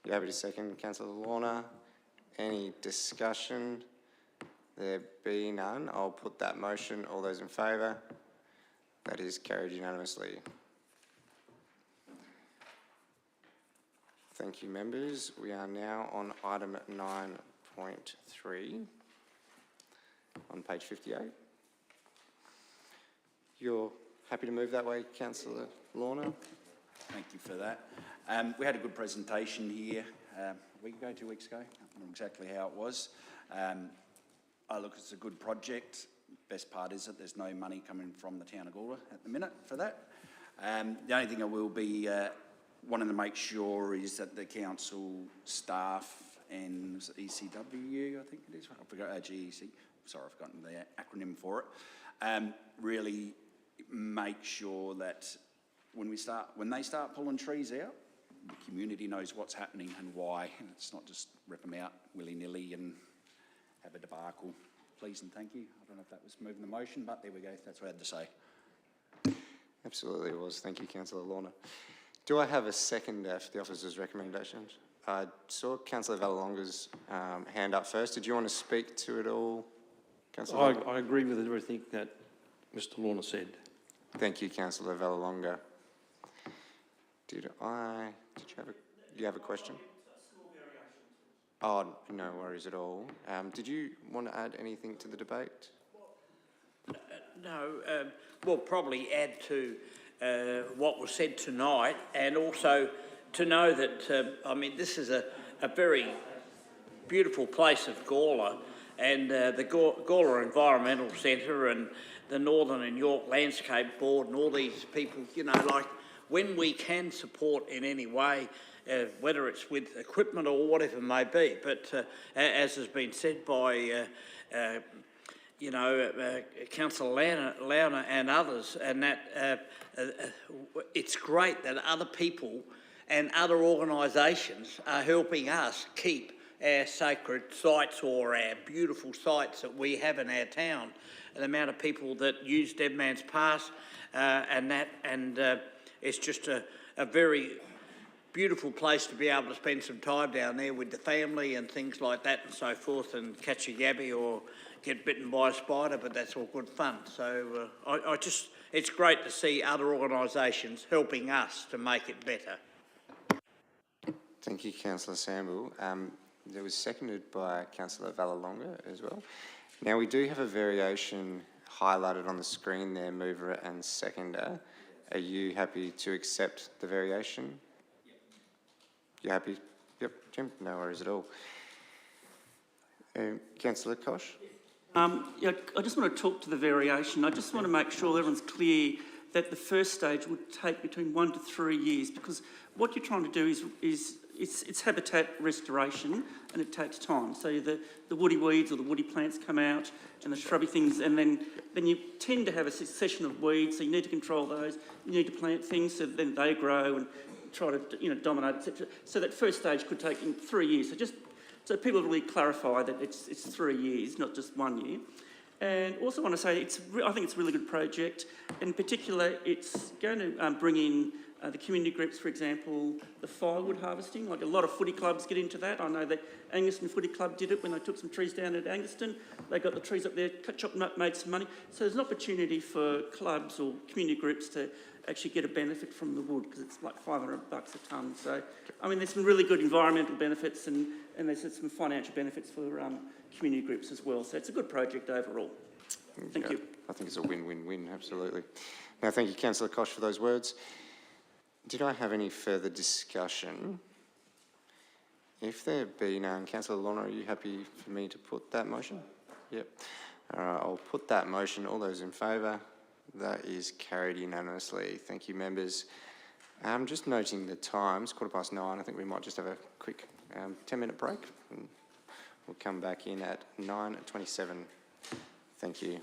You're happy to second, Councillor Lorna? Any discussion? There be none, I'll put that motion. All those in favour? That is carried unanimously. Thank you, members. We are now on item 9.3 on page 58. You're happy to move that way, Councillor Lorna? Thank you for that. We had a good presentation here a week ago, 2 weeks ago. I don't know exactly how it was. Look, it's a good project. Best part is that there's no money coming from the town of Gawler at the minute for that. The only thing I will be wanting to make sure is that the council staff and ECW, I think it is, I forgot, GEC, sorry, I've forgotten the acronym for it, really make sure that when they start pulling trees out, the community knows what's happening and why, and it's not just rip them out willy-nilly and have a debacle. Please and thank you. I don't know if that was moving the motion, but there we go. That's what I had to say. Absolutely it was. Thank you, Councillor Lorna. Do I have a second for the officer's recommendations? I saw Councillor Vallelonga's hand up first. Did you want to speak to it all, Councillor? I agree with everything that Mr Lorna said. Thank you, Councillor Vallelonga. Did you have a question? Oh, no worries at all. Did you want to add anything to the debate? No, we'll probably add to what was said tonight, and also to know that, I mean, this is a very beautiful place of Gawler, and the Gawler Environmental Centre and the Northern and York Landscape Board and all these people, you know, like, when we can support in any way, whether it's with equipment or whatever it may be, but as has been said by, you know, Councillor Launer and others, and that it's great that other people and other organisations are helping us keep our sacred sites or our beautiful sites that we have in our town. The amount of people that use Dead Man's Pass and it's just a very beautiful place to be able to spend some time down there with the family and things like that and so forth, and catch a yabby or get bitten by a spider, but that's all good fun. So it's great to see other organisations helping us to make it better. Thank you, Councillor Samble. It was seconded by Councillor Vallelonga as well. Now, we do have a variation highlighted on the screen there, mover and seconder. Are you happy to accept the variation? Yep. You happy? Yep, Jim, no worries at all. Councillor Kosh? Yeah, I just want to talk to the variation. I just want to make sure everyone's clear that the first stage would take between 1 to 3 years, because what you're trying to do is it's habitat restoration, and it takes time. So the woody weeds or the woody plants come out, and the shrubby things, and then you tend to have a succession of weeds. So you need to control those. You need to plant things so that then they grow and try to dominate, etc. So that first stage could take 3 years. So people really clarify that it's 3 years, not just 1 year. And also want to say I think it's a really good project. In particular, it's going to bring in the community groups, for example, the firewood harvesting. Like a lot of footy clubs get into that. I know the Anguston Footy Club did it when they took some trees down at Anguston. They got the trees up there, chopped them up, made some money. So there's an opportunity for clubs or community groups to actually get a benefit from the wood, because it's like $500 a tonne. So, I mean, there's some really good environmental benefits and there's some financial benefits for community groups as well. So it's a good project overall. Thank you. I think it's a win-win-win, absolutely. Now, thank you, Councillor Koch, for those words. Did I have any further discussion? If there be none, Councillor Lorna, are you happy for me to put that motion? Yep. All right, I'll put that motion. All those in favour? That is carried unanimously. Thank you, members. Just noting the times, 9:15. I think we might just have a quick 10-minute break. And we'll come back in at 9:27. Thank you.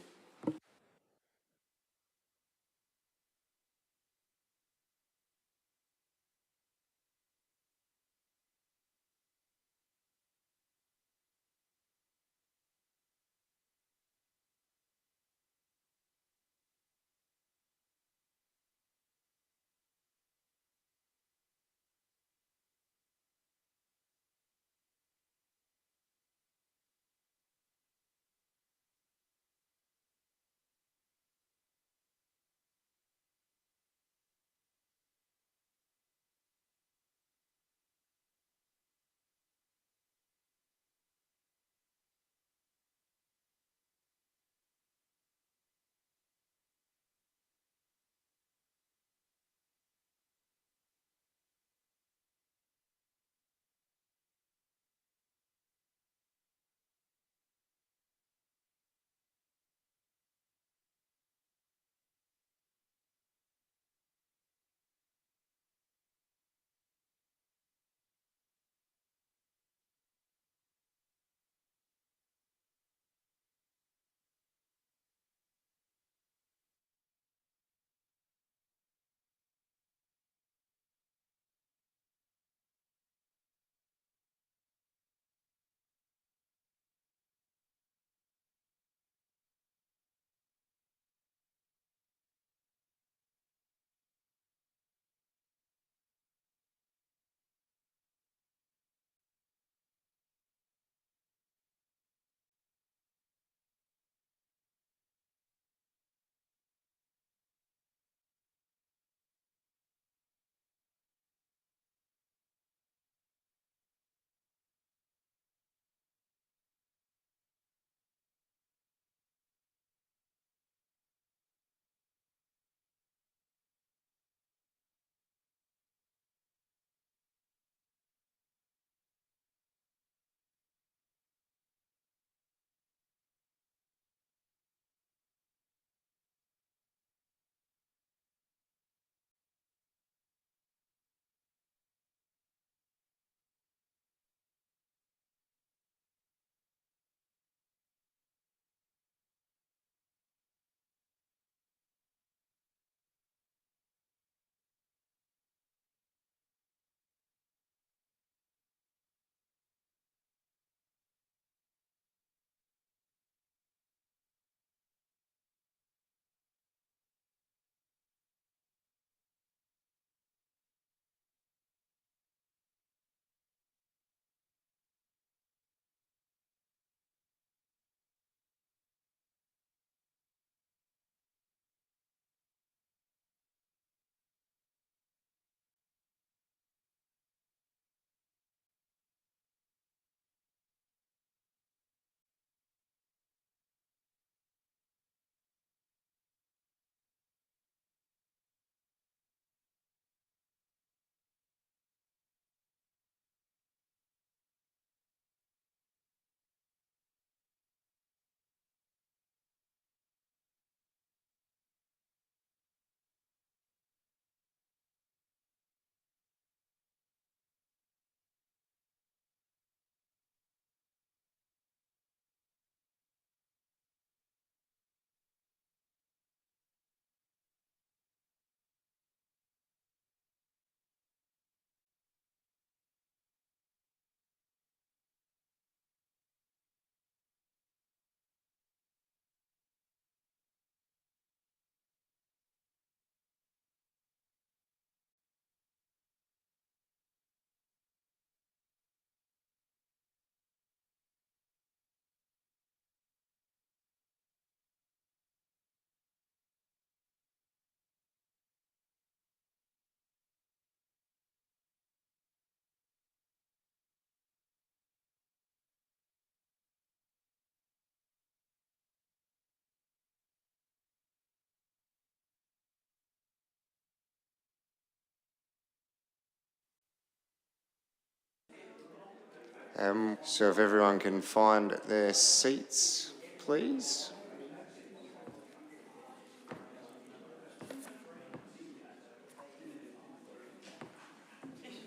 So if everyone can find their seats, please.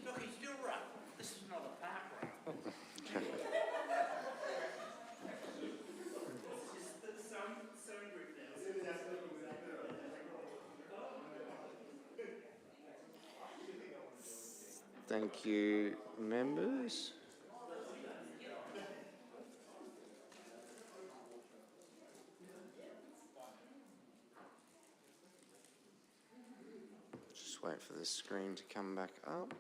Look, he's still rough. This is not a park run. Thank you, members. Just wait for the screen to come back up.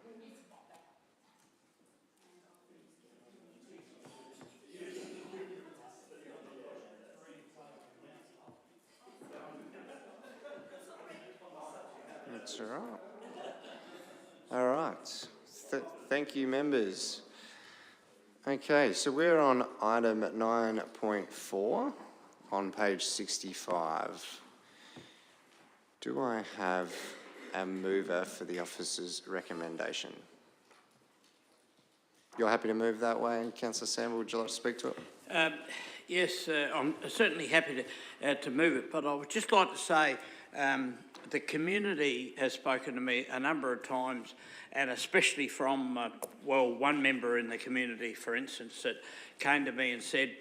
That's all right. All right. Thank you, members. Okay, so we're on item 9.4 on page 65. Do I have a mover for the officer's recommendation? You're happy to move that way, Councillor Samble? Would you like to speak to it? Yes, I'm certainly happy to move it, but I would just like to say the community has spoken to me a number of times, and especially from, one member in the community, for instance, that came to me and said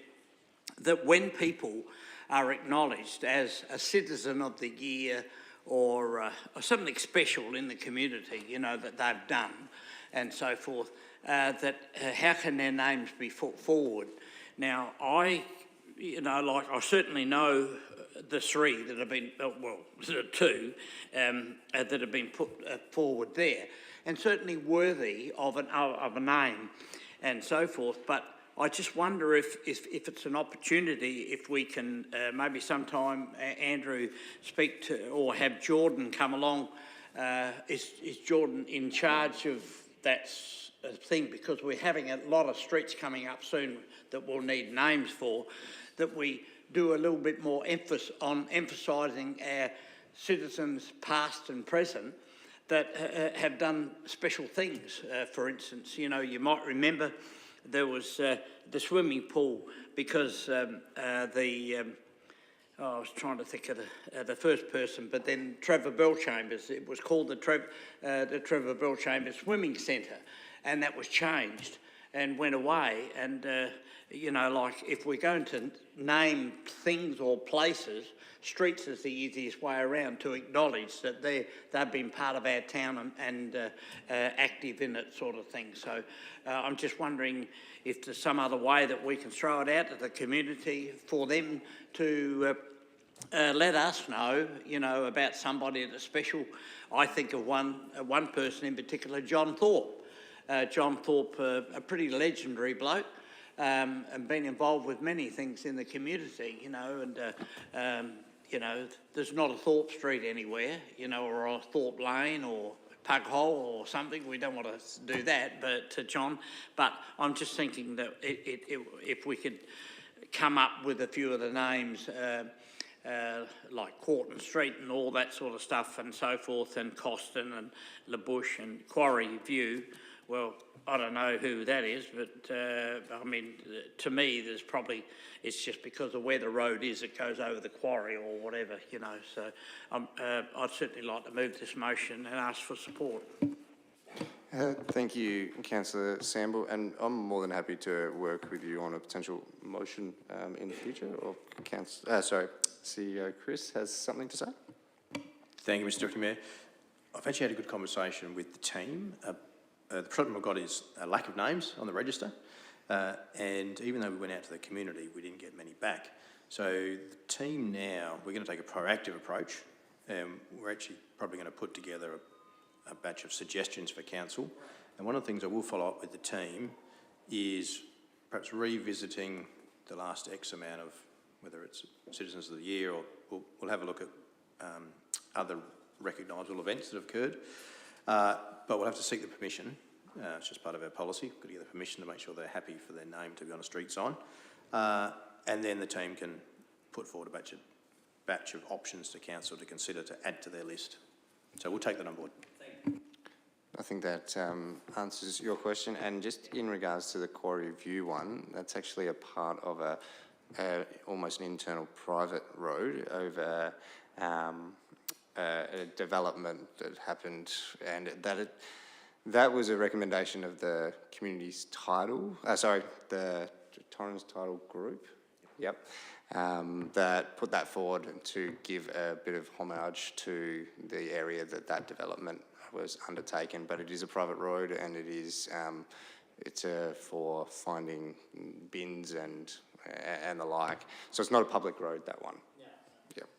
that when people are acknowledged as a citizen of the year or something special in the community, you know, that they've done and so forth, that how can their names be put forward? Now, I certainly know the three that have been, the two that have been put forward there, and certainly worthy of a name and so forth. But I just wonder if it's an opportunity, if we can maybe sometime, Andrew, speak to, or have Jordan come along. Is Jordan in charge of that thing? Because we're having a lot of streets coming up soon that we'll need names for, that we do a little bit more emphasis on emphasising our citizens past and present that have done special things. For instance, you know, you might remember there was the swimming pool because I was trying to think of the first person, but then Trevor Bellchambers, it was called the Trevor Bellchambers Swimming Centre, and that was changed and went away. And you know, like if we're going to name things or places, streets is the easiest way around to acknowledge that they've been part of our town and active in it, sort of thing. So I'm just wondering if there's some other way that we can throw it out to the community for them to let us know, you know, about somebody that's special. I think of one person in particular, John Thorpe. John Thorpe, a pretty legendary bloke, and been involved with many things in the community, you know, and you know, there's not a Thorpe Street anywhere, you know, or a Thorpe Lane or Pug Hole or something. We don't want to do that, but John. But I'm just thinking that if we could come up with a few of the names, like Corton Street and all that sort of stuff and so forth, and Coston and La Bush and Quarry View. Well, I don't know who that is, but I mean, to me, it's just because of where the road is, it goes over the quarry or whatever, you know. So I'd certainly like to move this motion and ask for support. Thank you, Councillor Samble, and I'm more than happy to work with you on a potential motion in the future. Or CEO Chris has something to say. Thank you, Mr. Deputy Mayor. I've actually had a good conversation with the team. The problem we've got is a lack of names on the register, and even though we went out to the community, we didn't get many back. So the team now, we're going to take a proactive approach, and we're actually probably going to put together a batch of suggestions for council. And one of the things I will follow up with the team is perhaps revisiting the last X amount of, whether it's Citizens of the Year, or we'll have a look at other recognisable events that have occurred. But we'll have to seek the permission. It's just part of our policy. We've got to get the permission to make sure they're happy for their name to be on a street sign. And then the team can put forward a batch of options to council to consider to add to their list. So we'll take that on board. I think that answers your question. And just in regards to the Quarry View one, that's actually a part of a almost an internal private road over a development that happened, and that was a recommendation of the community's title. The Torrens Title Group. Yep. That put that forward to give a bit of homage to the area that development was undertaken. But it is a private road, and it is it's for finding bins and the like. So it's not a public road, that one. Yep.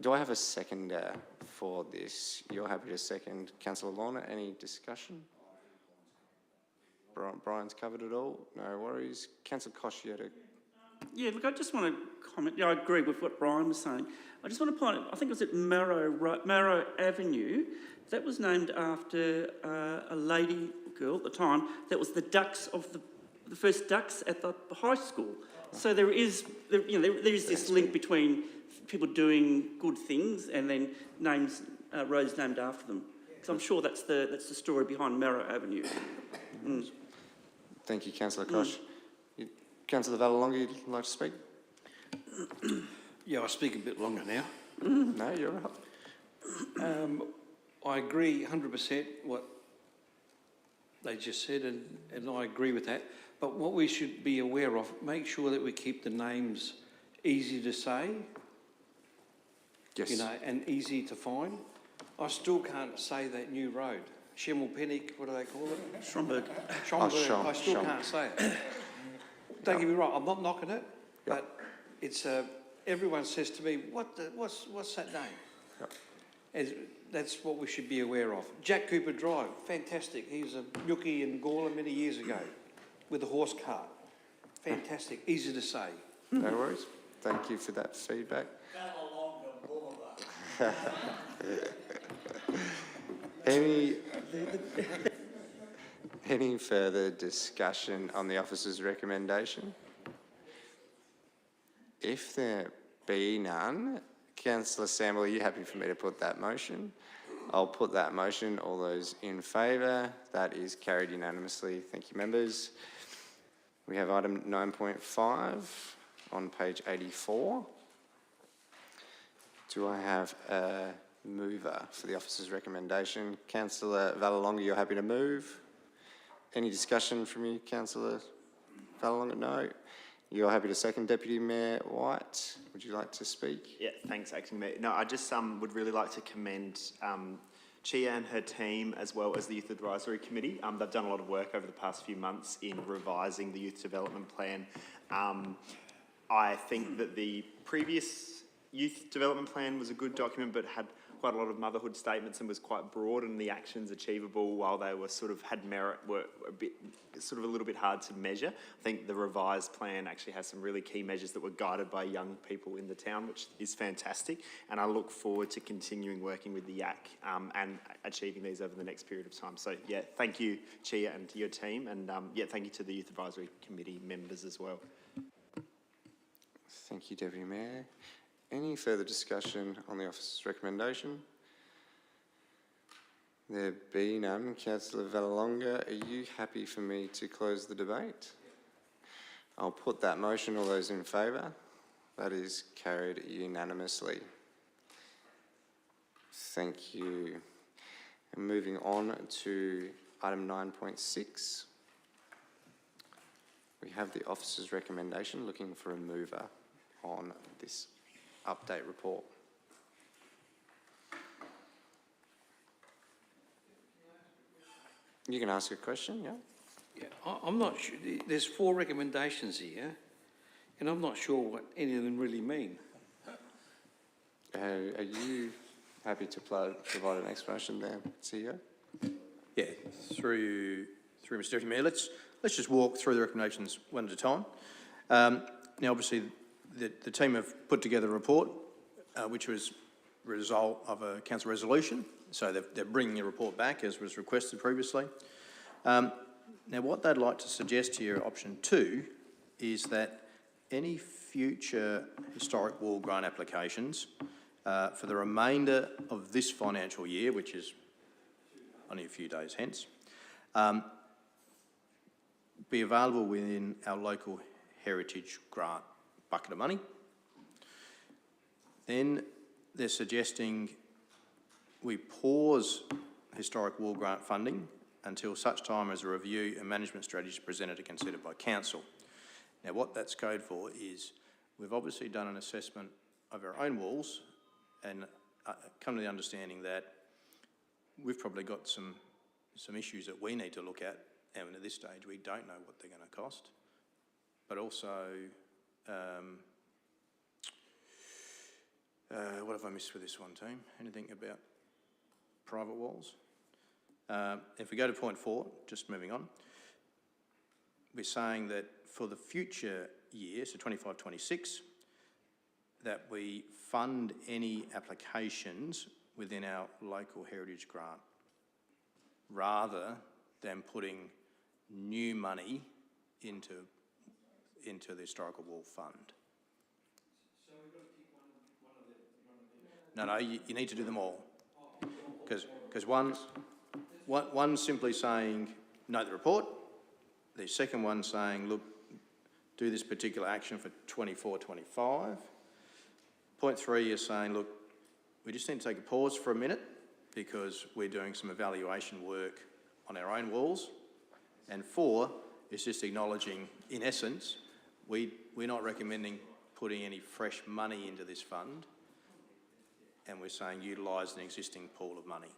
Do I have a seconder for this? You're happy to second, Councillor Lorna. Any discussion? Brian's covered it all. No worries. Councillor Kosh, you had a... Yeah, look, I just want to comment. Yeah, I agree with what Brian was saying. I just want to point out, I think it was at Marrow Avenue, that was named after a lady, girl at the time, that was the ducks of the first ducks at the high school. So there is this link between people doing good things and then roads named after them. So I'm sure that's the story behind Marrow Avenue. Mm. Thank you, Councillor Kosh. Councillor Vallelonga, you'd like to speak? Yeah, I'll speak a bit longer now. No, you're up. I agree 100% what they just said, and I agree with that. But what we should be aware of, make sure that we keep the names easy to say, yes, and easy to find. I still can't say that new road. Schimmelpenninck, what do they call it? Schomburg. Schomburg. I still can't say it. Don't get me wrong, I'm not knocking it, but it's everyone says to me, what's that name? Yep. That's what we should be aware of. Jack Cooper Drive, fantastic. He was a rookie in Gawler many years ago with a horse cart. Fantastic, easy to say. No worries. Thank you for that feedback. Any further discussion on the officer's recommendation? If there be none, Councillor Samble, are you happy for me to put that motion? I'll put that motion. All those in favour? That is carried unanimously. Thank you, members. We have item 9.5 on page 84. Do I have a mover for the officer's recommendation? Councillor Vallelonga, you're happy to move? Any discussion from you, Councillor Vallelonga? No. You're happy to second, Deputy Mayor White? Would you like to speak? Yeah, thanks, Acting Mayor. No, I just would really like to commend Chia and her team, as well as the Youth Advisory Committee. They've done a lot of work over the past few months in revising the Youth Development Plan. I think that the previous Youth Development Plan was a good document, but had quite a lot of motherhood statements and was quite broad, and the actions achievable, while they were had merit, were a little bit hard to measure. I think the revised plan actually has some really key measures that were guided by young people in the town, which is fantastic. And I look forward to continuing working with the YAC and achieving these over the next period of time. So yeah, thank you, Chia, and to your team, and yeah, thank you to the Youth Advisory Committee members as well. Thank you, Deputy Mayor. Any further discussion on the officer's recommendation? There be none. Councillor Vallelonga, are you happy for me to close the debate? I'll put that motion. All those in favour? That is carried unanimously. Thank you. And moving on to item 9.6. We have the officer's recommendation, looking for a mover on this update report. You can ask a question, yeah? Yeah, I'm not sure. There's 4 recommendations here, and I'm not sure what any of them really mean. Are you happy to provide an explanation there, CEO? Yeah, through Mr. Deputy Mayor, let's just walk through the recommendations one at a time. Now, obviously, the team have put together a report, which was a result of a council resolution. So they're bringing a report back, as was requested previously. Now, what they'd like to suggest to you, option 2, is that any future historic wall grant applications for the remainder of this financial year, which is only a few days hence, be available within our local heritage grant bucket of money. Then they're suggesting we pause historic wall grant funding until such time as a review and management strategy is presented and considered by council. Now, what that's code for is we've obviously done an assessment of our own walls and come to the understanding that we've probably got some issues that we need to look at, and at this stage we don't know what they're going to cost. But also, what have I missed with this one, team? Anything about private walls? If we go to point 4, just moving on, we're saying that for the future year, so 25-26, that we fund any applications within our local heritage grant, rather than putting new money into the historical wall fund. So we've got to pick one of them. No, you need to do them all, because one's simply saying note the report. The second one saying, look, do this particular action for 24-25. Point 3 is saying, look, we just need to take a pause for a minute because we're doing some evaluation work on our own walls. And 4 is just acknowledging, in essence, we're not recommending putting any fresh money into this fund, and we're saying utilise an existing pool of money.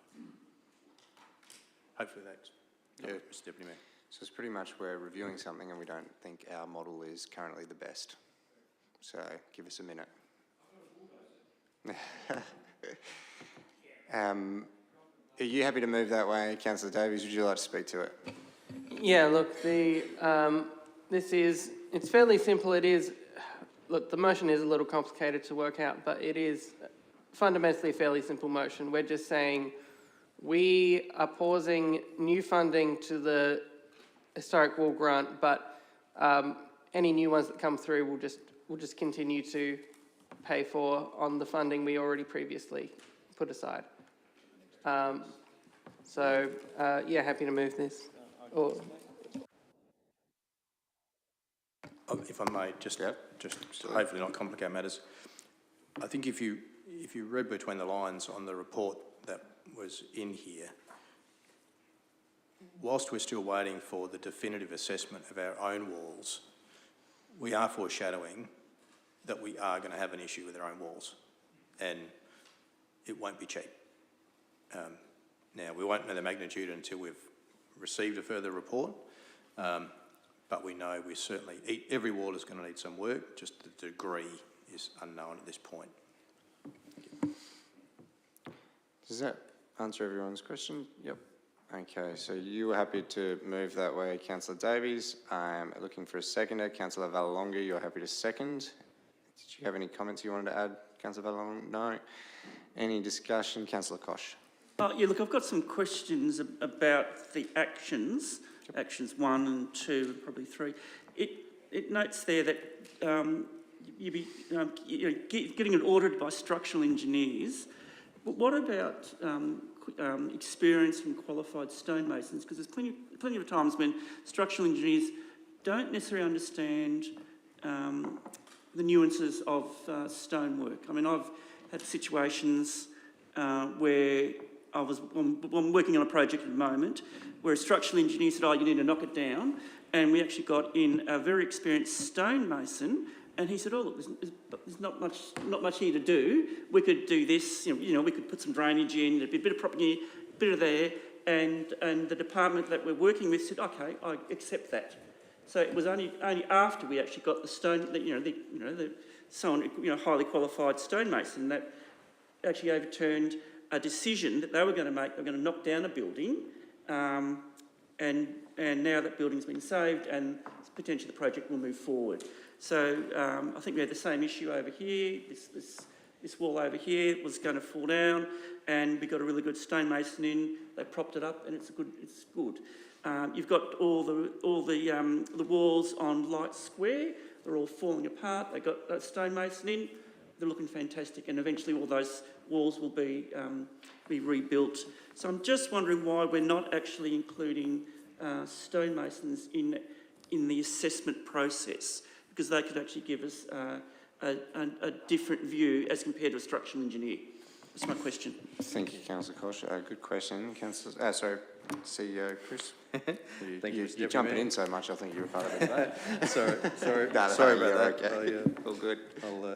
Hopefully that's Mr. Deputy Mayor. So it's pretty much we're reviewing something and we don't think our model is currently the best. So give us a minute. Are you happy to move that way, Councillor Davies? Would you like to speak to it? Yeah, look, it's fairly simple. It is, look, the motion is a little complicated to work out, but it is fundamentally a fairly simple motion. We're just saying we are pausing new funding to the historic wall grant, but any new ones that come through we'll just continue to pay for on the funding we already previously put aside. Yeah, happy to move this. If I may, just to hopefully not complicate matters, I think if you read between the lines on the report that was in here, whilst we're still waiting for the definitive assessment of our own walls, we are foreshadowing that we are going to have an issue with our own walls, and it won't be cheap. Now, we won't know the magnitude until we've received a further report, but we know we certainly, every wall is going to need some work, just the degree is unknown at this point. Does that answer everyone's question? Yep. Okay, so you were happy to move that way, Councillor Davies. I'm looking for a seconder. Councillor Vallelonga, you're happy to second. Did you have any comments you wanted to add, Councillor Vallelonga? No. Any discussion? Councillor Koch. Yeah, look, I've got some questions about the actions, actions 1 and 2 and probably 3. It notes there that you'll be getting it audited by structural engineers. But what about experienced and qualified stonemasons? Because there's plenty of times when structural engineers don't necessarily understand the nuances of stonework. I mean, I've had situations where I'm working on a project at the moment where a structural engineer said, oh, you need to knock it down. And we actually got in a very experienced stonemason, and he said, oh, look, there's not much here to do. We could do this, you know, we could put some drainage in, there'd be a bit of property, a bit of there, and the department that we're working with said, okay, I accept that. So it was only after we actually got the highly qualified stonemason that actually overturned a decision that they were going to make. They were going to knock down a building, and now that building's been saved, and potentially the project will move forward. So I think we had the same issue over here. This wall over here was going to fall down, and we got a really good stonemason in. They propped it up, and it's good. You've got all the walls on Light Square. They're all falling apart. They got that stonemason in. They're looking fantastic, and eventually all those walls will be rebuilt So I'm just wondering why we're not actually including stonemasons in the assessment process, because they could actually give us a different view as compared to a structural engineer. That's my question. Thank you, Councillor Koch. Good question. CEO Chris. You're jumping in so much, I think you're part of it. sorry about that. Okay. All good.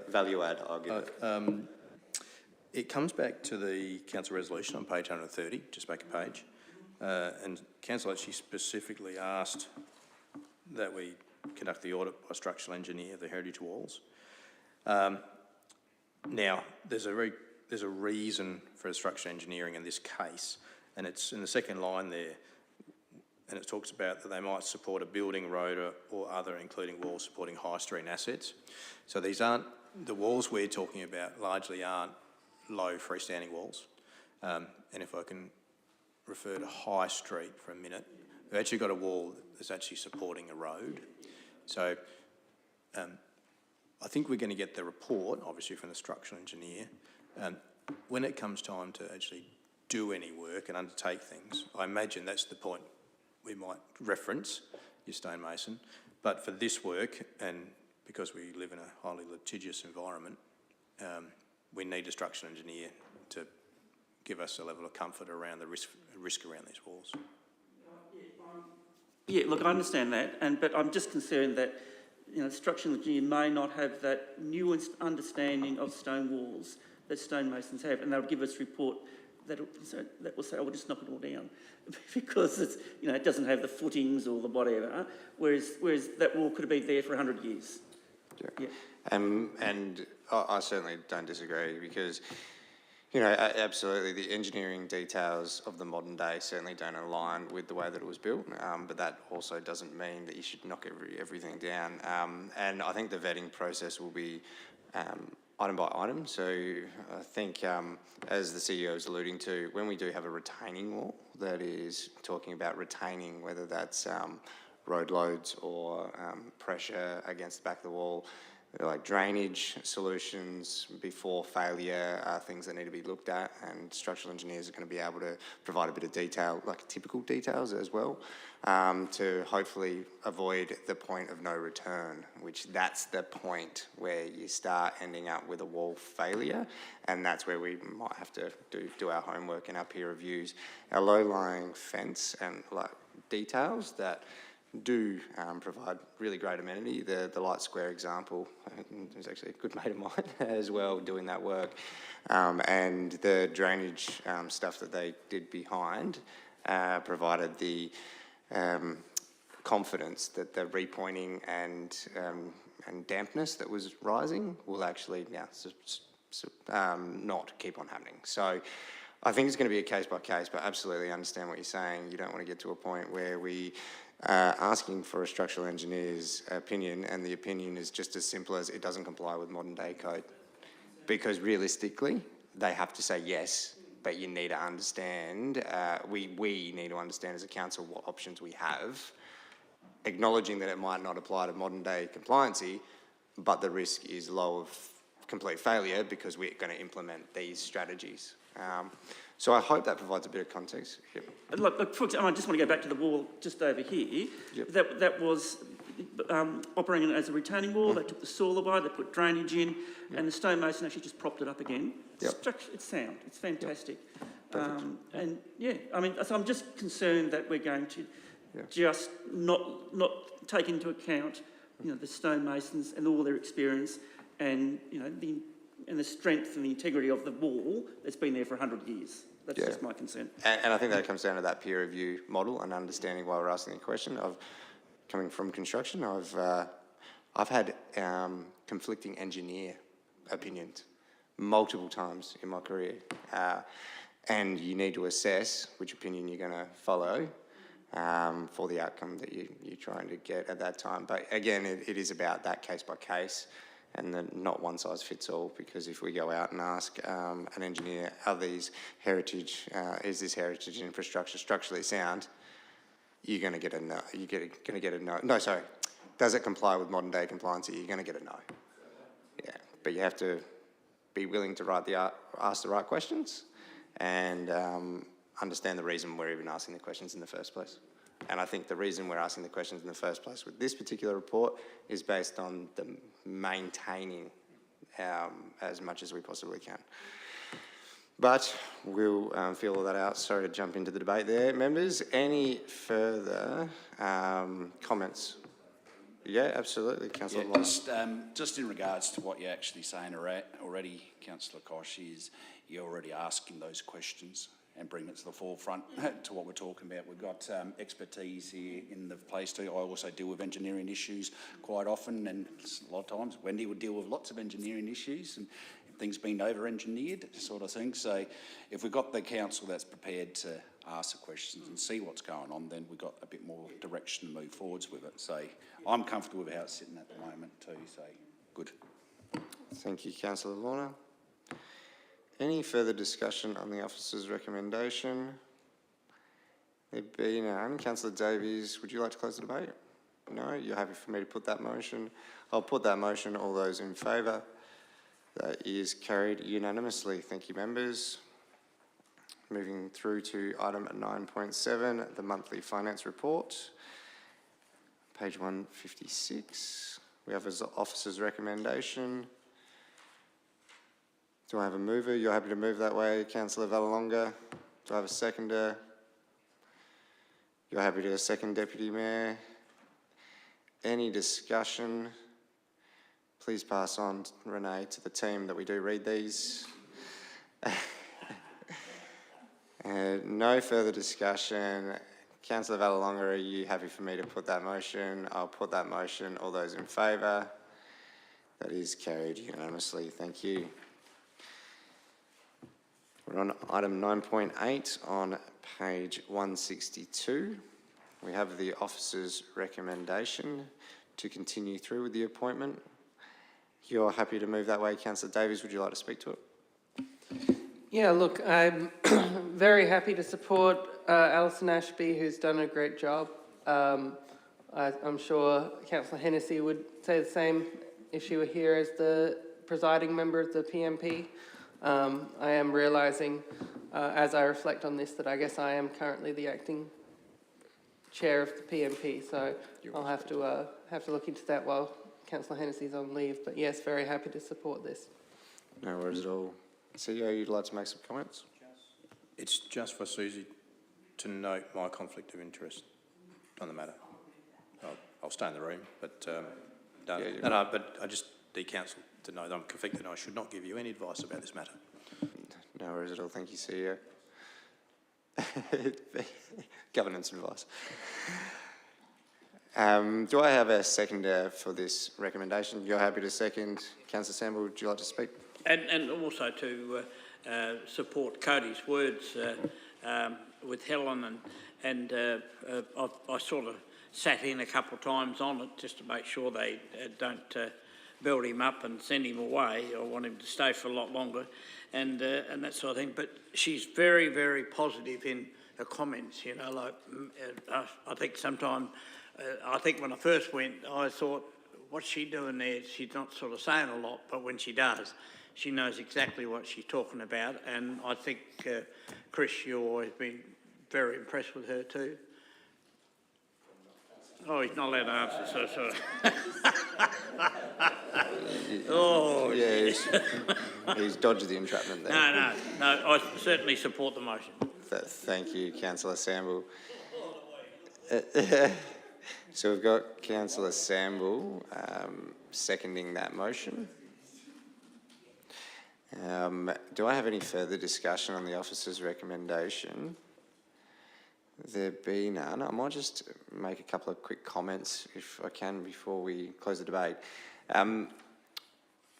Value add, I'll give it. It comes back to the council resolution on page 130, just back a page. And council actually specifically asked that we conduct the audit by a structural engineer of the heritage walls. Now, there's a reason for structural engineering in this case, and it's in the second line there, and it talks about that they might support a building, road or other, including walls supporting high street assets. So these aren't, the walls we're talking about largely aren't low freestanding walls. And if I can refer to High Street for a minute, we've actually got a wall that's actually supporting a road. So I think we're going to get the report, obviously from the structural engineer. When it comes time to actually do any work and undertake things, I imagine that's the point we might reference your stonemason. But for this work, and because we live in a highly litigious environment, we need a structural engineer to give us a level of comfort around the risk around these walls. Yeah, look, I understand that, but I'm just concerned that the structural engineer may not have that nuanced understanding of stone walls that stonemasons have, and they'll give us a report that will say, "Oh, we'll just knock it all down," because it's, it doesn't have the footings or the whatever. Whereas that wall could have been there for 100 years. Yeah. And I certainly don't disagree, because, absolutely the engineering details of the modern day certainly don't align with the way that it was built, but that also doesn't mean that you should knock everything down. And I think the vetting process will be item by item. So I think, as the CEO is alluding to, when we do have a retaining wall that is talking about retaining, whether that's road loads or pressure against the back of the wall, like drainage solutions before failure are things that need to be looked at, and structural engineers are going to be able to provide a bit of detail, like typical details as well, to hopefully avoid the point of no return, which that's the point where you start ending up with a wall failure, and that's where we might have to do our homework and our peer reviews. Our low-lying fence and details that do provide really great amenity. The Light Square example is actually a good mate of mine as well doing that work. And the drainage stuff that they did behind provided the confidence that the repointing and dampness that was rising will actually now not keep on happening. So I think it's going to be a case by case, but absolutely understand what you're saying. You don't want to get to a point where we asking for a structural engineer's opinion, and the opinion is just as simple as it doesn't comply with modern day code. Because realistically, they have to say yes, but you need to understand, we need to understand as a council what options we have, acknowledging that it might not apply to modern day compliancy, but the risk is low of complete failure because we're going to implement these strategies. So I hope that provides a bit of context. Yep. Look, for example, I just want to go back to the wall just over here. Yep. That was operating as a retaining wall. They took the soil away, they put drainage in, and the stonemason actually just propped it up again. Yep. It's sound. It's fantastic. Yep. And yeah, so I'm just concerned that we're going to just not take into account, the stonemasons and all their experience, and the strength and the integrity of the wall that's been there for 100 years. That's just my concern. And I think that comes down to that peer review model and understanding why we're asking the question. Coming from construction, I've had conflicting engineer opinions multiple times in my career, and you need to assess which opinion you're going to follow for the outcome that you're trying to get at that time. But again, it is about that case by case, and then not one size fits all, because if we go out and ask an engineer, are these heritage, is this heritage infrastructure structurally sound, you're going to get a no. You're going to get a no. No, sorry. Does it comply with modern day compliance? You're going to get a no. Yeah, but you have to be willing to ask the right questions, and understand the reason we're even asking the questions in the first place. And I think the reason we're asking the questions in the first place with this particular report is based on the maintaining as much as we possibly can. But we'll feel all that out. Sorry to jump into the debate there. Members, any further comments? Yeah, absolutely, Councillor Lawler. Just in regards to what you're actually saying already, Councillor Kosh, is you're already asking those questions and bringing it to the forefront to what we're talking about. We've got expertise here in the place too. I also deal with engineering issues quite often, and a lot of times Wendy would deal with lots of engineering issues and things being over-engineered sort of thing. So if we've got the council that's prepared to ask the questions and see what's going on, then we've got a bit more direction to move forwards with it. So I'm comfortable with how it's sitting at the moment too, so good. Thank you, Councillor Lorna. Any further discussion on the officer's recommendation? There being none. Councillor Davies, would you like to close the debate? No? You're happy for me to put that motion? I'll put that motion. All those in favour? That is carried unanimously. Thank you, members. Moving through to item 9.7, the monthly finance report. Page 156. We have an officer's recommendation. Do I have a mover? You're happy to move that way, Councillor Vallelonga? Do I have a seconder? You're happy to second, Deputy Mayor? Any discussion? Please pass on, Renee, to the team that we do read these. No further discussion. Councillor Vallelonga, are you happy for me to put that motion? I'll put that motion. All those in favour? That is carried unanimously. Thank you. We're on item 9.8 on page 162. We have the officer's recommendation to continue through with the appointment. You're happy to move that way, Councillor Davies. Would you like to speak to it? Yeah, look, I'm very happy to support Alison Ashby, who's done a great job. I'm sure Councillor Hennessy would say the same if she were here as the presiding member of the PMP. I am realising, as I reflect on this, that I guess I am currently the acting chair of the PMP, so I'll have to look into that while Councillor Hennessy's on leave. But yes, very happy to support this. No worries at all. CEO, you'd like to make some comments? It's just for Susie to note my conflict of interest on the matter. I'll stay in the room, but but I just need council to know that I'm conflicted and I should not give you any advice about this matter. No worries at all. Thank you, CEO. Governance advice. Do I have a seconder for this recommendation? You're happy to second. Councillor Sample, would you like to speak? And also to support Cody's words with Helen, and I sort of sat in a couple of times on it just to make sure they don't build him up and send him away. I want him to stay for a lot longer, and that sort of thing. But she's very, very positive in her comments. You know, like I think sometimes, I think when I first went, I thought, what's she doing there? She's not sort of saying a lot, but when she does, she knows exactly what she's talking about. And I think, Chris, you've always been very impressed with her too. Oh, he's not allowed to answer, so sorry. Oh, yeah, he's dodged the entrapment there. No, I certainly support the motion. Thank you, Councillor Sample. So we've got Councillor Sample seconding that motion. Do I have any further discussion on the officer's recommendation? There be none. I might just make a couple of quick comments, if I can, before we close the debate.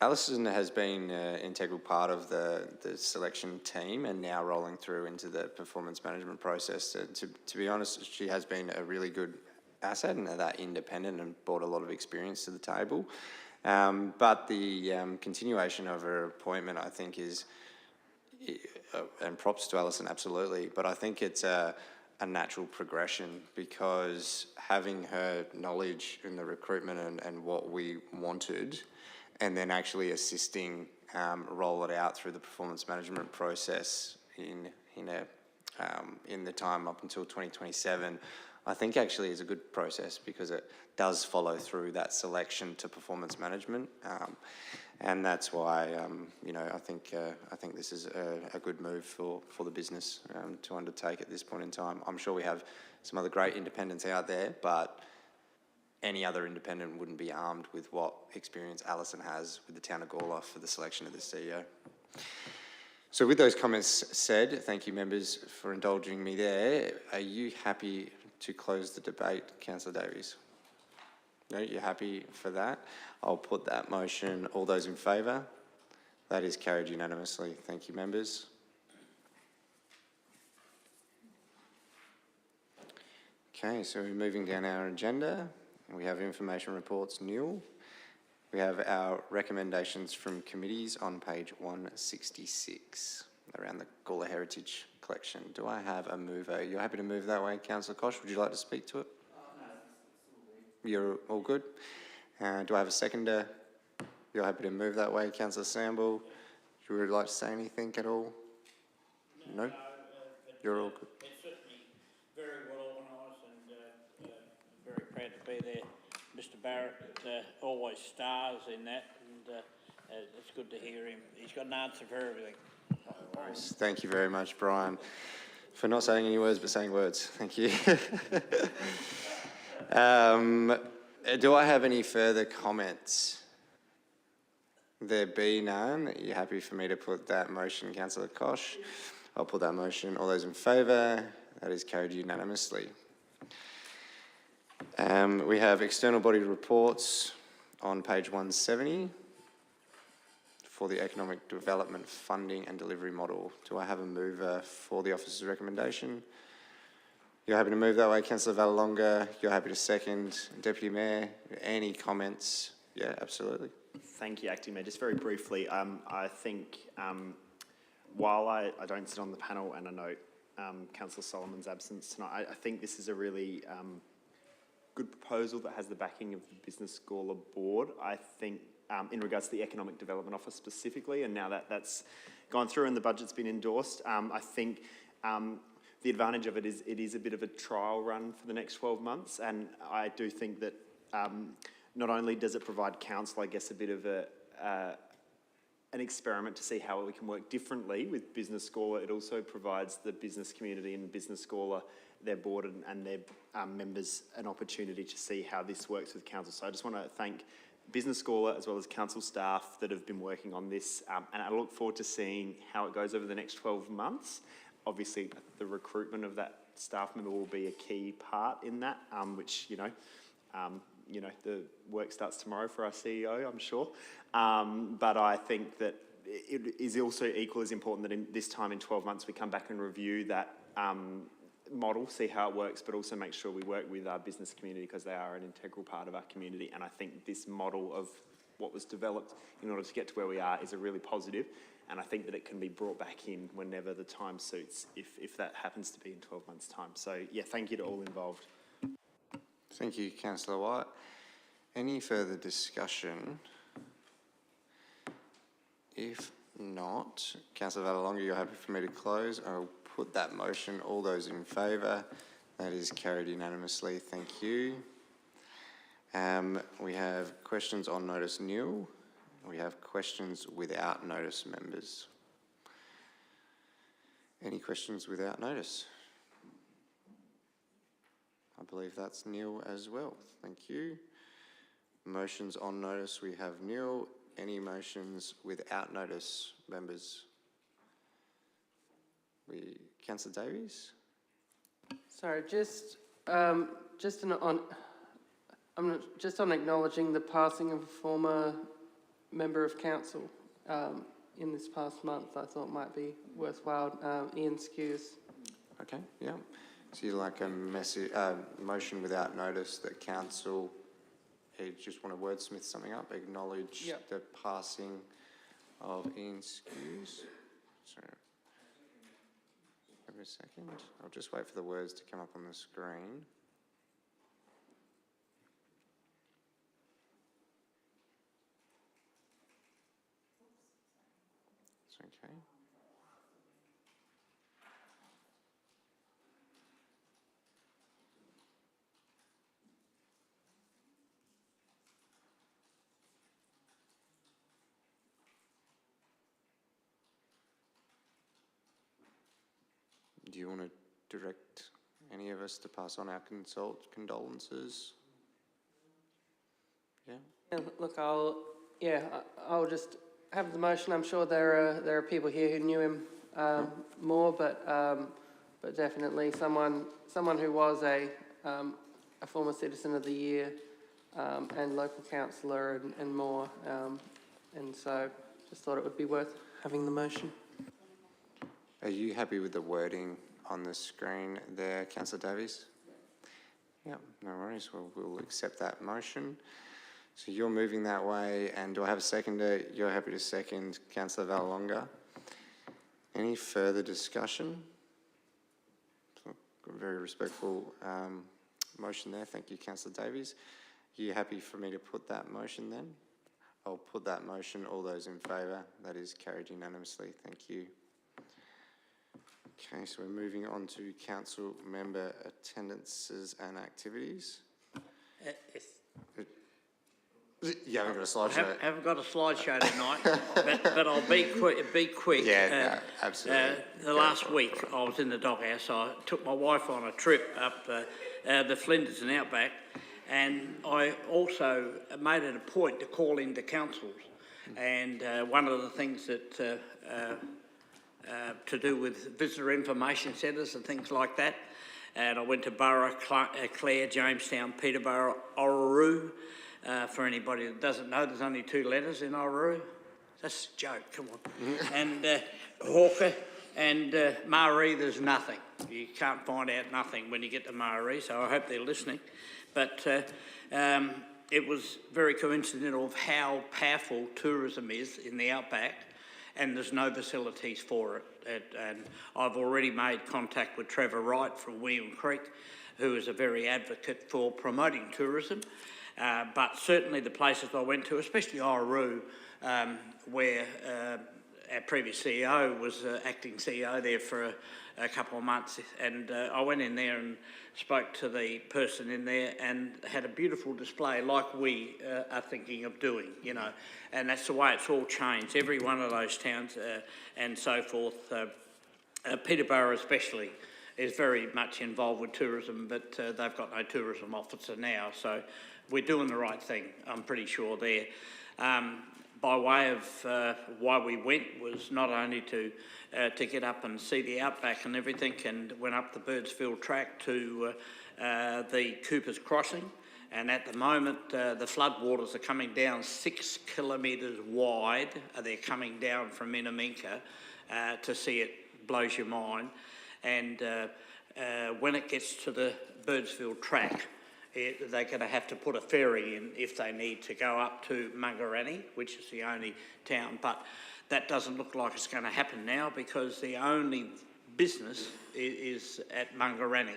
Alison has been an integral part of the selection team and now rolling through into the performance management process. To be honest, she has been a really good asset and that independent and brought a lot of experience to the table. But the continuation of her appointment, I think, is, and props to Alison, absolutely, but I think it's a natural progression, because having her knowledge in the recruitment and what we wanted, and then actually assisting roll it out through the performance management process in a in the time up until 2027, I think actually is a good process because it does follow through that selection to performance management. And that's why, you know, I think this is a good move for the business to undertake at this point in time. I'm sure we have some other great independents out there, but any other independent wouldn't be armed with what experience Alison has with the town of Gawler for the selection of the CEO. So with those comments said, thank you members for indulging me there. Are you happy to close the debate, Councillor Davies? No, you're happy for that? I'll put that motion. All those in favour? That is carried unanimously. Thank you, members. Okay, so we're moving down our agenda. We have information reports, Neil. We have our recommendations from committees on page 166 around the Gawler Heritage Collection. Do I have a mover? You're happy to move that way, Councillor Koch? Would you like to speak to it? You're all good? Do I have a seconder? You're happy to move that way, Councillor Samble? Would you like to say anything at all? No? You're all good. It's certainly very well organised and very proud to be there. Mr Barrett always stars in that, and it's good to hear him. He's got an answer for everything. Thank you very much, Brian, for not saying any words but saying words. Thank you. Do I have any further comments? There be none. Are you happy for me to put that motion, Councillor Koch? I'll put that motion. All those in favour? That is carried unanimously. We have external body reports on page 170 for the Economic Development Funding and Delivery Model. Do I have a mover for the officer's recommendation? You're happy to move that way, Councillor Vallelonga. You're happy to second. Deputy Mayor, any comments? Yeah, absolutely. Thank you, Acting Mayor. Just very briefly, I think while I don't sit on the panel and I note Councillor Solomon's absence tonight, I think this is a really good proposal that has the backing of the Business Gawler Board. I think in regards to the Economic Development Office specifically, and now that that's gone through and the budget's been endorsed, I think the advantage of it is a bit of a trial run for the next 12 months, and I do think that not only does it provide council, I guess, a bit of an experiment to see how we can work differently with Business Gawler, it also provides the business community and Business Gawler, their board and their members, an opportunity to see how this works with council. So I just want to thank Business Gawler as well as council staff that have been working on this, and I look forward to seeing how it goes over the next 12 months. Obviously, the recruitment of that staff member will be a key part in that, which, you know, the work starts tomorrow for our CEO, I'm sure. But I think that it is also equal as important that in this time in 12 months we come back and review that model, see how it works, but also make sure we work with our business community because they are an integral part of our community. And I think this model of what was developed in order to get to where we are is a really positive, and I think that it can be brought back in whenever the time suits, if that happens to be in 12 months' time. So yeah, thank you to all involved. Thank you, Councillor White. Any further discussion? If not, Councillor Vallelonga, you're happy for me to close? I'll put that motion. All those in favour? That is carried unanimously. Thank you. We have questions on notice nil. We have questions without notice, members. Any questions without notice? I believe that's nil as well. Thank you. Motions on notice, we have nil. Any motions without notice, members? Councillor Davies? Sorry, just on acknowledging the passing of a former member of council in this past month. I thought might be worthwhile. Ian Skews. Okay, yeah. So you'd like a motion without notice that council, you just want to wordsmith something up, acknowledge the passing of Ian Skews. Sorry. Give me a second. I'll just wait for the words to come up on the screen. It's okay. do you want to direct any of us to pass on our condolences? Yeah? Yeah, look, I'll just have the motion. I'm sure there are people here who knew him more, but definitely someone who was a former Citizen of the Year and local councillor and more, and so just thought it would be worth having the motion. Are you happy with the wording on the screen there, Councillor Davies? Yeah, no worries. Well, we'll accept that motion. So you're moving that way, and do I have a seconder? You're happy to second, Councillor Vallelonga. Any further discussion? So, very respectful motion there. Thank you, Councillor Davies. Are you happy for me to put that motion then? I'll put that motion. All those in favour? That is carried unanimously. Thank you. Okay, so we're moving on to council member attendances and activities. You haven't got a slideshow. I haven't got a slideshow tonight, but I'll be quick. Yeah, no, absolutely. The last week I was in the doghouse. I took my wife on a trip up the Flinders and Outback, and I also made it a point to call into councils. And one of the things that to do with visitor information centres and things like that. And I went to Burra, Clare, Jamestown, Peterborough, Orroroo. For anybody that doesn't know, there's only 2 letters in Orroroo. That's a joke, come on. And Hawker and Maree, there's nothing. You can't find out nothing when you get to Maree, so I hope they're listening. But it was very coincidental of how powerful tourism is in the outback, and there's no facilities for it. And I've already made contact with Trevor Wright from William Creek, who is a very advocate for promoting tourism. But certainly the places I went to, especially Orroroo, where our previous CEO was acting CEO there for a couple of months, and I went in there and spoke to the person in there and had a beautiful display like we are thinking of doing, you know, and that's the way it's all changed. Every one of those towns and so forth, Peterborough especially, is very much involved with tourism, but they've got no tourism officer now, so we're doing the right thing, I'm pretty sure there. By way of why we went was not only to get up and see the outback and everything, and went up the Birdsfield track to the Cooper's Crossing, and at the moment the floodwaters are coming down 6 kilometres wide. They're coming down from Inaminka. To see it blows your mind. And when it gets to the Birdsfield track, they're going to have to put a ferry in if they need to go up to Mungarani, which is the only town. But that doesn't look like it's going to happen now, because the only business is at Mungarani.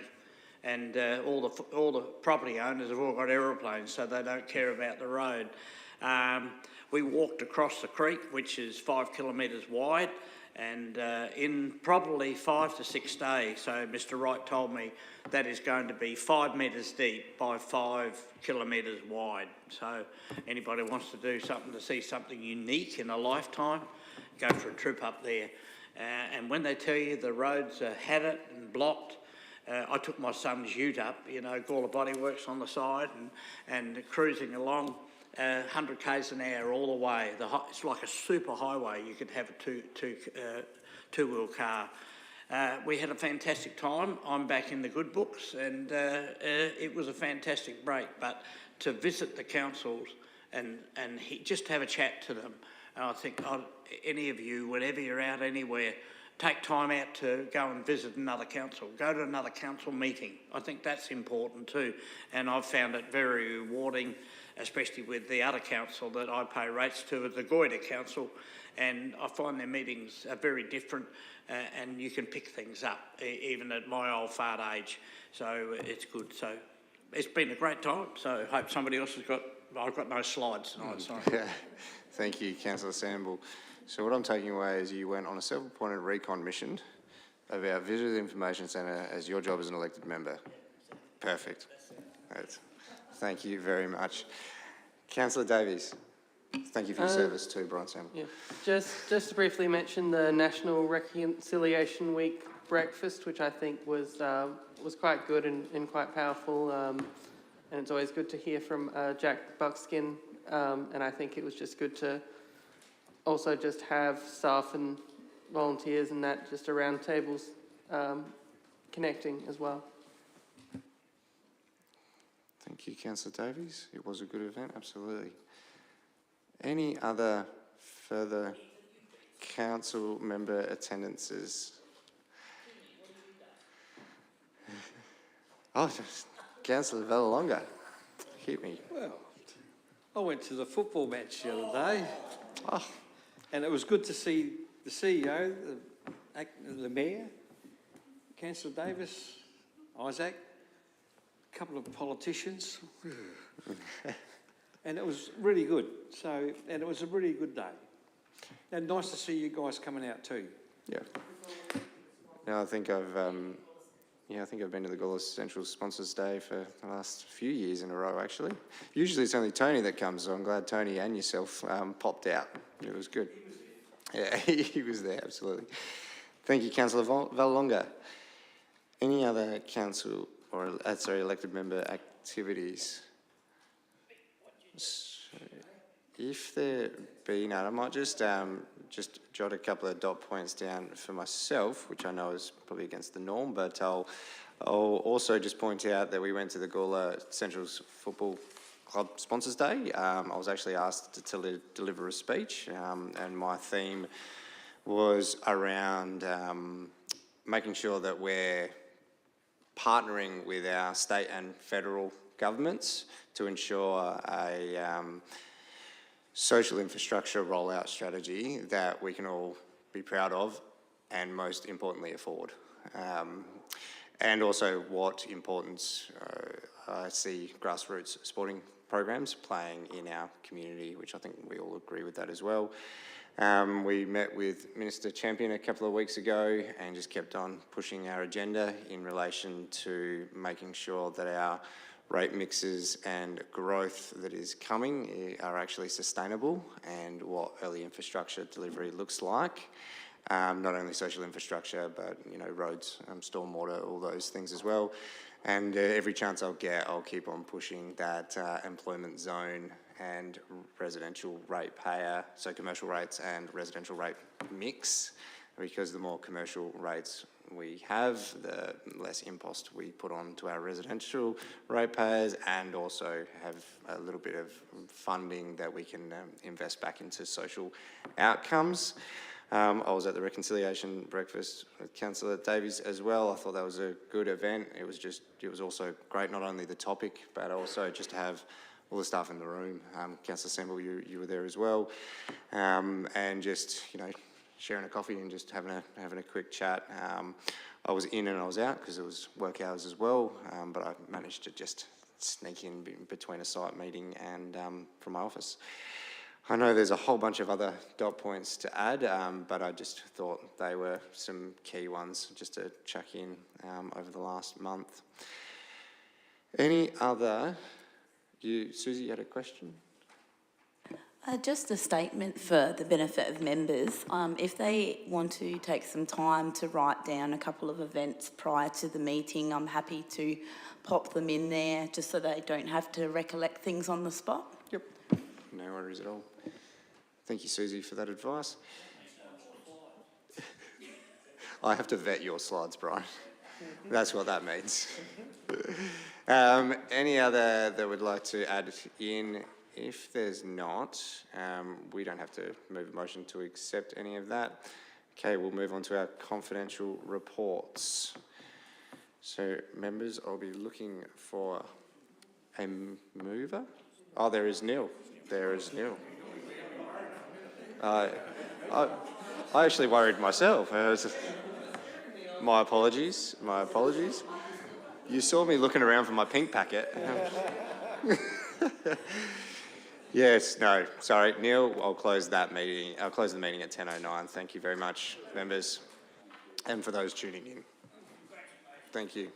And all the property owners have all got aeroplanes, so they don't care about the road. We walked across the creek, which is 5 kilometres wide, and in probably 5 to 6 days, so Mr. Wright told me that is going to be 5 metres deep by 5 kilometres wide. So anybody wants to do something, to see something unique in a lifetime, go for a trip up there. And when they tell you the roads are had it and blocked, I took my son's ute up, you know, Gawler Body Works on the side, and cruising along 100 k's an hour all the way. It's like a super highway. You could have a two-wheel car. We had a fantastic time. I'm back in the good books, and it was a fantastic break. But to visit the councils and just have a chat to them, and I think any of you, whenever you're out anywhere, take time out to go and visit another council. Go to another council meeting. I think that's important too, and I've found it very rewarding, especially with the other council that I pay rates to, the Goyder Council, and I find their meetings are very different, and you can pick things up, even at my old fart age, so it's good. So it's been a great time, so I hope somebody else has got... I've got no slides tonight, sorry. Yeah. Thank you, Councillor Samble. So what I'm taking away is you went on a self-appointed recon mission of our Visitor Information Centre as your job as an elected member. Perfect. Thank you very much. Councillor Davies, thank you for your service too, Brian Samble. Yeah. Just to briefly mention the National Reconciliation Week breakfast, which I think was quite good and quite powerful. And it's always good to hear from Jack Buckskin. And I think it was just good to also just have staff and volunteers and that just around tables connecting as well. Thank you, Councillor Davies. It was a good event, absolutely. Any other further council member attendances? Oh, Councillor Vallelonga, hit me. Well, I went to the football match the other day, and it was good to see the CEO, the Mayor, Councillor Davis, Isaac, a couple of politicians, and it was really good. So, and it was a really good day. And nice to see you guys coming out too. Yeah. No, I think I've been to the Gawler Central Sponsors Day for the last few years in a row, actually. Usually it's only Tony that comes, so I'm glad Tony and yourself popped out. It was good. Yeah, he was there, absolutely. Thank you, Councillor Vallelonga. Any other council or, elected member activities? So, if there be none, I might just jot a couple of dot points down for myself, which I know is probably against the norm, but I'll also just point out that we went to the Gawler Central's Football Club Sponsors Day. I was actually asked to deliver a speech, and my theme was around making sure that we're partnering with our state and federal governments to ensure a social infrastructure rollout strategy that we can all be proud of and most importantly afford. And also what importance I see grassroots sporting programs playing in our community, which I think we all agree with that as well. We met with Minister Champion a couple of weeks ago and just kept on pushing our agenda in relation to making sure that our rate mixes and growth that is coming are actually sustainable, and what early infrastructure delivery looks like. Not only social infrastructure, but roads, stormwater, all those things as well. And every chance I'll get, I'll keep on pushing that employment zone and residential rate payer, so commercial rates and residential rate mix, because the more commercial rates we have, the less impost we put on to our residential ratepayers, and also have a little bit of funding that we can invest back into social outcomes. I was at the reconciliation breakfast with Councillor Davies as well. I thought that was a good event. It was also great, not only the topic, but also just to have all the staff in the room. Councillor Semble, you were there as well, and just sharing a coffee and just having a quick chat. I was in and I was out because it was work hours as well, but I managed to just sneak in between a site meeting and from my office. I know there's a whole bunch of other dot points to add, but I just thought they were some key ones just to chuck in over the last month. Any other? Susie, you had a question? Just a statement for the benefit of members. If they want to take some time to write down a couple of events prior to the meeting, I'm happy to pop them in there just so they don't have to recollect things on the spot. Yep. No worries at all. Thank you, Susie, for that advice. I have to vet your slides, Brian. That's what that means. Any other that would like to add in? If there's not, we don't have to move a motion to accept any of that. Okay, we'll move on to our confidential reports. So, members, I'll be looking for a mover. Oh, there is Neil. There is Neil. I actually worried myself. My apologies. My apologies. You saw me looking around for my pink packet. Yes, no, sorry, Neil, I'll close that meeting. I'll close the meeting at 10:09. Thank you very much, members, and for those tuning in. Thank you.